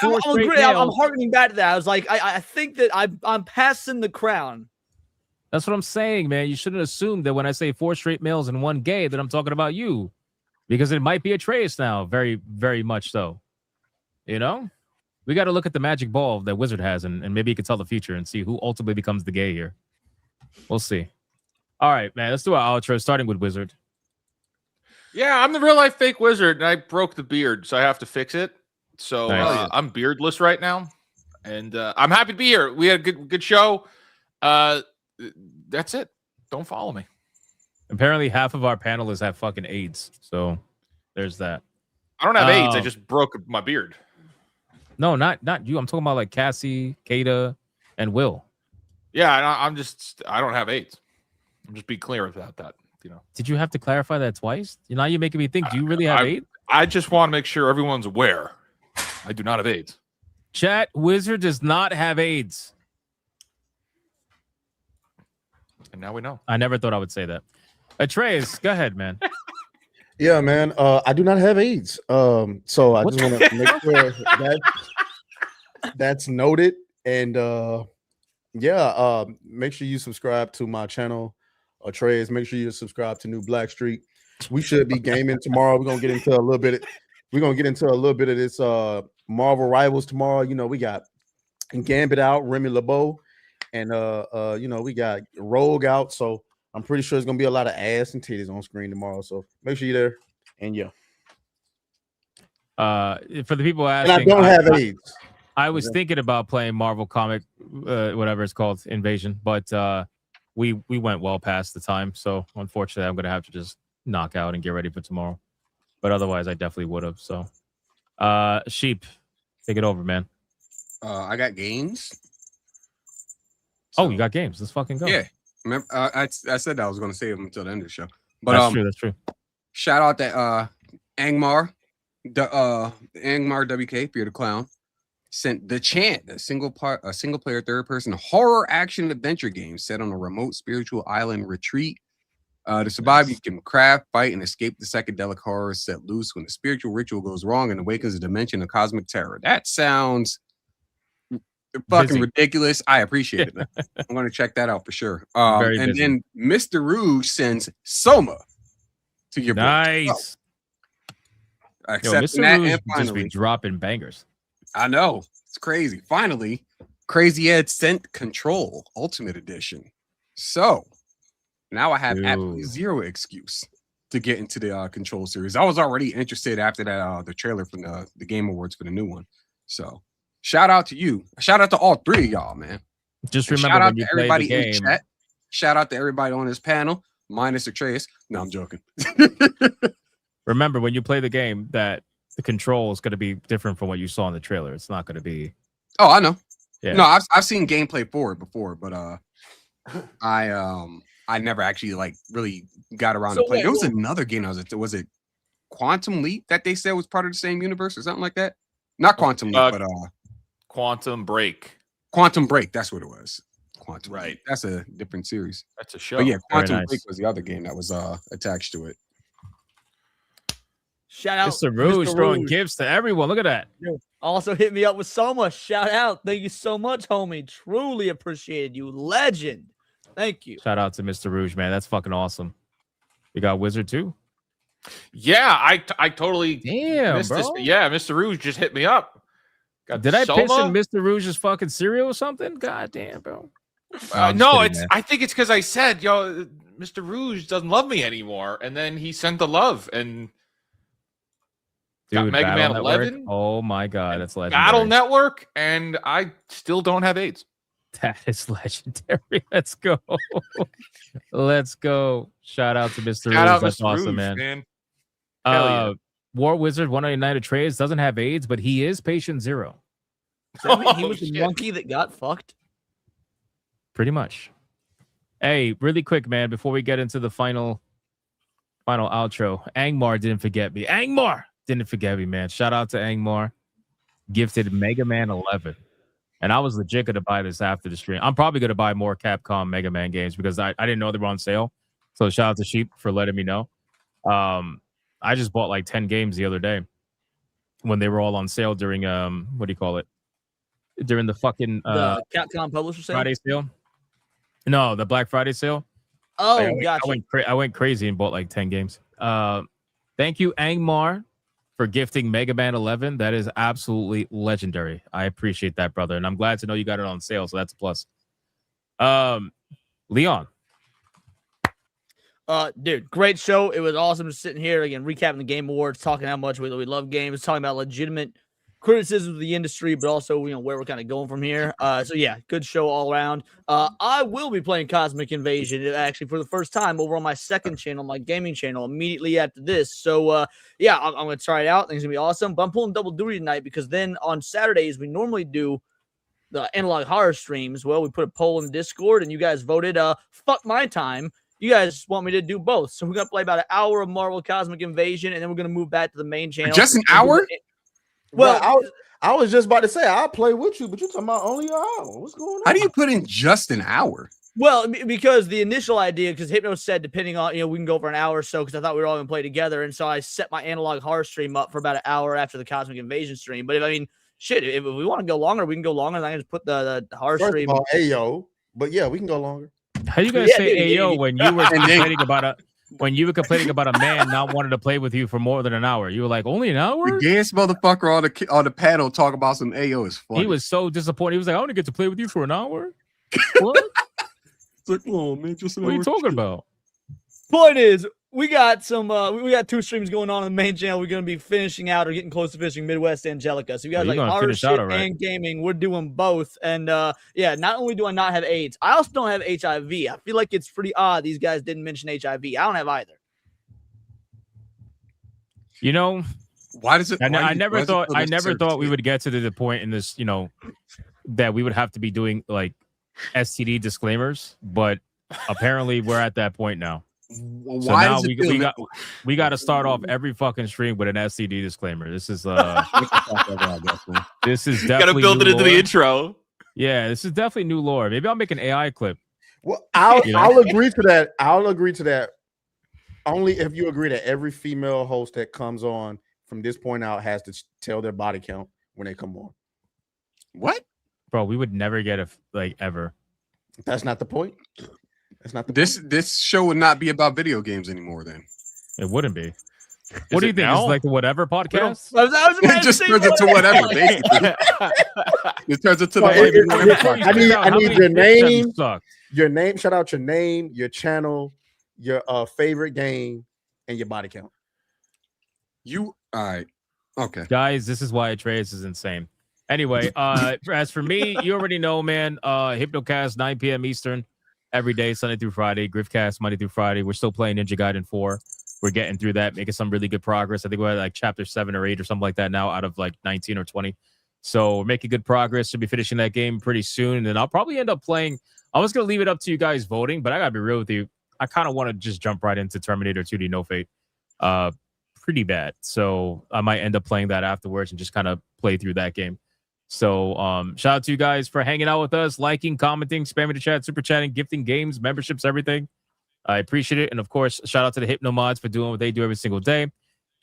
four I'm straight agree. I'm males, harkening back to that. I was like, I think that I'm passing the crown. that's what I'm saying, man. You shouldn't assume that when I say 4 straight males and 1 gay, that I'm talking about you, because it might be Atreus now, very, very much so. You know, we got to look at the magic ball that Wizard has, and maybe he can tell the future and see who ultimately becomes the gay here. We'll see. All right, man. Let's do our outro, starting with Wizard. Yeah, I'm the real life fake wizard, and I broke the beard, so I have to fix it. So Nice. I'm beardless right now, and I'm happy to be here. We had a good show. That's it. Don't follow me. Apparently, half of our panelists have fucking AIDS, so there's that. I don't have AIDS. I just broke my beard. No, not you. I'm talking about like Cassie, Kata, and Will. Yeah, I don't have AIDS. I'm just being clear about that. You know. Did you have to clarify that twice? Now you're making me think. Do you really have AIDS? I just want to make sure everyone's aware. I do not have AIDS. Chat, Wizard does not have AIDS. And now we know. I never thought I would say that. Atreus, go ahead, man. Yeah, man. I do not have AIDS. So I just want to make sure that's noted. And make sure you subscribe to my channel, Atreus. Make sure you subscribe to New Black Street. We should be gaming tomorrow. We're gonna get into a little bit of this Marvel Rivals tomorrow. You know, we got Gambit out, Remy LeBeau. and we got Rogue out, so I'm pretty sure there's gonna be a lot of ass and titties on screen tomorrow. So make sure you're there. And yeah, for the people and I asking, don't have AIDS. I was thinking about playing Marvel comic, whatever it's called, Invasion, but we went well past the time. So unfortunately, I'm gonna have to just knock out and get ready for tomorrow. But otherwise, I definitely would have. So, Sheep, take it over, man. I got games. Oh, you got games. Let's fucking go. Yeah. Remember, I said that I was going to save them until the end of the show. But That's true. That's true. Shout out to Angmar, Angmar WK, Fear the Clown, sent The Chant, a single player third person horror action adventure game set on a remote spiritual island retreat. To survive, you can craft, fight, and escape the psychedelic horror set loose when the spiritual ritual goes wrong and awakens a dimension of cosmic terror. That sounds fucking ridiculous. I appreciate it. I'm going to check that out for sure. And then Mr. Rouge sends Soma to your nice. Accepting Mr. that, Rouge and just be finally, dropping bangers. I know it's crazy. Finally, Crazy Ed sent Control Ultimate Edition. So now I have absolutely zero excuse to get into the Control series. I was already interested after that the trailer from the Game Awards for the new one. So shout out to you. Shout out to all three of y'all, man. Just And remember shout out when you to play everybody the in game. the chat. Shout out to everybody on this panel, minus Atreus. No, I'm joking. Remember when you play the game that the control is going to be different from what you saw in the trailer. It's not going to be. Oh, I know. Yeah. No, I've seen gameplay for it before, but I never actually like really got around to play. There was another game was it Quantum Leap that they said was part of the same universe or something like that? Not Quantum Leap, but Quantum Break. Quantum Break, that's what it was. Quantum Right. Leap. That's a different series. That's a show. But yeah, Quantum nice. Break was the other game that was attached to it. Shout out Mr. Rouge Mr. throwing Rouge. gifts to everyone. Look at that. Also hit me up with Soma. Shout out. Thank you so much, homie. Truly appreciate you. Legend. Thank you. Shout out to Mr. Rouge, man. That's fucking awesome. You got Wizard too? Yeah, I totally missed bro. this. Yeah, Mr. Rouge just hit me up. Got Did I piss Soma? in Mr. Rouge's fucking cereal or something? God damn, bro. No, kidding, man. I think it's because I said, Mr. Rouge doesn't love me anymore, and then he sent the love and got Dude, Mega Man Battle 11, Network? Oh my god, that's legendary. Battle Network, and I still don't have AIDS. That is legendary. Let's go. Let's go. Shout out to Mr. Rouge. Shout out That's Mr. awesome, Rouge, man. Hell yeah. War Wizard 199 Atreus doesn't have AIDS, but he is patient zero. Does that mean he was the monkey that got fucked? Pretty much. Hey, really quick, man, before we get into the final outro, Angmar didn't forget me. Angmar didn't forget me, man. Shout out to Angmar. Gifted Mega Man 11. And I was legit going to buy this after the stream. I'm probably going to buy more Capcom Mega Man games because I didn't know they were on sale. So shout out to Sheep for letting me know. I just bought like 10 games the other day when they were all on sale during what do you call it? During the fucking The Capcom publisher sale? Friday sale. No, the Black Friday sale. Oh, gotcha. I went crazy and bought like 10 games. Thank you, Angmar, for gifting Mega Man 11. That is absolutely legendary. I appreciate that, brother. And I'm glad to know you got it on sale. So that's a plus. Leon. Dude, great show. It was awesome just sitting here again, recapping the Game Awards, talking how much we love games, talking about legitimate criticism of the industry, but also where we're kind of going from here. So yeah, good show all around. I will be playing Cosmic Invasion actually for the first time over on my second channel, my gaming channel, immediately after this. So yeah, I'm gonna try it out. I think it's gonna be awesome. But I'm pulling double duty tonight because then on Saturdays we normally do the analog horror streams. Well, we put a poll in the Discord and you guys voted fuck my time. You guys want me to do both. So we're going to play about an hour of Marvel Cosmic Invasion, and then we're going to move back to the main channel. Just an hour? Well, I was just about to say, I'll play with you, but you're talking about only an hour. What's going on? How do you put in just an hour? Well, because the initial idea, because Hypno said, depending on, we can go for an hour or so, because I thought we were all going to play together. And so I set my analog horror stream up for about an hour after the Cosmic Invasion stream. But if we want to go longer, we can go longer. I can just put the horror First stream. of all, Ayo, but yeah, we can go longer. How you gonna say "Ayo" when you were complaining about a man not wanting to play with you for more than an hour? You were like, only an hour? The gayest motherfucker on the panel talk about some Ayo is funny. He was so disappointed. He was like, I want to get to play with you for an hour. What? It's like, oh man, just What are you talking about? Point is, we got two streams going on the main channel. We're gonna be finishing out or getting close to finishing Midwest Angelica. So you guys you're like gonna art finish shit out, all right. and gaming. We're doing both. And yeah, not only do I not have AIDS, I also don't have HIV. I feel like it's pretty odd these guys didn't mention HIV. I don't have either. You know, why does it? I never thought we would get to the point in this, that we would have to be doing like STD disclaimers, but apparently we're at that point now. So Why now does we got to start off every fucking stream with an STD disclaimer. This is this is definitely gotta build it into the intro. Yeah, this is definitely new lore. Maybe I'll make an AI clip. Well, I'll agree to that. I'll agree to that only if you agree that every female host that comes on from this point out has to tell their body count when they come on. What? Bro, we would never get ever. That's not the point. That's not the This show would not be about video games anymore then. It wouldn't be. What do you think? now? It's like the whatever podcast? It just turns into whatever, basically. It turns into the I need your name. Sucked. Your name, shout out your name, your channel, your favorite game, and your body count. All right. Okay. Guys, this is why Atreus is insane. Anyway, as for me, you already know, man. Hypnocast, 9 p.m. Eastern, every day, Sunday through Friday. Griffcast, Monday through Friday. We're still playing Ninja Gaiden 4. We're getting through that, making some really good progress. I think we're at like chapter 7 or 8 or something like that now out of like 19 or 20. So we're making good progress. Should be finishing that game pretty soon. And then I'll probably end up playing. I was going to leave it up to you guys voting, but I got to be real with you. I kind of want to just jump right into Terminator 2D No Fate. Pretty bad. So I might end up playing that afterwards and just kind of play through that game. So shout out to you guys for hanging out with us, liking, commenting, spamming the chat, super chatting, gifting games, memberships, everything. I appreciate it. And of course, shout out to the Hypno Mods for doing what they do every single day.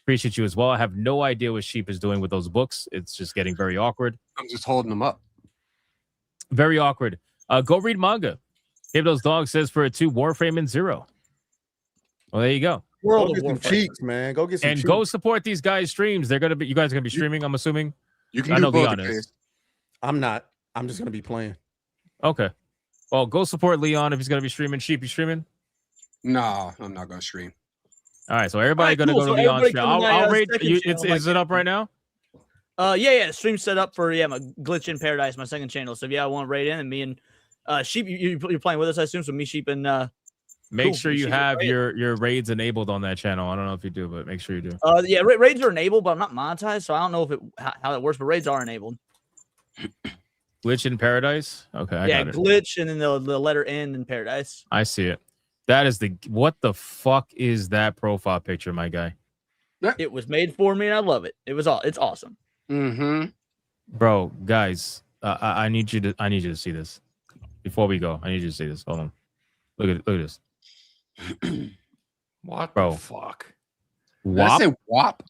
Appreciate you as well. I have no idea what Sheep is doing with those books. It's just getting very awkward. I'm just holding them up. Very awkward. Go read manga. Hypno's dog says for a 2, Warframe and 0. Well, there you go. Go get some cheeks, man. Go get some And cheeks. go support these guys' streams. They're gonna be. You guys are gonna be streaming. I'm assuming. You can I do know both. Leon is. I'm not. I'm just gonna be playing. Okay. Well, go support Leon if he's gonna be streaming. Sheep, you streaming? No, I'm not gonna stream. All right. So everybody gonna go to Leon's stream. I'll rate. Is it up right now? Yeah. Stream set up for my Glitch in Paradise, my second channel. So yeah, I want right in, and me and Sheep, you're playing with us, I assume. So me, Sheep, and make sure you have your raids enabled on that channel. I don't know if you do, but make sure you do. Yeah, raids are enabled, but I'm not monetized, so I don't know if how that works. But raids are enabled. Glitch in Paradise. Okay, I got it. Glitch, and then the letter N in Paradise. I see it. That is what the fuck is that profile picture, my guy? It was made for me, and I love it. It's awesome. Mm-hmm. Bro, guys, I need you to see this before we go. I need you to see this. Hold on. Look at this. What Bro. the fuck? Did I say WAP?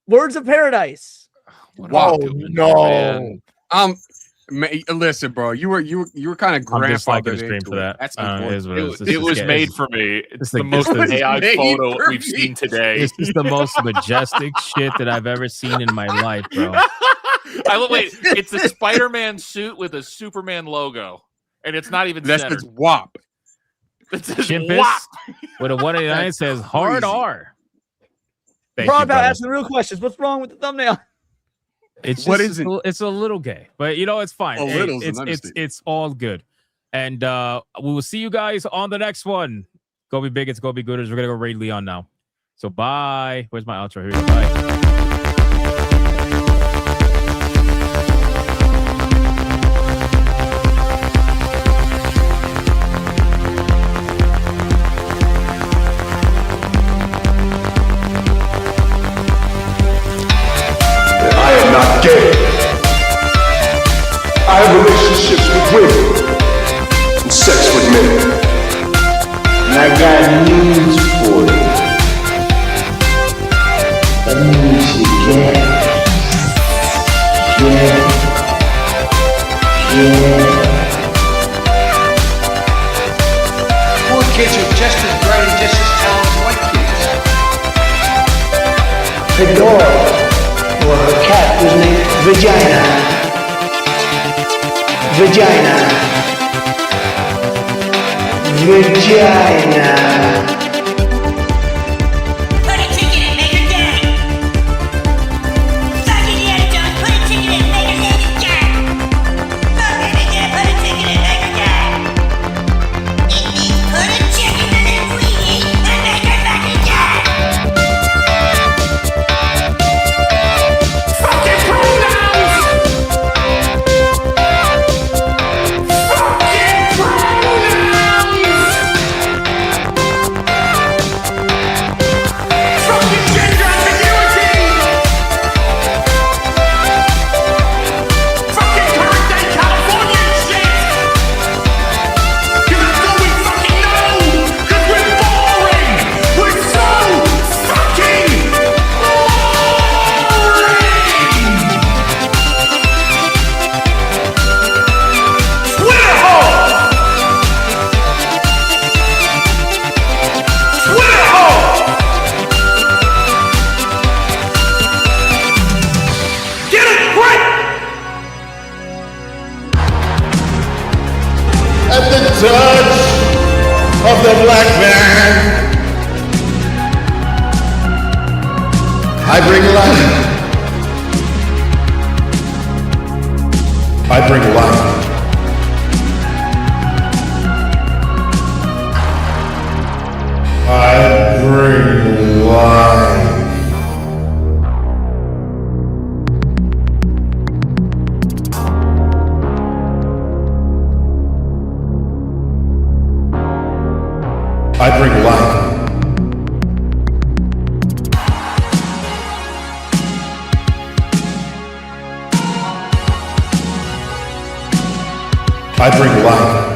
Words of Paradise. Wow, no. Listen, bro, you were kind of I'm just liking grandfathered the stream into for that. That's It was made for me. It's the most AI photo we've seen today. This is the most majestic shit that I've ever seen in my life, bro. Wait, it's a Spider-Man suit with a Superman logo, and it's not even That centered. says WAP. It says Chimpus WAP. with a 189 says hard R. Thank Rob you, brother. asking real questions. What's wrong with the thumbnail? It's What just, is it? It's a little gay, but it's fine. A little is an It's all good. And we will see you guys on the next one. Go be big. It's go be gooders. We're gonna go raid Leon now. So bye. Where's my outro? Here we go. Bye. I am not gay. I have relationships with women and sex with men. And I got news for you. That means you gay. Poor kids are just as bright and just as talented as white kids. The dog or her cat was named Vagina. Vagina. Put a ticket in, make her gay. Fuck Indiana Jones, put a ticket in, make her lady gay. Fuck baby girl, put a ticket in, make her gay. It means put a chicken in it we eat and make her fucking gay. Fucking pronouns! Fucking pronouns! Fucking gender ambiguity! Fucking current day California shit! 'Cause that's all we fucking know! 'Cause we're boring! We're so fucking Twitter hole! Twitter hole! Get it right! At the touch of the black man, I bring life. I bring life. I bring life. I bring life. I bring life.